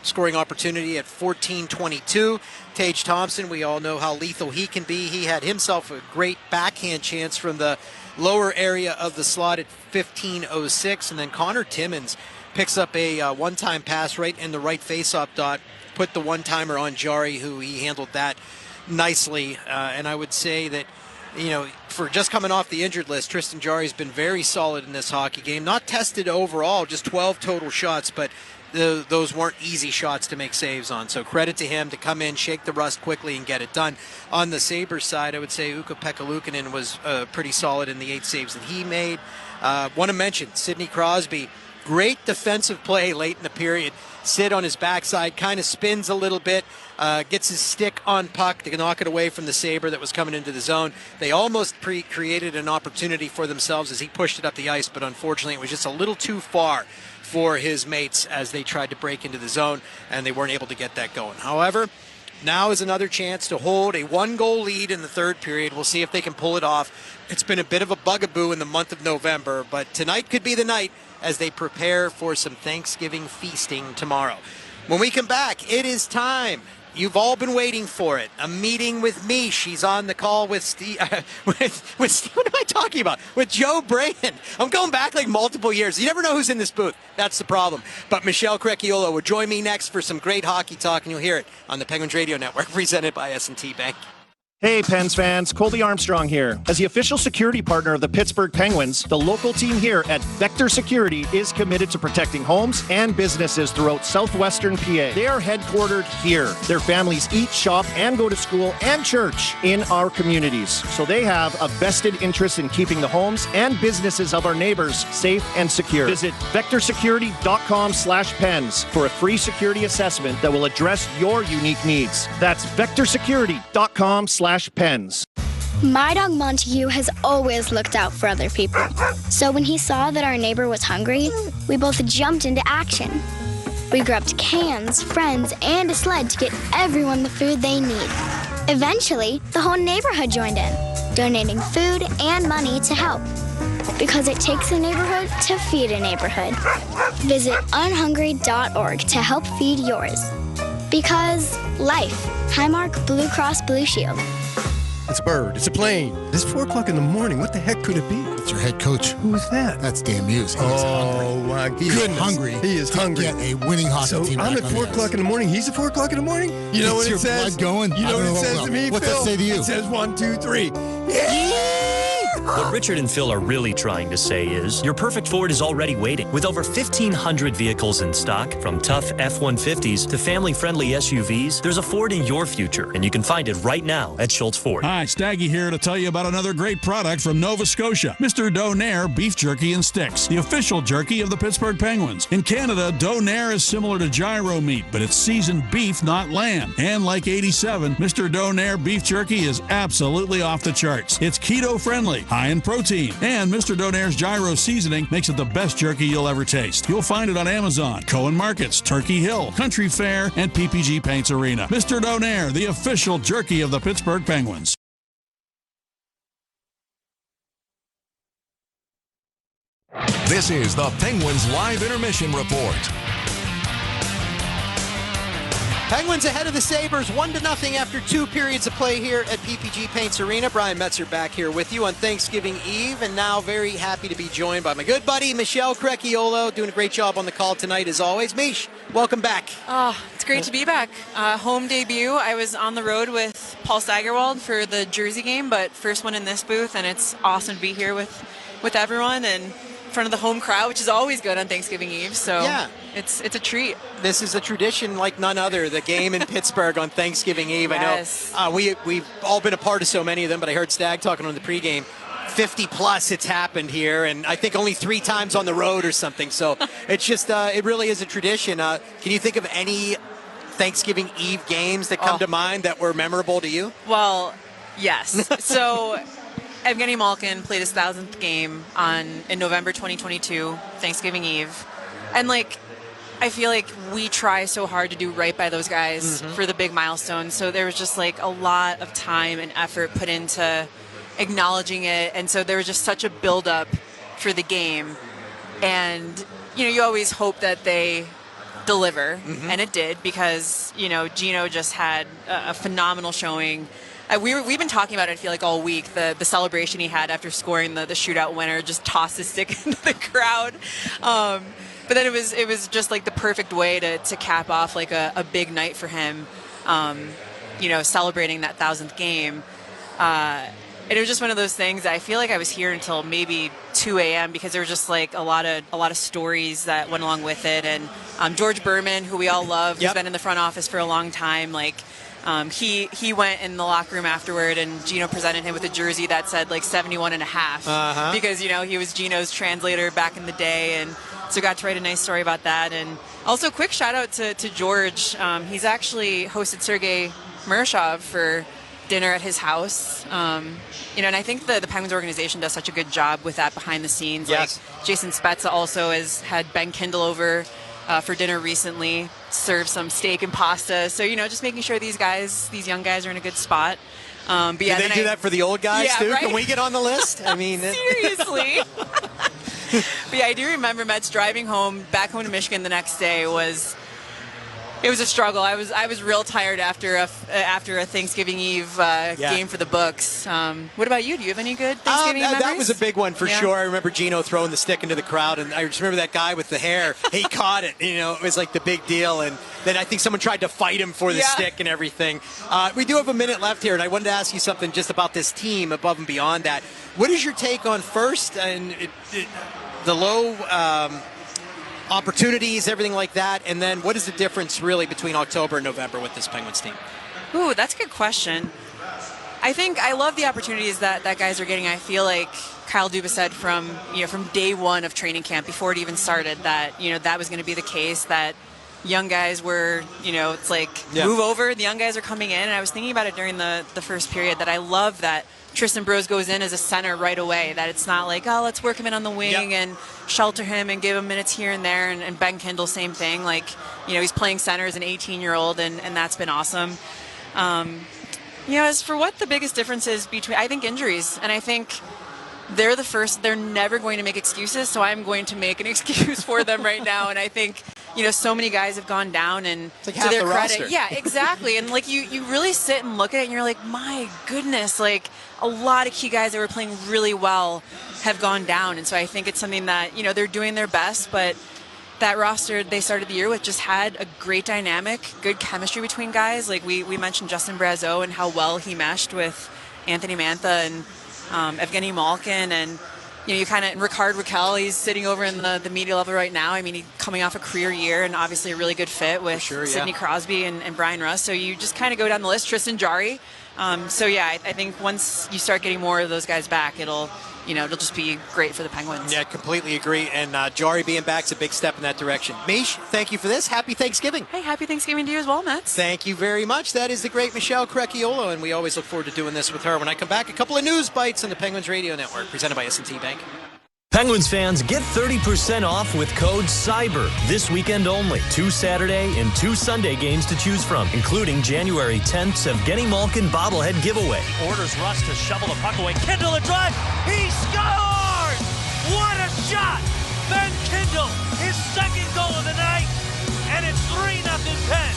scoring opportunity at 14:22. Tage Thompson, we all know how lethal he can be. He had himself a great backhand chance from the lower area of the slot at 15:06. And then Connor Timmins picks up a one-time pass right in the right face-off dot, put the one-timer on Jari, who he handled that nicely. And I would say that, for just coming off the injured list, Tristan Jarry's been very solid in this hockey game. Not tested overall, just 12 total shots, but those weren't easy shots to make saves on. So credit to him to come in, shake the rust quickly, and get it done. On the Sabres side, I would say Ukko-Pekka Luukkonen was pretty solid in the 8 saves that he made. Want to mention Sidney Crosby. Great defensive play late in the period. Sid on his backside, kind of spins a little bit, gets his stick on puck to knock it away from the Sabre that was coming into the zone. They almost created an opportunity for themselves as he pushed it up the ice, but unfortunately it was just a little too far for his mates as they tried to break into the zone, and they weren't able to get that going. However, now is another chance to hold a 1-goal lead in the third period. We'll see if they can pull it off. It's been a bit of a bugaboo in the month of November, but tonight could be the night as they prepare for some Thanksgiving feasting tomorrow. When we come back, it is time. You've all been waiting for it. A meeting with me. She's on the call with Steve. With Steve, what am I talking about? With Joe Braden. I'm going back like multiple years. You never know who's in this booth. That's the problem. But Michelle Crecchiolo will join me next for some great hockey talk, and you'll hear it on the Penguins Radio Network, presented by S&T Bank. Hey, Pens fans, Colby Armstrong here. As the official security partner of the Pittsburgh Penguins, the local team here at Vector Security is committed to protecting homes and businesses throughout southwestern PA. They are headquartered here. Their families eat, shop, and go to school and church in our communities. So they have a vested interest in keeping the homes and businesses of our neighbors safe and secure. Visit vectorsecurity.com/pens for a free security assessment that will address your unique needs. That's vectorsecurity.com/pens. My dog Montague has always looked out for other people. So when he saw that our neighbor was hungry, we both jumped into action. We grabbed cans, friends, and a sled to get everyone the food they need. Eventually, the whole neighborhood joined in, donating food and money to help. Because it takes a neighborhood to feed a neighborhood. Visit unhungry.org to help feed yours. Because life. Highmark Blue Cross Blue Shield. It's a bird. It's a plane. It's 4 o'clock in the morning. What the heck could it be? It's your head coach. Who is that? That's Dan Muse. He is hungry. My goodness. He is hungry. He is hungry. To get a winning hockey team. So I'm at 4 o'clock in the morning. He's at 4 o'clock in the morning. You know what it says? Going? You know what it says to me, What's Phil? that say to you? It says 1, 2, 3. What Richard and Phil are really trying to say is, your perfect Ford is already waiting. With over 1,500 vehicles in stock, from tough F-150s to family-friendly SUVs, there's a Ford in your future, and you can find it right now at Schultz Ford. Hi, Staggy here to tell you about another great product from Nova Scotia. Mr. Donair Beef Jerky and Sticks, the official jerky of the Pittsburgh Penguins. In Canada, Donair is similar to gyro meat, but it's seasoned beef, not lamb. And like 87, Mr. Donair Beef Jerky is absolutely off the charts. It's keto-friendly, high in protein, and Mr. Donair's gyro seasoning makes it the best jerky you'll ever taste. You'll find it on Amazon, Cohen Markets, Turkey Hill, Country Fair, and PPG Paints Arena. Mr. Donair, the official jerky of the Pittsburgh Penguins. This is the Penguins Live Intermission Report. Penguins ahead of the Sabres, 1-0 after 2 periods of play here at PPG Paints Arena. Brian Metzer back here with you on Thanksgiving Eve, and now very happy to be joined by my good buddy, Michelle Crecchiolo, doing a great job on the call tonight as always. Mish, welcome back. Oh, it's great to be back. Home debut. I was on the road with Paul Steigerwald for the Jersey game, but first one in this booth, and it's awesome to be here with everyone and in front of the home crowd, which is always good on Thanksgiving Eve. So yeah, it's a treat. This is a tradition like none other, the game in Pittsburgh on Thanksgiving Eve. Yes. I know we've all been a part of so many of them, but I heard Stag talking on the pregame. 50 plus it's happened here, and I think only 3 times on the road or something. So it's just, it really is a tradition. Can you think of any Thanksgiving Eve games that come to mind that were memorable to you? Well, yes. So Evgeny Malkin played his 1,000th game in November 2022, Thanksgiving Eve. And, I feel like we try so hard to do right by those guys for the big milestone. So there was just, a lot of time and effort put into acknowledging it. And so there was just such a build-up for the game. And, you always hope that they deliver. And it did because, Gino just had a phenomenal showing. We've been talking about it, I feel like, all week. The celebration he had after scoring the shootout winner, just tossed his stick into the crowd. But then it was just like the perfect way to cap off like a big night for him, celebrating that 1,000th game. And it was just one of those things that I feel like I was here until maybe 2 a.m. because there was just like a lot of stories that went along with it. And George Berman, who we all love, who's been in the front office for a long time, like he went in the locker room afterward, and Gino presented him with a jersey that said like 71 and a half because he was Gino's translator back in the day, and so got to write a nice story about that. And also quick shout out to George. He's actually hosted Sergei Murashov for dinner at his house. And I think the Penguins organization does such a good job with that behind the scenes. Yes. Like Jason Spezza also has had Ben Kindle over for dinner recently, served some steak and pasta. So, just making sure these young guys are in a good spot. But do they do that for the old guys too? Right? Can we get on the list? I mean, seriously. But yeah, I do remember Mets driving back home to Michigan the next day it was a struggle. I was real tired after a Thanksgiving Eve game for the books. What about you? Do you have any good Thanksgiving memories? That was a big one for sure. I remember Gino throwing the stick into the crowd, and I just remember that guy with the hair. He caught it. It was like the big deal. And then I think someone tried to fight him for the stick and everything. We do have a minute left here, and I wanted to ask you something just about this team above and beyond that. What is your take on first and the low opportunities, everything like that, and then what is the difference really between October and November with this Penguins team? Ooh, that's a good question. I think I love the opportunities that guys are getting. I feel like Kyle Dubas said from day one of training camp, before it even started, that that was going to be the case, that young guys were, it's like move over, the young guys are coming in. And I was thinking about it during the first period, that I love that Tristan Brose goes in as a center right away, that it's not like, oh, let's work him in on the wing and shelter him and give him minutes here and there. And Ben Kindle, same thing. Like, he's playing center as an 18-year-old, and that's been awesome. As for what the biggest difference is between, I think injuries, and I think they're never going to make excuses, so I'm going to make an excuse for them right now. And I think, so many guys have gone down, and like to their credit, roster. yeah, exactly. And like you really sit and look at it, and you're like, my goodness, like a lot of key guys that were playing really well have gone down. And so I think it's something that, they're doing their best, but that roster they started the year with just had a great dynamic, good chemistry between guys. Like we mentioned Justin Brazeau and how well he meshed with Anthony Mantha and Evgeny Malkin, and you kind of Ricard Raquel. He's sitting over in the media level right now. I mean, he's coming off a career year, and obviously a really good fit with Sidney Crosby and Brian Russ. So you just kind of go down the list. Tristan Jarry. I think once you start getting more of those guys back, it'll just be great for the Penguins. Yeah, completely agree. And Jarry being back is a big step in that direction. Mish, thank you for this. Happy Thanksgiving. Hey, happy Thanksgiving to you as well, Mets. Thank you very much. That is the great Michelle Crecchiolo, and we always look forward to doing this with her. When I come back, a couple of news bites on the Penguins Radio Network, presented by S&T Bank. Penguins fans, get 30% off with code CYBER this weekend only. 2 Saturday and 2 Sunday games to choose from, including January 10th's Evgeny Malkin bobblehead giveaway. Orders Russ to shovel the puck away. Kindle the drive. He scores! What a shot! Ben Kindle, his second goal of the night, and it's 3-0 Pens.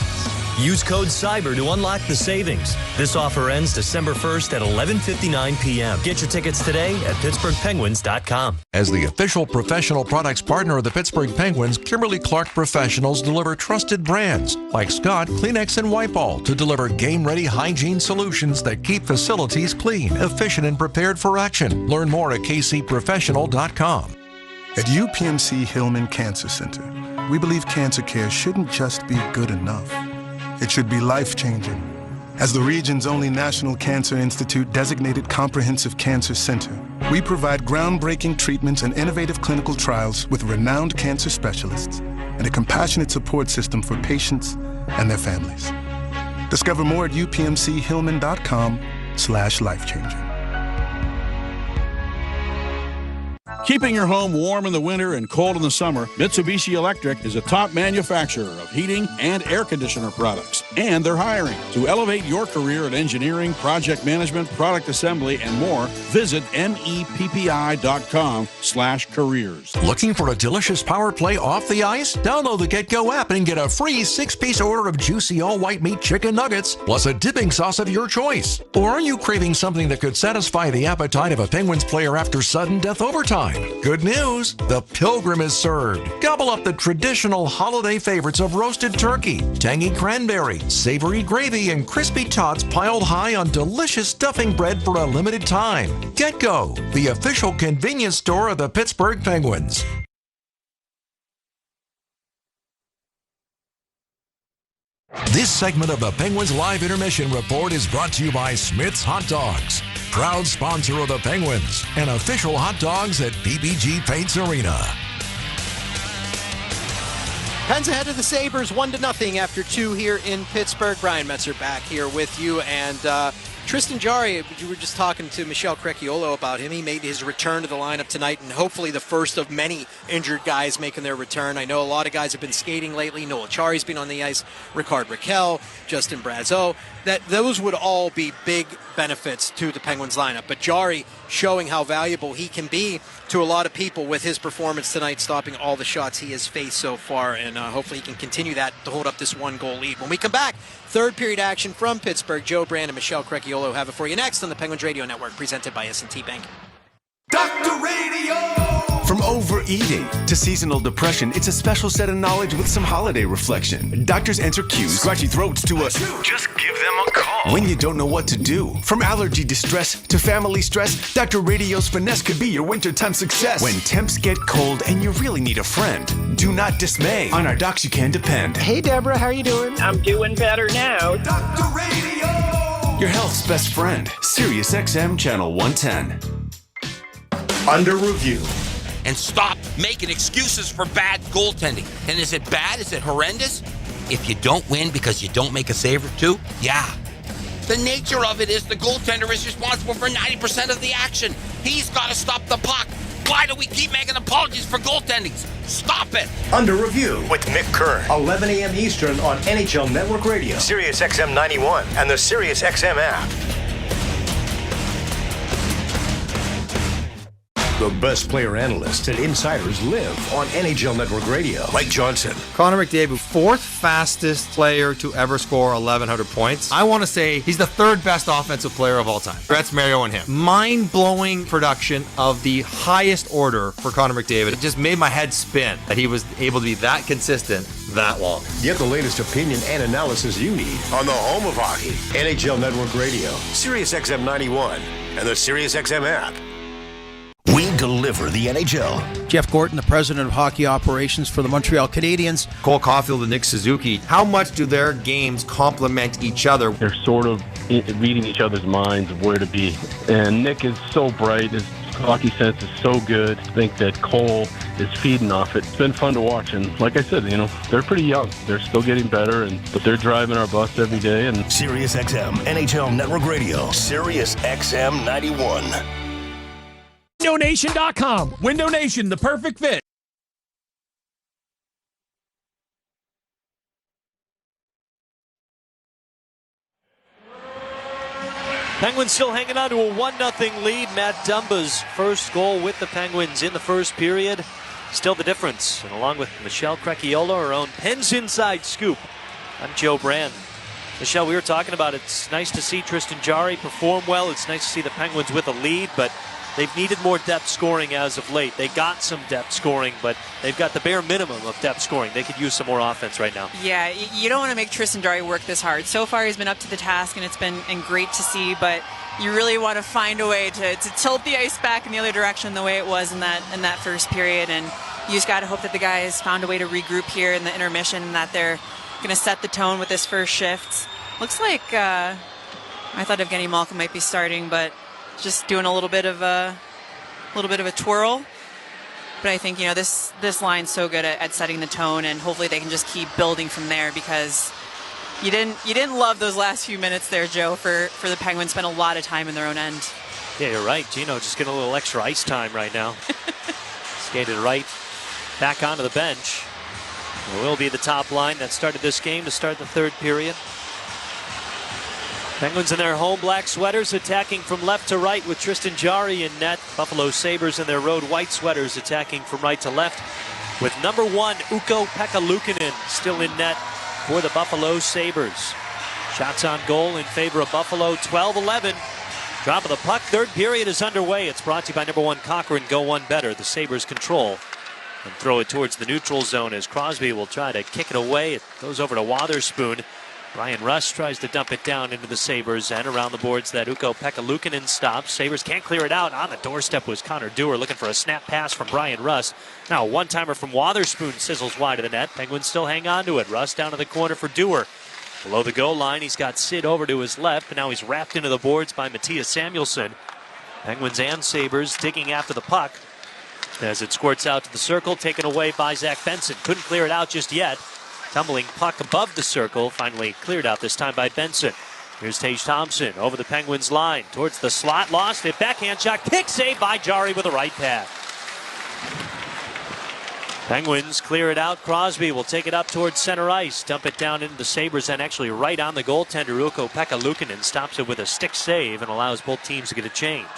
Use code CYBER to unlock the savings. This offer ends December 1st at 11:59 p.m. Get your tickets today at PittsburghPenguins.com. As the official professional products partner of the Pittsburgh Penguins, Kimberly-Clark Professionals deliver trusted brands like Scott, Kleenex, and Wipe-All to deliver game-ready hygiene solutions that keep facilities clean, efficient, and prepared for action. Learn more at kcprofessional.com. At UPMC Hillman Cancer Center, we believe cancer care shouldn't just be good enough. It should be life-changing. As the region's only National Cancer Institute designated comprehensive cancer center, we provide groundbreaking treatments and innovative clinical trials with renowned cancer specialists and a compassionate support system for patients and their families. Discover more at upmchillman.com/lifechanging. Keeping your home warm in the winter and cold in the summer, Mitsubishi Electric is a top manufacturer of heating and air conditioner products. And they're hiring. To elevate your career in engineering, project management, product assembly, and more, visit meppi.com/careers. Looking for a delicious power play off the ice? Download the GetGo app and get a free 6-piece order of juicy all-white meat chicken nuggets, plus a dipping sauce of your choice. Or are you craving something that could satisfy the appetite of a Penguins player after sudden death overtime? time. Good news, the Pilgrim is served. Gobble up the traditional holiday favorites of roasted turkey, tangy cranberry, savory gravy, and crispy tots piled high on delicious stuffing bread for a limited time. GetGo, the official convenience store of the Pittsburgh Penguins. This segment of the Penguins Live Intermission Report is brought to you by Smith's Hot Dogs, proud sponsor of the Penguins and official hot dogs at PPG Paints Arena. Pens ahead of the Sabres 1-0 after 2 here in Pittsburgh. Brian Metzer back here with you. And Tristan Jarry, you were just talking to Michel Crecchiolo about him. He made his return to the lineup tonight, and hopefully the first of many injured guys making their return. I know a lot of guys have been skating lately. Noel Acciari's been on the ice, Ricard Raquel, Justin Brazeau. Those would all be big benefits to the Penguins lineup. But Jarry showing how valuable he can be to a lot of people with his performance tonight, stopping all the shots he has faced so far, and hopefully he can continue that to hold up this 1-goal lead. When we come back, third period action from Pittsburgh. Joe Brand and Michel Crecchiolo have it for you next on the Penguins Radio Network, presented by S&T Bank. Dr. Radio! From overeating to seasonal depression, it's a special set of knowledge with some holiday reflection. Doctors answer cues, scratchy throats to a just give them a call when you don't know what to do. From allergy distress to family stress, Dr. Radio's finesse could be your wintertime success. When temps get cold and you really need a friend, do not dismay. On our docs you can depend. Hey Deborah, how are you doing? I'm doing better now. Dr. Radio! Your health's best friend. Sirius XM Channel 110. Under review. And stop making excuses for bad goaltending. And is it bad? Is it horrendous? If you don't win because you don't make a save or two, yeah. The nature of it is the goaltender is responsible for 90% of the action. He's got to stop the puck. Why do we keep making apologies for goaltendings? Stop it. Under review with Mick Kern, 11 a.m. Eastern on NHL Network Radio, Sirius XM 91, and the Sirius XM app. The best player analysts and insiders live on NHL Network Radio. Mike Johnson. Connor McDavid, fourth fastest player to ever score 1,100 points. I want to say he's the third best offensive player of all time. That's Mario and him. Mind-blowing production of the highest order for Connor McDavid. It just made my head spin that he was able to be that consistent that long. Get the latest opinion and analysis you need on the home of hockey. NHL Network Radio, Sirius XM 91, and the Sirius XM app. We deliver the NHL. Jeff Gorton, the president of hockey operations for the Montreal Canadiens. Cole Caulfield and Nick Suzuki. How much do their games complement each other? They're sort of reading each other's minds of where to be. And Nick is so bright. His hockey sense is so good. I think that Cole is feeding off it. It's been fun to watch. And like I said, they're pretty young. They're still getting better, but they're driving our bus every day. And Sirius XM, NHL Network Radio, Sirius XM 91. WindowNation.com. Window Nation, the perfect fit. Penguins still hanging on to a 1-0 lead. Matt Dumba's first goal with the Penguins in the first period. Still the difference. And along with Michel Crecchiolo, our own Pens Inside Scoop, I'm Joe Brand. Michel, we were talking about it's nice to see Tristan Jarry perform well. It's nice to see the Penguins with a lead, but they've needed more depth scoring as of late. They got some depth scoring, but they've got the bare minimum of depth scoring. They could use some more offense right now. Yeah, you don't want to make Tristan Jarry work this hard. So far, he's been up to the task, and it's been great to see, but you really want to find a way to tilt the ice back in the other direction the way it was in that first period, and you just got to hope that the guys found a way to regroup here in the intermission and that they're going to set the tone with this first shift. Looks like I thought Evgeny Malkin might be starting, but just doing a little bit of a twirl. But I think this line's so good at setting the tone, and hopefully they can just keep building from there, because you didn't love those last few minutes there, Joe, for the Penguins. Spent a lot of time in their own end. Yeah, you're right. Gino just getting a little extra ice time right now. Skated right back onto the bench. It will be the top line that started this game to start the third period. Penguins in their home black sweaters attacking from left to right with Tristan Jarry in net. Buffalo Sabres in their road white sweaters attacking from right to left with number 1 Ukko-Pekka Luukkonen still in net for the Buffalo Sabres. Shots on goal in favor of Buffalo, 12-11. Drop of the puck. Third period is underway. It's brought to you by number 1 Cochrane. Go one better. The Sabres control and throw it towards the neutral zone as Crosby will try to kick it away. It goes over to Wotherspoon. Ryan Russ tries to dump it down into the Sabres and around the boards that Ukko-Pekka Luukkonen stops. Sabres can't clear it out. On the doorstep was Connor Dewar looking for a snap pass from Brian Russ. Now a one-timer from Wotherspoon sizzles wide of the net. Penguins still hang on to it. Russ down to the corner for Dewar. Below the goal line, he's got Sid over to his left, but now he's wrapped into the boards by Mattias Samuelsson. Penguins and Sabres digging after the puck as it squirts out to the circle, taken away by Zach Benson. Couldn't clear it out just yet. Tumbling puck above the circle, finally cleared out this time by Benson. Here's Tage Thompson over the Penguins line, towards the slot, lost it, backhand shot, kick save by Jari with a right pad. Penguins clear it out. Crosby will take it up towards center ice, dump it down into the Sabres, and actually right on the goaltender, Ukko-Pekka Luukkonen stops it with a stick save and allows both teams to get a change.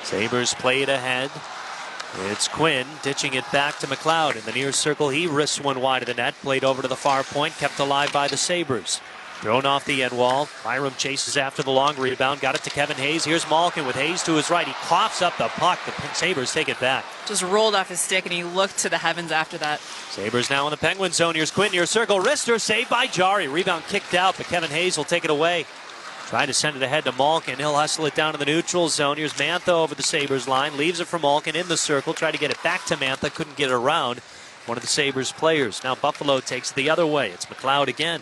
Sabres play it ahead. It's Quinn ditching it back to McLeod in the near circle. He risks one wide of the net, played over to the far point, kept alive by the Sabres. Thrown off the end wall. Byram chases after the long rebound, got it to Kevin Hayes. Here's Malkin with Hayes to his right. He coughs up the puck. The Sabres take it back. Just rolled off his stick and he looked to the heavens after that. Sabres now in the Penguin zone. Here's Quinn near circle. Wrister saved by Jari. Rebound kicked out, but Kevin Hayes will take it away. Trying to send it ahead to Malkin. He'll hustle it down to the neutral zone. Here's Mantha over the Sabres line. Leaves it for Malkin in the circle. Tried to get it back to Mantha. Couldn't get it around one of the Sabres players. Now Buffalo takes it the other way. It's McLeod again.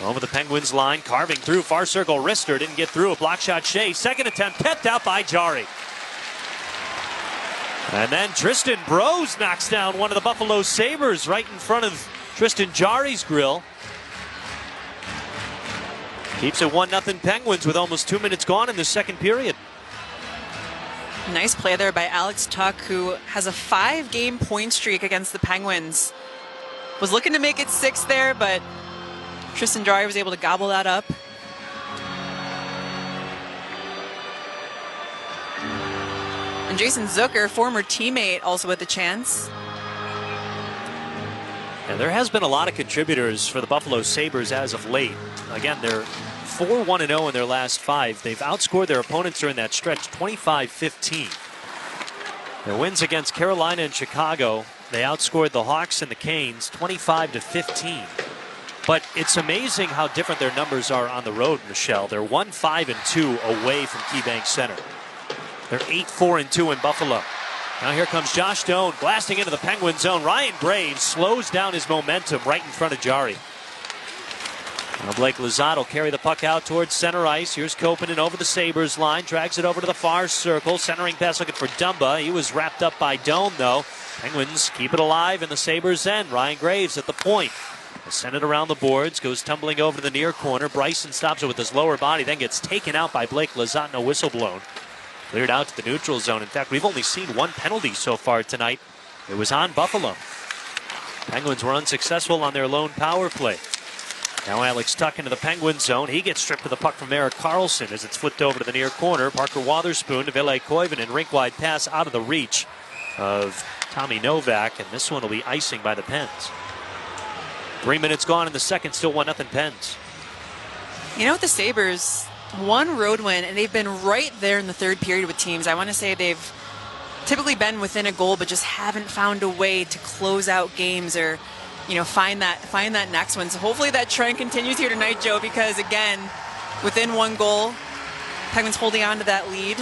Over the Penguins line. Carving through far circle. Wrister didn't get through. A block shot Shea. Second attempt kept out by Jari. And then Tristan Brose knocks down one of the Buffalo Sabres right in front of Tristan Jari's grill. Keeps it 1-0 Penguins with almost 2 minutes gone in the second period. Nice play there by Alex Tuck, who has a 5-game point streak against the Penguins. Was looking to make it 6 there, but Tristan Jarry was able to gobble that up. And Jason Zucker, former teammate, also with the chance. And there has been a lot of contributors for the Buffalo Sabres as of late. Again, they're 4-1-0 in their last 5. They've outscored their opponents during that stretch 25-15. Their wins against Carolina and Chicago, they outscored the Hawks and the Canes 25-15. But it's amazing how different their numbers are on the road, Michelle. They're 1-5-2 away from KeyBank Center. They're 8-4-2 in Buffalo. Now here comes Josh Doan blasting into the Penguin zone. Ryan Graves slows down his momentum right in front of Jari. Now Blake Lizotte will carry the puck out towards center ice. Here's Koppanen over the Sabres line. Drags it over to the far circle. Centering pass looking for Dumba. He was wrapped up by Doan though. Penguins keep it alive in the Sabres' end. Ryan Graves at the point. They send it around the boards. Goes tumbling over to the near corner. Bryson stops it with his lower body. Then gets taken out by Blake Lizotte. No whistle blown. Cleared out to the neutral zone. In fact, we've only seen one penalty so far tonight. It was on Buffalo. Penguins were unsuccessful on their lone power play. Now Alex Tuck into the Penguin zone. He gets stripped of the puck from Erik Karlsson as it's flipped over to the near corner. Parker Wotherspoon to Ville Koivunen. Rink-wide pass out of the reach of Tommy Novak, and this one will be icing by the Pens. 3 minutes gone in the second, still 1-0 Pens. You know, with the Sabres, one road win, and they've been right there in the third period with teams. I want to say they've typically been within a goal, but just haven't found a way to close out games or, you know, find that next one. So hopefully that trend continues here tonight, Joe, because again, within one goal, Penguins holding on to that lead,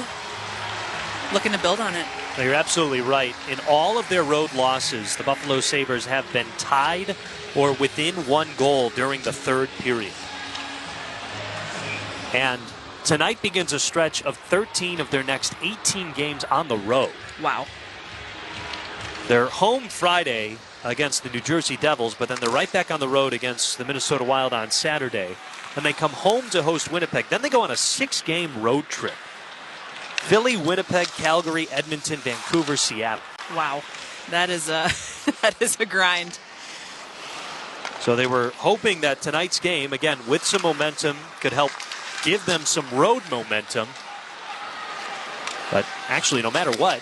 looking to build on it. No, you're absolutely right. In all of their road losses, the Buffalo Sabres have been tied or within one goal during the third period. And tonight begins a stretch of 13 of their next 18 games on the road. Wow. They're home Friday against the New Jersey Devils, but then they're right back on the road against the Minnesota Wild on Saturday. And they come home to host Winnipeg. Then they go on a 6-game road trip. Philly, Winnipeg, Calgary, Edmonton, Vancouver, Seattle. Wow. That is a grind. So they were hoping that tonight's game, again, with some momentum, could help give them some road momentum. But actually, no matter what,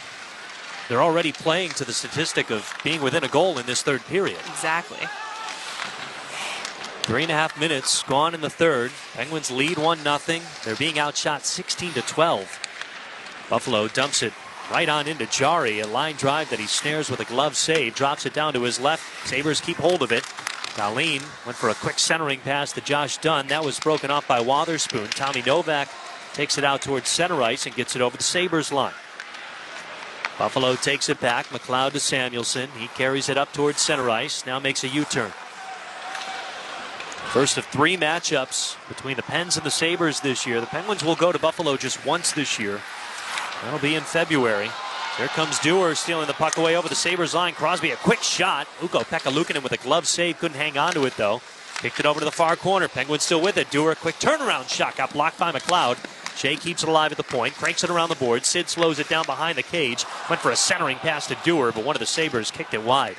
they're already playing to the statistic of being within a goal in this third period. Exactly. 3.5 minutes gone in the third. Penguins lead 1-0. They're being outshot 16-12. Buffalo dumps it right on into Jari. A line drive that he snares with a glove save. Drops it down to his left. Sabres keep hold of it. Dahlin went for a quick centering pass to Josh Dunn. That was broken off by Wotherspoon. Tommy Novak takes it out towards center ice and gets it over the Sabres line. Buffalo takes it back. McLeod to Samuelson. He carries it up towards center ice. Now makes a U-turn. First of 3 matchups between the Pens and the Sabres this year. The Penguins will go to Buffalo just once this year. That'll be in February. Here comes Dewar stealing the puck away over the Sabres line. Crosby a quick shot. Ukko-Pekka Luukkonen with a glove save. Couldn't hang on to it though. Kicked it over to the far corner. Penguins still with it. Dewar, quick turnaround shot. Got blocked by McLeod. Shea keeps it alive at the point. Cranks it around the board. Sid slows it down behind the cage. Went for a centering pass to Dewar, but one of the Sabres kicked it wide.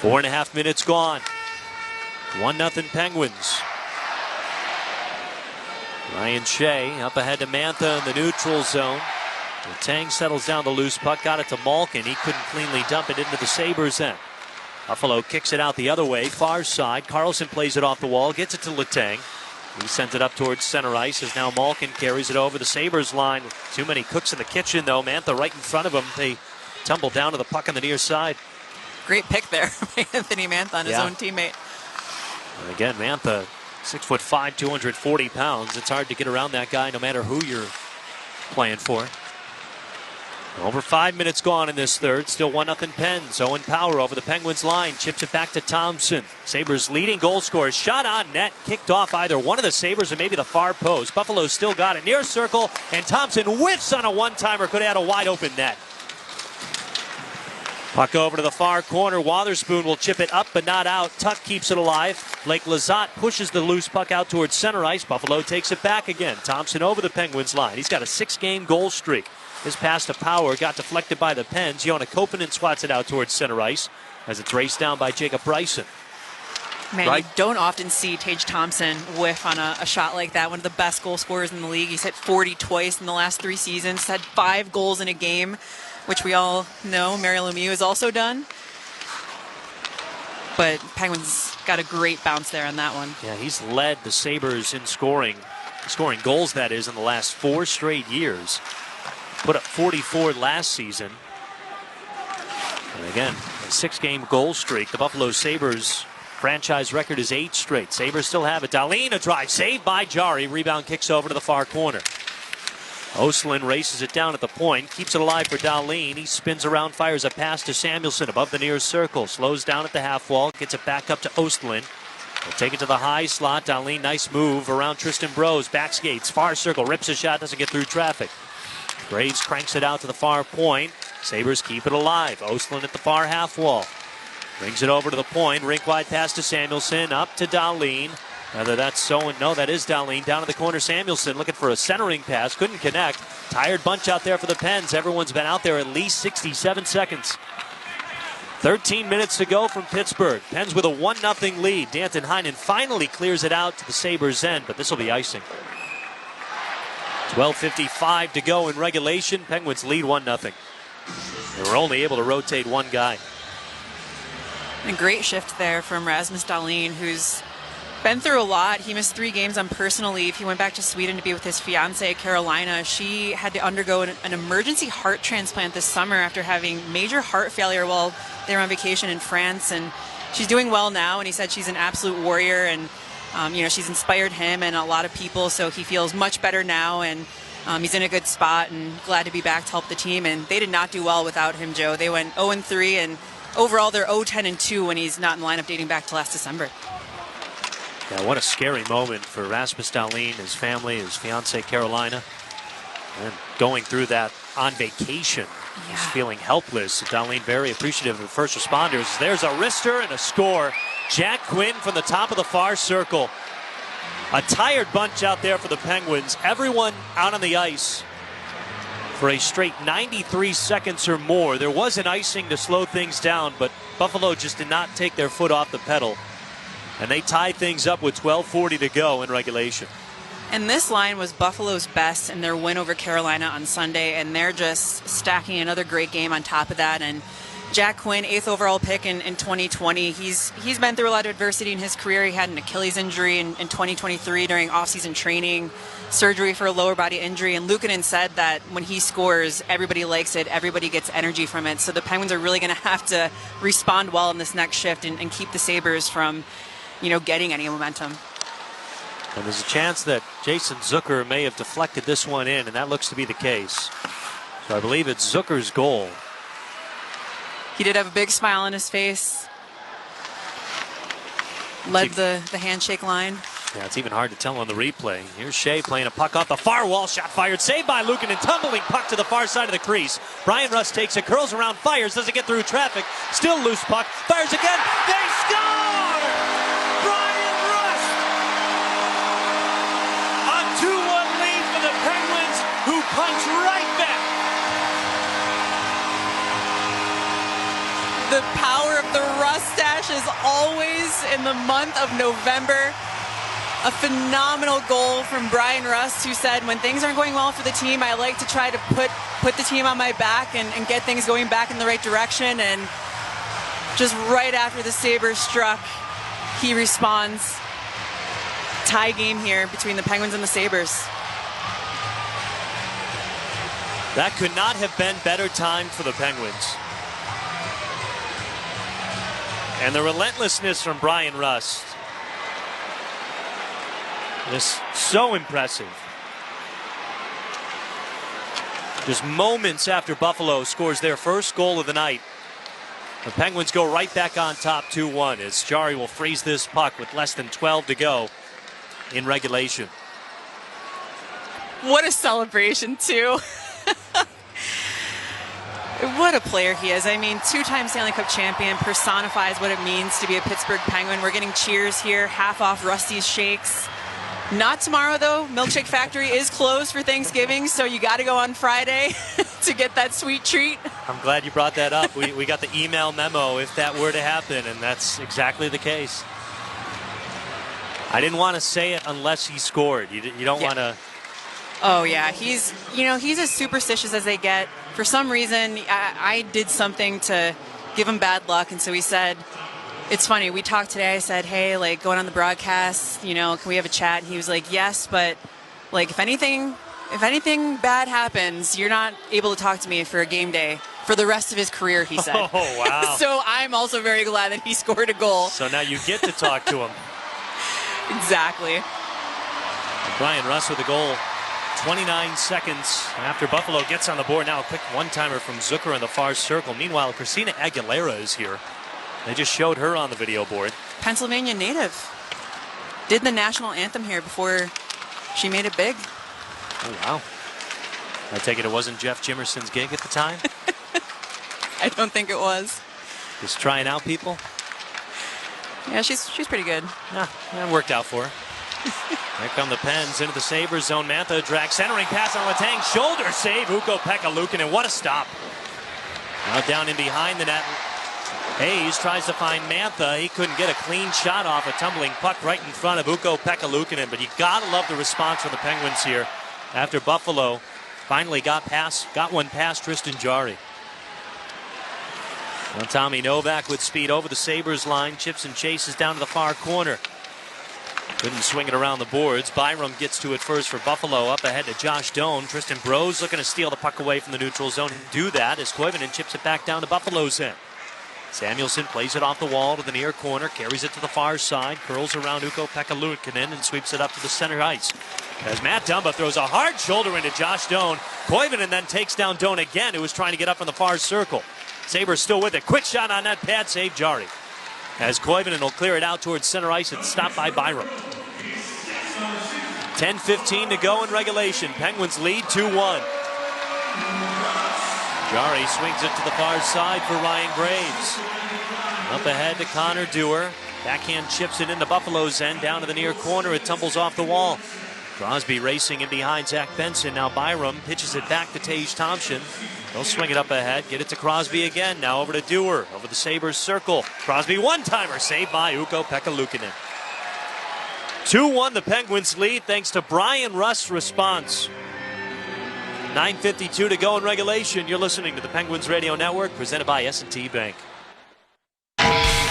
4.5 minutes gone. 1-0 Penguins. Ryan Shea up ahead to Mantha in the neutral zone. Tang settles down the loose puck, got it to Malkin. He couldn't cleanly dump it into the Sabres end. Buffalo kicks it out the other way, far side. Carlson plays it off the wall, gets it to Letang. He sends it up towards center ice as now Malkin carries it over the Sabres line. Too many cooks in the kitchen though. Mantha right in front of him. They tumble down to the puck on the near side. Great pick there by Anthony Mantha on his own teammate. And again, Mantha, 6'5", 240 pounds. It's hard to get around that guy no matter who you're playing for. Over 5 minutes gone in this third. Still 1-0 Pens. Owen Power over the Penguins line. Chips it back to Thompson. Sabres leading goal scorers. Shot on net. Kicked off either one of the Sabres or maybe the far post. Buffalo still got it. Near circle. And Thompson whiffs on a one-timer. Could have had a wide open net. Puck over to the far corner. Wotherspoon will chip it up but not out. Tuck keeps it alive. Blake Lizotte pushes the loose puck out towards center ice. Buffalo takes it back again. Thompson over the Penguins line. He's got a 6-game goal streak. His pass to Power got deflected by the Pens. Joona Koppanen swats it out towards center ice as it's raced down by Jacob Bryson. Man, you don't often see Tage Thompson whiff on a shot like that. One of the best goal scorers in the league. He's hit 40 twice in the last 3 seasons. Had 5 goals in a game, which we all know Mario Lemieux has also done. But Penguins got a great bounce there on that one. Yeah, he's led the Sabres in scoring goals, that is, in the last 4 straight years. Put up 44 last season. And again, a 6-game goal streak. The Buffalo Sabres franchise record is 8 straight. Sabres still have it. Dahlin, a drive saved by Jari. Rebound kicks over to the far corner. Östlund races it down at the point. Keeps it alive for Dahlin. He spins around, fires a pass to Samuelson above the near circle. Slows down at the half wall. Gets it back up to Östlund. He'll take it to the high slot. Dahlin, nice move around Tristan Brose. Back skates, far circle. Rips a shot, doesn't get through traffic. Graves cranks it out to the far point. Sabres keep it alive. Östlund at the far half wall. Brings it over to the point. Rink wide pass to Samuelson. Up to Dahlin. Whether that's so, no, that is Dahlin. Down in the corner, Samuelson looking for a centering pass. Couldn't connect. Tired bunch out there for the Pens. Everyone's been out there at least 67 seconds. 13 minutes to go from Pittsburgh. Pens with a 1-0 lead. Danton Heinen finally clears it out to the Sabres' end, but this will be icing. 12:55 to go in regulation. Penguins lead 1-0. They were only able to rotate one guy. A great shift there from Rasmus Dahlin, who's been through a lot. He missed 3 games on personal leave. He went back to Sweden to be with his fiancée, Carolina. She had to undergo an emergency heart transplant this summer after having major heart failure while they were on vacation in France. And she's doing well now, and he said she's an absolute warrior, and she's inspired him and a lot of people, so he feels much better now, and he's in a good spot and glad to be back to help the team. And they did not do well without him, Joe. They went 0-3, and overall they're 0-10-2 when he's not in the lineup dating back to last December. Yeah, what a scary moment for Rasmus Dahlin, his family, his fiancée Carolina, and going through that on vacation. Yeah. He's feeling helpless. Dahlin very appreciative of the first responders. There's a wrister and a score. Jack Quinn from the top of the far circle. A tired bunch out there for the Penguins. Everyone out on the ice for a straight 93 seconds or more. There was an icing to slow things down, but Buffalo just did not take their foot off the pedal. And they tied things up with 12:40 to go in regulation. And this line was Buffalo's best in their win over Carolina on Sunday, and they're just stacking another great game on top of that. And Jack Quinn, 8th overall pick in 2020. He's been through a lot of adversity in his career. He had an Achilles injury in 2023 during off-season training, surgery for a lower body injury, and Luukkonen said that when he scores, everybody likes it, everybody gets energy from it. So the Penguins are really going to have to respond well in this next shift and keep the Sabres from, getting any momentum. And there's a chance that Jason Zucker may have deflected this one in, and that looks to be the case. So I believe it's Zucker's goal. He did have a big smile on his face. Led the handshake line. Yeah, it's even hard to tell on the replay. Here's Shea playing a puck off the far wall. Shot fired. Saved by Luukkonen. Tumbling puck to the far side of the crease. Brian Rust takes it. Curls around. Fires. Doesn't get through traffic. Still loose puck. Fires again. They score! Brian Rust! A 2-1 lead for the Penguins, who punch right back. The power of the Rustache is always in the month of November. A phenomenal goal from Brian Rust, who said, when things aren't going well for the team, I like to try to put the team on my back and get things going back in the right direction. And just right after the Sabres struck, he responds. Tie game here between the Penguins and the Sabres. That could not have been better timed for the Penguins. And the relentlessness from Brian Rust is so impressive. Just moments after Buffalo scores their first goal of the night, the Penguins go right back on top 2-1 as Jarry will freeze this puck with less than 12 to go in regulation. What a celebration, too. What a player he is. I mean, 2-time Stanley Cup champion, personifies what it means to be a Pittsburgh Penguin. We're getting cheers here, half off Rusty's shakes. Not tomorrow, though. Milkshake Factory is closed for Thanksgiving, so you got to go on Friday to get that sweet treat. I'm glad you brought that up. We got the email memo if that were to happen, and that's exactly the case. I didn't want to say it unless he scored. You don't want to... Oh, yeah. He's as superstitious as they get. For some reason, I did something to give him bad luck, and so he said, it's funny, we talked today, I said, hey, like, going on the broadcast, can we have a chat? And he was like, yes, but, like, if anything bad happens, you're not able to talk to me for a game day for the rest of his career, he said. Oh, wow. So I'm also very glad that he scored a goal. So now you get to talk to him. Exactly. Brian Rust with a goal. 29 seconds after Buffalo gets on the board. Now a quick one-timer from Zucker in the far circle. Meanwhile, Christina Aguilera is here. They just showed her on the video board. Pennsylvania native. Did the national anthem here before she made it big. Oh, wow. I take it wasn't Jeff Jimerson's gig at the time? I don't think it was. Just trying out people? Yeah, she's pretty good. Yeah, it worked out for her. Here come the Pens into the Sabres zone. Mantha drags centering pass on Letang. Shoulder save. Ukko-Pekka Luukkonen. What a stop. Now down in behind the net. Hayes tries to find Mantha. He couldn't get a clean shot off a tumbling puck right in front of Ukko-Pekka Luukkonen. But you gotta love the response from the Penguins here after Buffalo finally got one past Tristan Jarry. Now Tommy Novak with speed over the Sabres line. Chips and chases down to the far corner. Couldn't swing it around the boards. Byram gets to it first for Buffalo. Up ahead to Josh Doan. Tristan Brose looking to steal the puck away from the neutral zone. Do that as Koivunen chips it back down to Buffalo's end. Samuelson plays it off the wall to the near corner. Carries it to the far side. Curls around Ukko-Pekka Luukkonen and sweeps it up to the center ice. As Matt Dumba throws a hard shoulder into Josh Doan. Koivunen then takes down Doan again, who was trying to get up in the far circle. Sabres still with it. Quick shot on that pad save. Jarry. As Koivunen will clear it out towards center ice. It's stopped by Byram. 10:15 to go in regulation. Penguins lead 2-1. Jarry swings it to the far side for Ryan Graves. Up ahead to Connor Dewar. Backhand chips it into Buffalo's end. Down to the near corner. It tumbles off the wall. Crosby racing in behind Zach Benson. Now Byram pitches it back to Tage Thompson. They'll swing it up ahead. Get it to Crosby again. Now over to Dewar. Over the Sabres circle. Crosby one-timer saved by Ukko-Pekka Luukkonen. 2-1 the Penguins lead thanks to Brian Rust's response. 9:52 to go in regulation. You're listening to the Penguins Radio Network, presented by S&T Bank.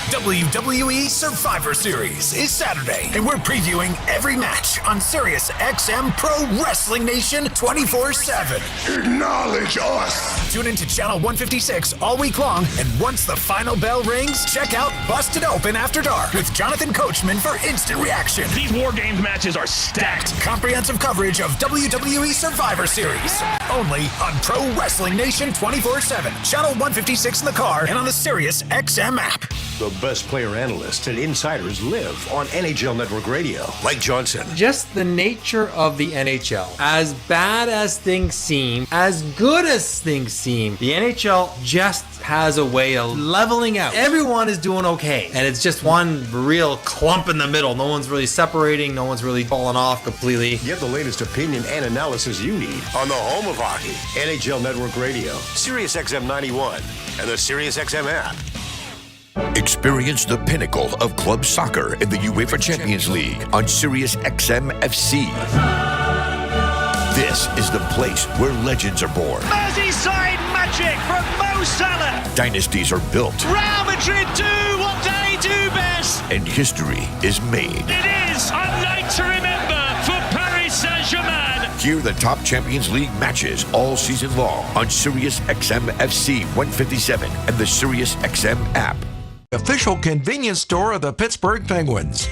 WWE Survivor Series is Saturday, and we're previewing every match on Sirius XM Pro Wrestling Nation 24/7. Acknowledge us. Tune into Channel 156 all week long, and once the final bell rings, check out Busted Open After Dark with Jonathan Coachman for instant reaction. These War Games matches are stacked. Comprehensive coverage of WWE Survivor Series, only on Pro Wrestling Nation 24/7. Channel 156 in the car and on the Sirius XM app. The best player analysts and insiders live on NHL Network Radio. Mike Johnson. Just the nature of the NHL. As bad as things seem, as good as things seem, the NHL just has a way of leveling out. Everyone is doing okay, and it's just one real clump in the middle. No one's really separating. No one's really falling off completely. Get the latest opinion and analysis you need on the home of hockey, NHL Network Radio, Sirius XM 91, and the Sirius XM app. Experience the pinnacle of club soccer in the UEFA Champions League on Sirius XM FC. This is the place where legends are born. Merseyside magic from Mo Salah. Dynasties are built. Real Madrid do what they do best. And history is made. It is a night to remember for Paris Saint-Germain. Hear the top Champions League matches all season long on Sirius XM FC 157 and the Sirius XM app. Official convenience store of the Pittsburgh Penguins.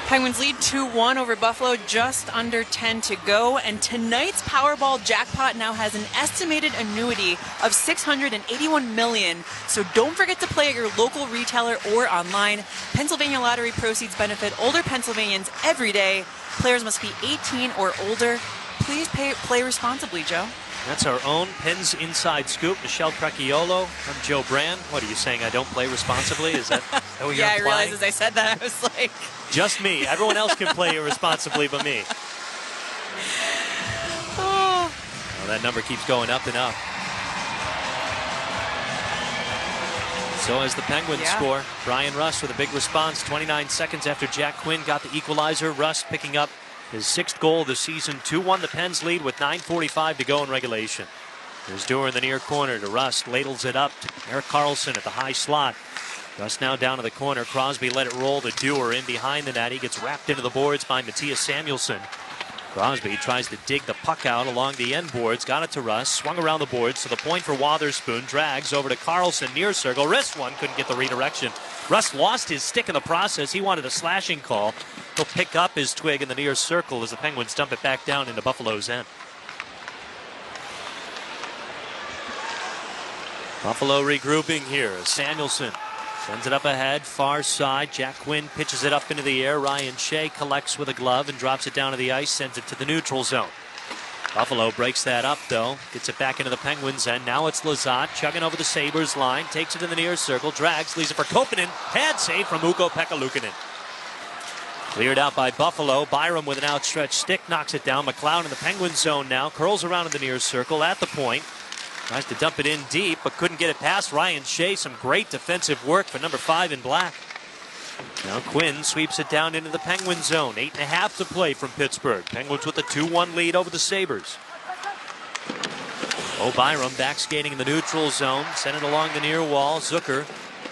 Penguins lead 2-1 over Buffalo, just under 10 to go, and tonight's Powerball jackpot now has an estimated annuity of $681 million. So don't forget to play at your local retailer or online. Pennsylvania lottery proceeds benefit older Pennsylvanians every day. Players must be 18 or older. Please play responsibly, Joe. That's our own Pens Inside Scoop. Michelle Crecchiolo from Joe Brand. What are you saying? I don't play responsibly? Is that what you're Yeah, implying? I realized as I said that, I was like... Just me. Everyone else can play irresponsibly but me. Oh. Well, that number keeps going up and up. So as the Penguins score, Brian Rust with a big response 29 seconds after Jack Quinn got the equalizer. Rust picking up his 6th goal of the season. 2-1 the Pens lead with 9:45 to go in regulation. There's Dewar in the near corner to Rust. Ladles it up to Erik Karlsson at the high slot. Rust now down to the corner. Crosby let it roll to Dewar in behind the net. He gets wrapped into the boards by Mattias Samuelsson. Crosby tries to dig the puck out along the end boards. Got it to Rust. Swung around the boards to the point for Wotherspoon. Drags over to Karlsson near circle. Wrist one. Couldn't get the redirection. Rust lost his stick in the process. He wanted a slashing call. He'll pick up his twig in the near circle as the Penguins dump it back down into Buffalo's end. Buffalo regrouping here. Samuelsson sends it up ahead, far side. Jack Quinn pitches it up into the air. Ryan Shea collects with a glove and drops it down to the ice, sends it to the neutral zone. Buffalo breaks that up, though. Gets it back into the Penguins' end. Now it's Lizotte chugging over the Sabres line. Takes it in the near circle. Drags, leaves it for Koponen. Pad save from Ukko-Pekka Luukkonen. Cleared out by Buffalo. Byram with an outstretched stick knocks it down. McLeod in the Penguins' zone now. Curls around in the near circle at the point. Tries to dump it in deep, but couldn't get it past Ryan Shea. Some great defensive work for number 5 in black. Now Quinn sweeps it down into the Penguin zone. 8.5 to play from Pittsburgh. Penguins with a 2-1 lead over the Sabres. Byram back skating in the neutral zone. Sent it along the near wall. Zucker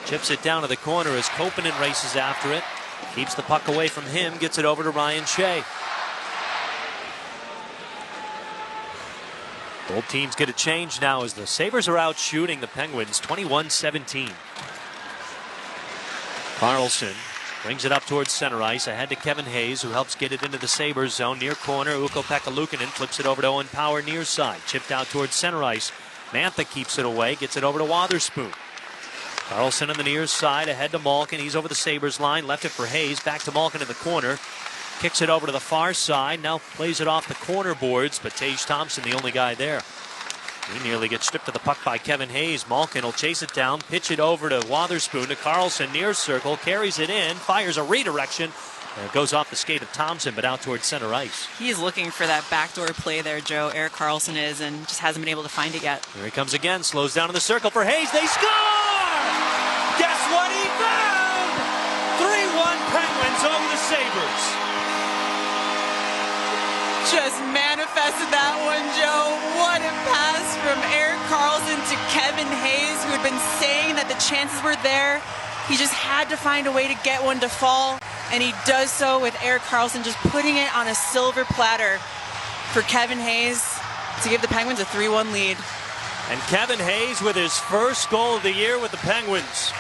chips it down to the corner as Koponen races after it. Keeps the puck away from him. Gets it over to Ryan Shea. Both teams get a change now as the Sabres are out shooting the Penguins 21-17. Karlsson brings it up towards center ice ahead to Kevin Hayes, who helps get it into the Sabres zone near corner. Ukko-Pekka Luukkonen flips it over to Owen Power near side. Chipped out towards center ice. Mantha keeps it away, gets it over to Wotherspoon. Karlsson on the near side ahead to Malkin. He's over the Sabres line, left it for Hayes, back to Malkin in the corner. Kicks it over to the far side. Now plays it off the corner boards, but Tage Thompson the only guy there. He nearly gets stripped of the puck by Kevin Hayes. Malkin will chase it down, pitch it over to Wotherspoon to Karlsson near circle, carries it in, fires a redirection. And it goes off the skate of Thompson, but out towards center ice. He's looking for that backdoor play there, Joe. Erik Karlsson is, and just hasn't been able to find it yet. Here he comes again, slows down in the circle for Hayes. They score! Guess Penguins over the Sabres. Just manifested that one, Joe. What a pass from Erik Karlsson to Kevin Hayes, who had been saying that the chances were there. He just had to find a way to get one to fall, and he does so with Erik Karlsson just putting it on a silver platter for Kevin Hayes to give the Penguins a 3-1 lead. And Kevin Hayes with his first goal of the year with the Penguins.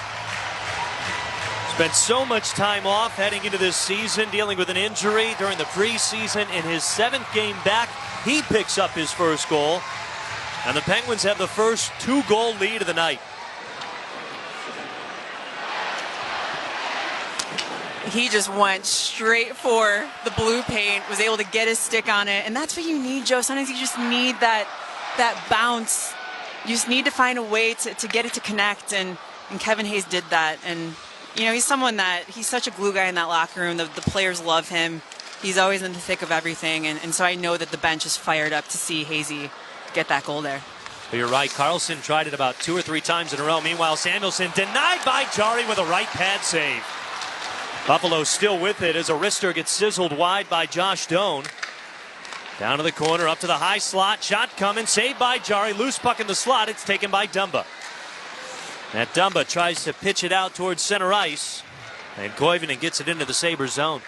Spent so much time off heading into this season, dealing with an injury during the preseason. In his 7th game back, he picks up his first goal. And the Penguins have the first 2-goal lead of the night. He just went straight for the blue paint, was able to get his stick on it. And that's what you need, Joe. Sometimes you just need that bounce. You just need to find a way to get it to connect. And Kevin Hayes did that. And you know, he's someone that, he's such a glue guy in that locker room. The players love him. He's always in the thick of everything. And so I know that the bench is fired up to see Hazy get that goal there. But you're right. Karlsson tried it about 2 or 3 times in a row. Meanwhile, Samuelsson denied by Jari with a right pad save. Buffalo still with it as a wrister gets sizzled wide by Josh Doan. Down to the corner, up to the high slot. Shot coming, saved by Jari. Loose puck in the slot. It's taken by Dumba. And Dumba tries to pitch it out towards center ice. And Koivunen gets it into the Sabres zone.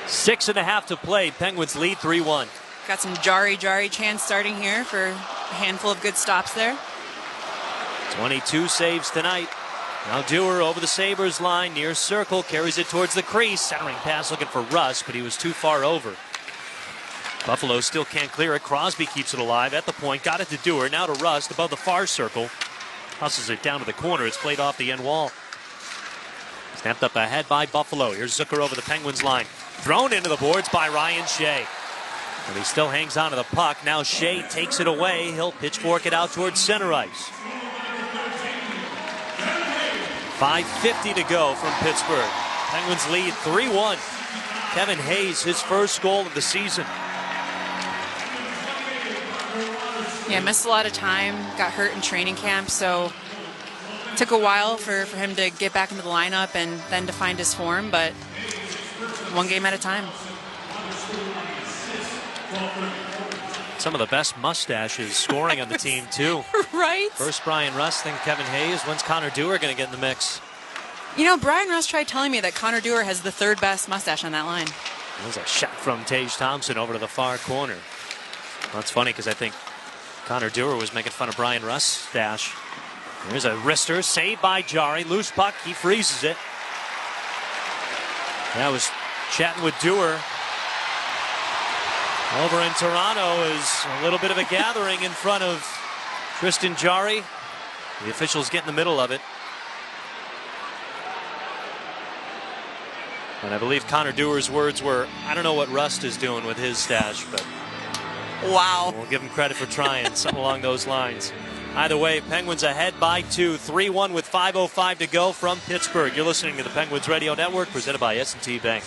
6.5 to play. Penguins lead 3-1. Got some Jari chance starting here for a handful of good stops there. 22 saves tonight. Now Dewar over the Sabres line, near circle, carries it towards the crease. Centering pass looking for Russ, but he was too far over. Buffalo still can't clear it. Crosby keeps it alive at the point. Got it to Dewar. Now to Rust above the far circle. Hustles it down to the corner. It's played off the end wall. Snapped up ahead by Buffalo. Here's Zucker over the Penguins line. Thrown into the boards by Ryan Shea. And he still hangs on to the puck. Now Shea takes it away. He'll pitchfork it out towards center ice. 5:50 to go from Pittsburgh. Penguins lead 3-1. Kevin Hayes, his first goal of the season. Yeah, missed a lot of time, got hurt in training camp, so it took a while for him to get back into the lineup and then to find his form, but one game at a time. Some of the best mustaches scoring on the team, too. Right? First Brian Rust, then Kevin Hayes. When's Connor Dewar going to get in the mix? You know, Brian Rust tried telling me that Connor Dewar has the 3rd best mustache on that line. There's a shot from Tage Thompson over to the far corner. Well, that's funny because I think Connor Dewar was making fun of Brian Rust's stash. There's a wrister, saved by Jari. Loose puck, he freezes it. I was chatting with Dewar. Over in Toronto is a little bit of a gathering in front of Tristan Jari. The officials get in the middle of it. And I believe Connor Dewar's words were, I don't know what Rust is doing with his stash, but wow. We'll give him credit for trying, something along those lines. Either way, Penguins ahead by 2, 3-1 with 5:05 to go from Pittsburgh. You're listening to the Penguins Radio Network, presented by S&T Bank.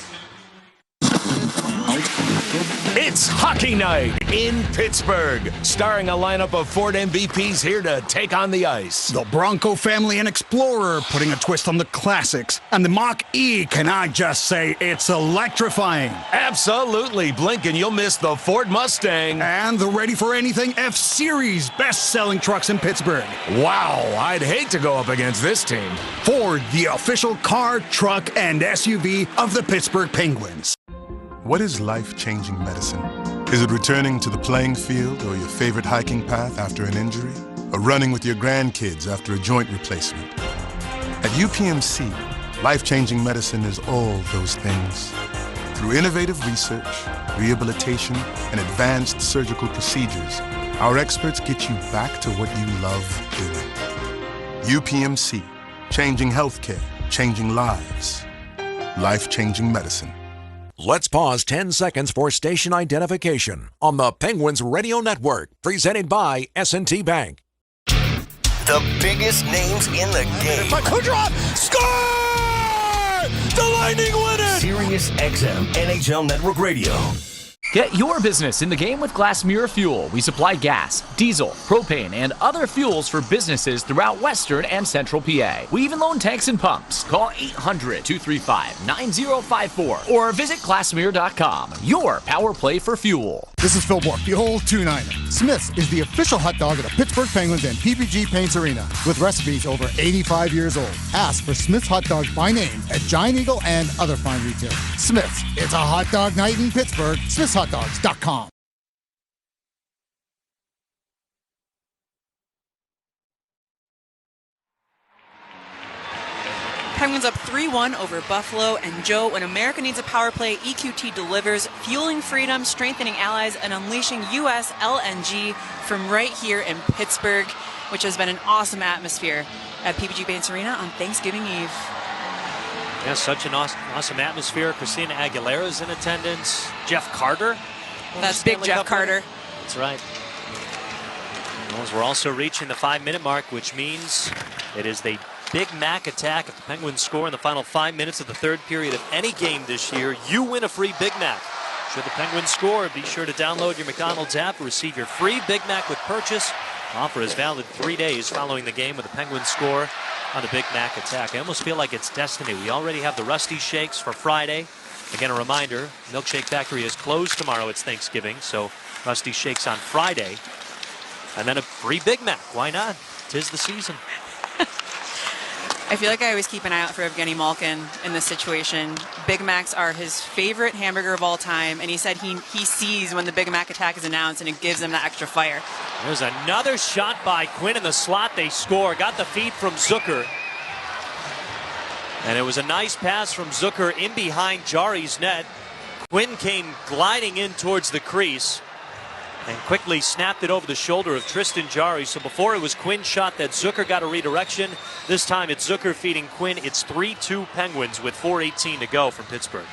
It's hockey night in Pittsburgh, starring a lineup of Ford MVPs here to take on the ice. The Bronco family and Explorer putting a twist on the classics. And the Mach-E, can I just say, it's electrifying. Absolutely, blink and you'll miss the Ford Mustang. And the Ready for Anything F-Series, best-selling trucks in Pittsburgh. Wow, I'd hate to go up against this team. Ford, the official car, truck, and SUV of the Pittsburgh Penguins. What is life-changing medicine? Is it returning to the playing field or your favorite hiking path after an injury? Or running with your grandkids after a joint replacement? At UPMC, life-changing medicine is all those things. Through innovative research, rehabilitation, and advanced surgical procedures, our experts get you back to what you love doing. UPMC, changing healthcare, changing lives. Life-changing medicine. Let's pause 10 seconds for station identification on the Penguins Radio Network, presented by S&T Bank. The biggest names in the game. Kudrov, score! The Lightning win it! Sirius XM NHL Network Radio. Get your business in the game with Glassmere Fuel. We supply gas, diesel, propane, and other fuels for businesses throughout Western and Central PA. We even loan tanks and pumps. Call 800-235-9054 or visit glassmere.com. Your power play for fuel. This is Phil Bork, the old 2-9er. Smith's is the official hot dog of the Pittsburgh Penguins and PPG Paints Arena, with recipes over 85 years old. Ask for Smith's hot dogs by name at Giant Eagle and other fine retailers. Smith's, it's a hot dog night in Pittsburgh. SmithsHotDogs.com. Penguins up 3-1 over Buffalo, and Joe, when America needs a power play, EQT delivers, fueling freedom, strengthening allies, and unleashing U.S. LNG from right here in Pittsburgh, which has been an awesome atmosphere at PPG Paints Arena on Thanksgiving Eve. Yeah, such an awesome atmosphere. Christina Aguilera's in attendance. Jeff Carter. That's big Jeff Carter. That's right. As we're also reaching the 5-minute mark, which means it is the Big Mac attack. If the Penguins score in the final 5 minutes of the third period of any game this year, you win a free Big Mac. Should the Penguins score, be sure to download your McDonald's app to receive your free Big Mac with purchase. Offer is valid 3 days following the game with the Penguins score on the Big Mac attack. I almost feel like it's destiny. We already have the Rusty Shakes for Friday. Again, a reminder, Milkshake Factory is closed tomorrow. It's Thanksgiving, so Rusty Shakes on Friday. And then a free Big Mac. Why not? 'Tis the season. I feel like I always keep an eye out for Evgeny Malkin in this situation. Big Macs are his favorite hamburger of all time, and he said he sees when the Big Mac attack is announced, and it gives him that extra fire. There's another shot by Quinn in the slot. They score. Got the feed from Zucker. And it was a nice pass from Zucker in behind Jari's net. Quinn came gliding in towards the crease and quickly snapped it over the shoulder of Tristan Jarry. So before it was Quinn's shot that Zucker got a redirection. This time it's Zucker feeding Quinn. It's 3-2 Penguins with 4:18 to go from Pittsburgh.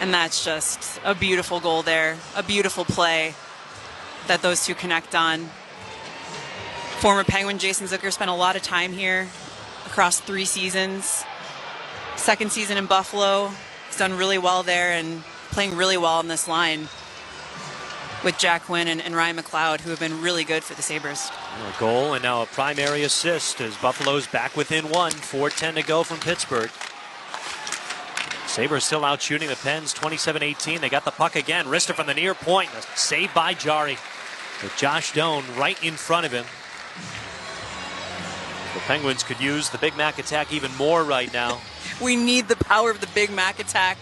And that's just a beautiful goal there. A beautiful play that those two connect on. Former Penguin Jason Zucker spent a lot of time here across 3 seasons. Second season in Buffalo. He's done really well there and playing really well on this line with Jack Quinn and Ryan McLeod, who have been really good for the Sabres. A goal and now a primary assist as Buffalo's back within 1. 4:10 to go from Pittsburgh. Sabres still out shooting the Pens, 27-18. They got the puck again. Rister from the near point. A save by Jarry with Josh Doan right in front of him. The Penguins could use the Big Mac attack even more right now. We need the power of the Big Mac attack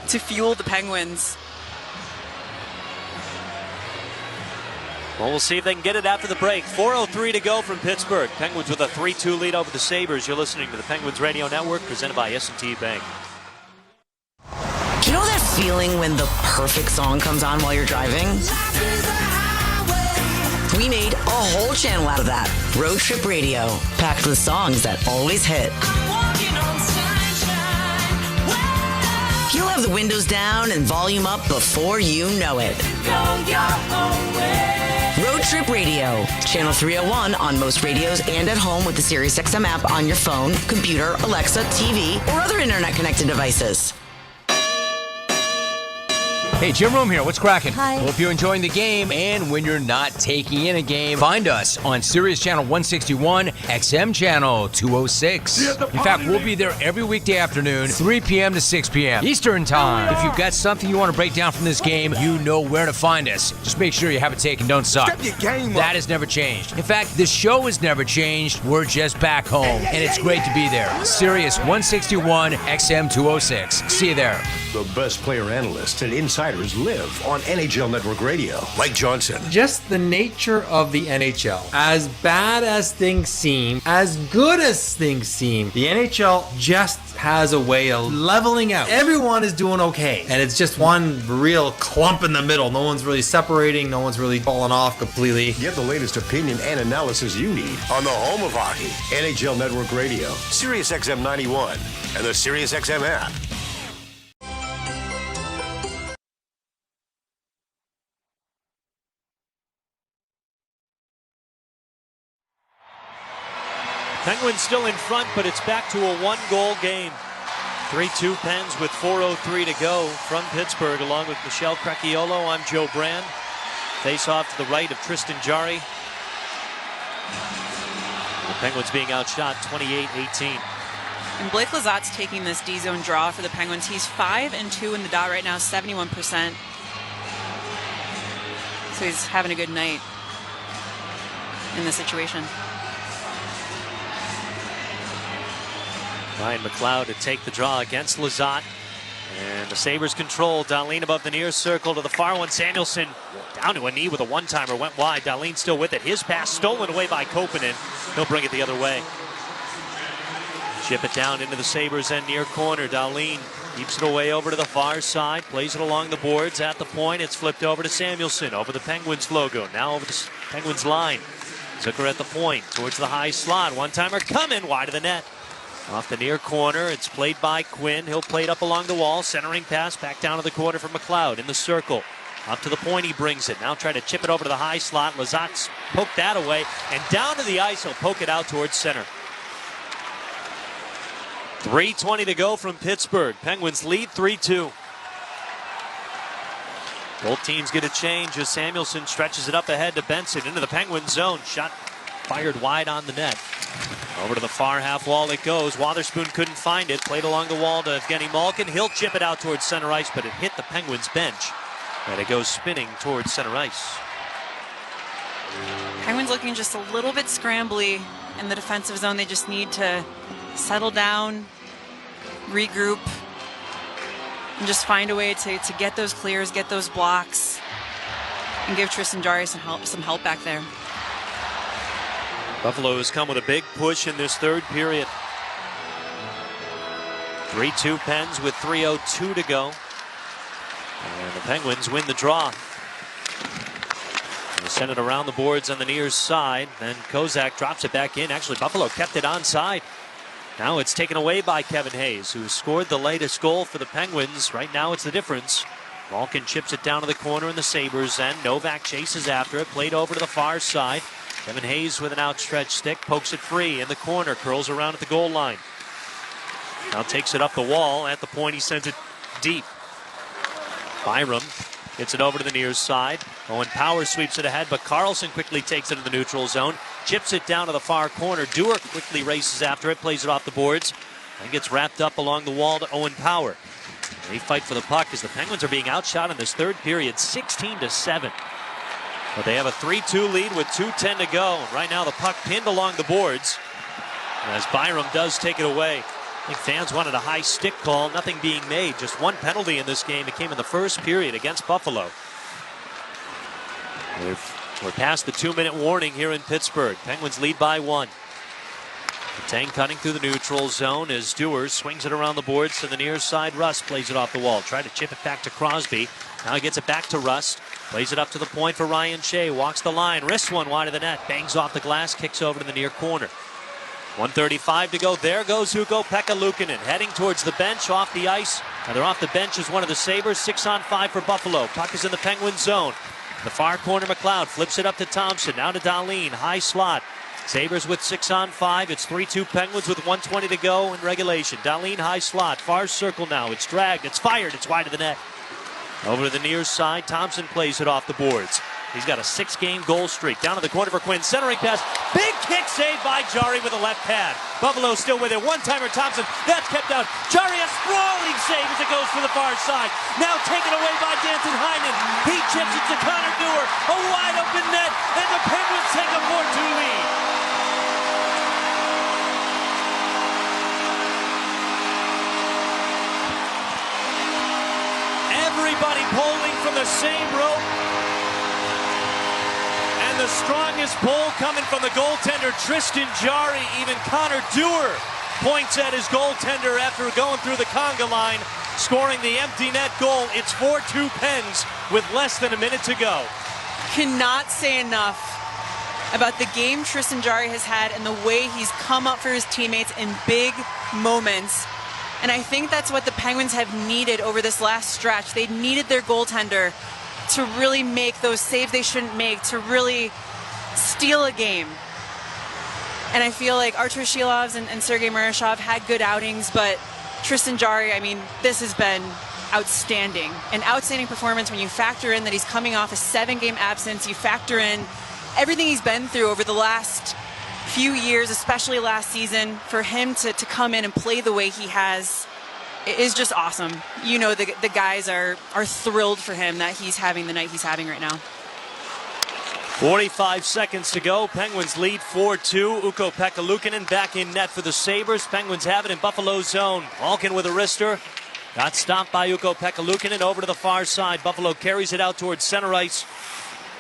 to fuel the Penguins. Well, we'll see if they can get it after the break. 4:03 to go from Pittsburgh. Penguins with a 3-2 lead over the Sabres. You're listening to the Penguins Radio Network, presented by S&T Bank. You know that feeling when the perfect song comes on while you're driving? We made a whole channel out of that. Road Trip Radio, packed with songs that always hit. You'll have the windows down and volume up before you know it. Road Trip Radio, channel 301 on most radios and at home with the SiriusXM app on your phone, computer, Alexa, TV, or other internet-connected devices. Hey, Jim Rome here. What's cracking? Hi. Hope you're enjoying the game. And when you're not taking in a game, find us on Sirius Channel 161, XM Channel 206. In fact, we'll be there every weekday afternoon, 3 p.m. to 6 p.m. Eastern Time. If you've got something you want to break down from this game, you know where to find us. Just make sure you have it taken. Don't suck. Step your game up. That has never changed. In fact, the show has never changed. We're just back home. And it's great to be there. Sirius 161, XM 206. See you there. The best player analysts and insiders live on NHL Network Radio. Mike Johnson. Just the nature of the NHL. As bad as things seem, as good as things seem, the NHL just has a way of leveling out. Everyone is doing okay. And it's just one real clump in the middle. No one's really separating. No one's really falling off completely. Get the latest opinion and analysis you need on the home of hockey. NHL Network Radio, SiriusXM 91, and the SiriusXM app. Penguins still in front, but it's back to a 1-goal game. 3-2 Pens with 4:03 to go from Pittsburgh, along with Michelle Crecchiolo. I'm Joe Brand. Face off to the right of Tristan Jarry. The Penguins being outshot 28-18. And Blake Lazat's taking this D-zone draw for the Penguins. He's 5-2 in the dot right now, 71%. So he's having a good night in this situation. Ryan McLeod to take the draw against Lazat. And the Sabres control. Dahlin above the near circle to the far one. Samuelsson down to a knee with a one-timer. Went wide. Dahlin still with it. His pass stolen away by Koppanen. He'll bring it the other way. Chip it down into the Sabres end near corner. Dahlin keeps it away over to the far side. Plays it along the boards at the point. It's flipped over to Samuelsson. Over the Penguins logo. Now over the Penguins line. Zucker at the point. Towards the high slot. One-timer coming wide of the net. Off the near corner, it's played by Quinn. He'll play it up along the wall. Centering pass back down to the corner for McLeod in the circle. Up to the point, he brings it. Now try to chip it over to the high slot. Lazat's poked that away. And down to the ice, he'll poke it out towards center. 3:20 to go from Pittsburgh. Penguins lead 3-2. Both teams get a change as Samuelsson stretches it up ahead to Benson into the Penguin zone. Shot fired wide on the net. Over to the far half wall it goes. Wotherspoon couldn't find it. Played along the wall to Evgeny Malkin. He'll chip it out towards center ice, but it hit the Penguins bench. And it goes spinning towards center ice. Penguins looking just a little bit scrambly in the defensive zone. They just need to settle down, regroup, and just find a way to get those clears, get those blocks, and give Tristan Jarry some help back there. Buffalo has come with a big push in this third period. 3-2 Pens with 3:02 to go. And the Penguins win the draw. They send it around the boards on the near side. Then Kozak drops it back in. Actually, Buffalo kept it onside. Now it's taken away by Kevin Hayes, who scored the latest goal for the Penguins. Right now it's the difference. Malkin chips it down to the corner in the Sabres end. Novak chases after it. Played over to the far side. Kevin Hayes with an outstretched stick, pokes it free in the corner, curls around at the goal line. Now takes it up the wall. At the point, he sends it deep. Byram gets it over to the near side. Owen Power sweeps it ahead, but Carlson quickly takes it to the neutral zone. Chips it down to the far corner. Dewar quickly races after it, plays it off the boards, and gets wrapped up along the wall to Owen Power. They fight for the puck as the Penguins are being outshot in this third period, 16-7. But they have a 3-2 lead with 2:10 to go. Right now the puck pinned along the boards as Byram does take it away. I think fans wanted a high stick call, nothing being made. Just one penalty in this game. It came in the first period against Buffalo. We're past the 2-minute warning here in Pittsburgh. Penguins lead by 1. Tang cutting through the neutral zone as Dewar swings it around the boards to the near side. Russ plays it off the wall. Tried to chip it back to Crosby. Now he gets it back to Rust. Plays it up to the point for Ryan Shea. Walks the line. Wrists one wide of the net. Bangs off the glass. Kicks over to the near corner. 1:35 to go. There goes Ukko-Pekka Luukkonen. Heading towards the bench off the ice. Now they're off the bench as one of the Sabres. 6-on-5 for Buffalo. Puck is in the Penguin zone. The far corner, McLeod flips it up to Thompson. Now to Dahlin. High slot. Sabres with 6-on-5. It's 3-2 Penguins with 1:20 to go in regulation. Dahlin high slot. Far circle now. It's dragged. It's fired. It's wide of the net. Over to the near side. Thompson plays it off the boards. He's got a 6-game goal streak. Down to the corner for Quinn. Centering pass. Big kick saved by Jarry with a left pad. Buffalo still with it. One-timer Thompson. That's kept out. Jarry a sprawling save as it goes for the far side. Now taken away by Danton Heinen. He chips it to Connor Dewar. A wide open net. And the Penguins take a 4-2 lead. Everybody pulling from the same rope. And the strongest pull coming from the goaltender, Tristan Jarry. Even Connor Dewar points at his goaltender after going through the conga line, scoring the empty net goal. It's 4-2 Pens with less than a minute to go. Cannot say enough about the game Tristan Jarry has had and the way he's come up for his teammates in big moments. And I think that's what the Penguins have needed over this last stretch. They needed their goaltender to really make those saves they shouldn't make, to really steal a game. And I feel like Artur Shilovs and Sergei Murashov had good outings, but Tristan Jarry, I mean, this has been outstanding. An outstanding performance when you factor in that he's coming off a 7-game absence. You factor in everything he's been through over the last few years, especially last season. For him to come in and play the way he has, it is just awesome. You know, the guys are thrilled for him that he's having the night he's having right now. 45 seconds to go. Penguins lead 4-2. Ukko-Pekka Luukkonen back in net for the Sabres. Penguins have it in Buffalo zone. Malkin with a wrister. Got stopped by Ukko-Pekka Luukkonen over to the far side. Buffalo carries it out towards center ice.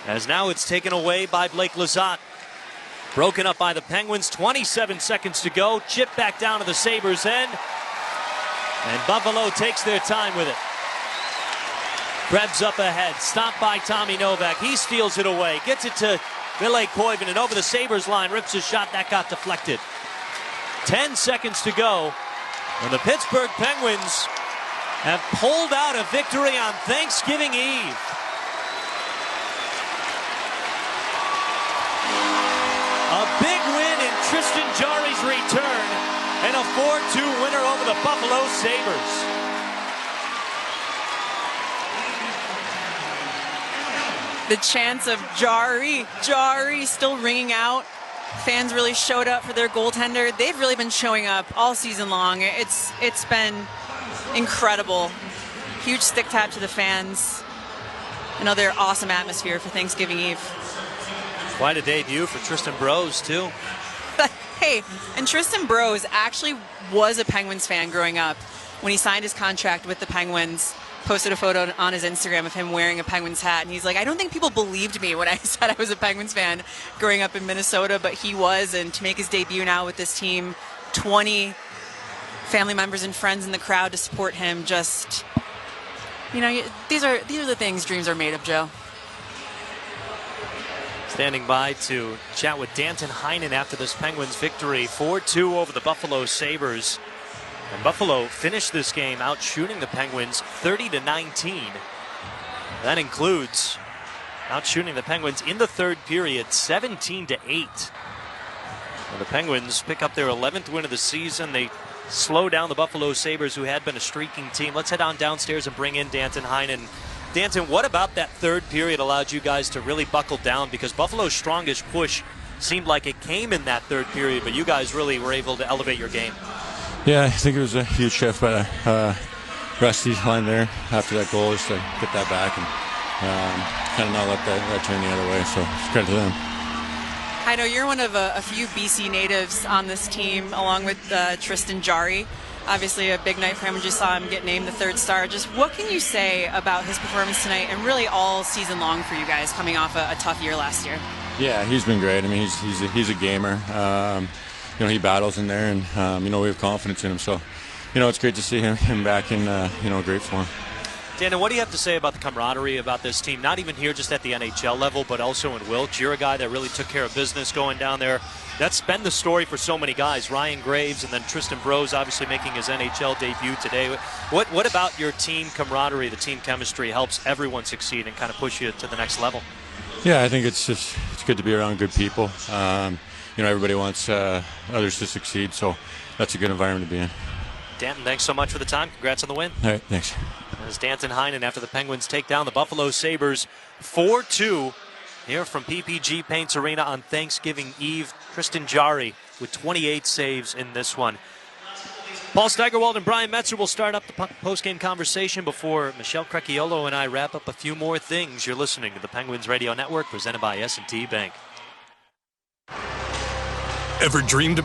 As now it's taken away by Blake Lizotte. Broken up by the Penguins. 27 seconds to go. Chip back down to the Sabres end. And Buffalo takes their time with it. Krebs up ahead, stopped by Tommy Novak. He steals it away, gets it to Ville Koivunen over the Sabres line, rips a shot that got deflected. 10 seconds to go, and the Pittsburgh Penguins have pulled out a victory on Thanksgiving Eve. A big win in Tristan Jarry's return, and a 4-2 winner over the Buffalo Sabres. The chants of Jarry still ringing out. Fans really showed up for their goaltender. They've really been showing up all season long. It's been incredible. Huge stick tap to the fans. Another awesome atmosphere for Thanksgiving Eve. Quite a debut for Tristan Brose, too. Hey, and Tristan Brose actually was a Penguins fan growing up. When he signed his contract with the Penguins, posted a photo on his Instagram of him wearing a Penguins hat, and he's like, I don't think people believed me when I said I was a Penguins fan growing up in Minnesota, but he was. And to make his debut now with this team, 20 family members and friends in the crowd to support him, just, you know, these are the things dreams are made of, Joe. Standing by to chat with Danton Heinen after this Penguins victory, 4-2 over the Buffalo Sabres. And Buffalo finished this game out shooting the Penguins 30-19. That includes out shooting the Penguins in the third period 17-8. And the Penguins pick up their 11th win of the season. They slow down the Buffalo Sabres, who had been a streaking team. Let's head on downstairs and bring in Danton Heinen. Danton, what about that third period allowed you guys to really buckle down? Because Buffalo's strongest push seemed like it came in that third period, but you guys really were able to elevate your game. Yeah, I think it was a huge shift by the Rusty line there after that goal, just to get that back and kind of not let that turn the other way. So it's credit to them. I know you're one of a few BC natives on this team, along with Tristan Jarry. Obviously a big night for him. We just saw him get named the third star. Just what can you say about his performance tonight and really all season long for you guys, coming off a tough year last year? Yeah, he's been great. I mean, he's a gamer. You know, he battles in there, and you know, we have confidence in him. So, you know, it's great to see him back in you know, great form. Dana, what do you have to say about the camaraderie about this team? Not even here just at the NHL level, but also in Wilkes. You're a guy that really took care of business going down there. That's been the story for so many guys. Ryan Graves and then Tristan Brose obviously making his NHL debut today. What about your team camaraderie, the team chemistry, helps everyone succeed and kind of push you to the next level? Yeah, I think it's good to be around good people. You know, everybody wants others to succeed, so that's a good environment to be in. Danton, thanks so much for the time. Congrats on the win. All right, thanks. As Danton Heinen after the Penguins take down the Buffalo Sabres 4-2 here from PPG Paints Arena on Thanksgiving Eve. Tristan Jarry with 28 saves in this one. Paul Steigerwald and Brian Metzer will start up the post-game conversation before Michelle Crecchiolo and I wrap up a few more things. You're listening to the Penguins Radio Network presented by S&T Bank. Ever dreamed about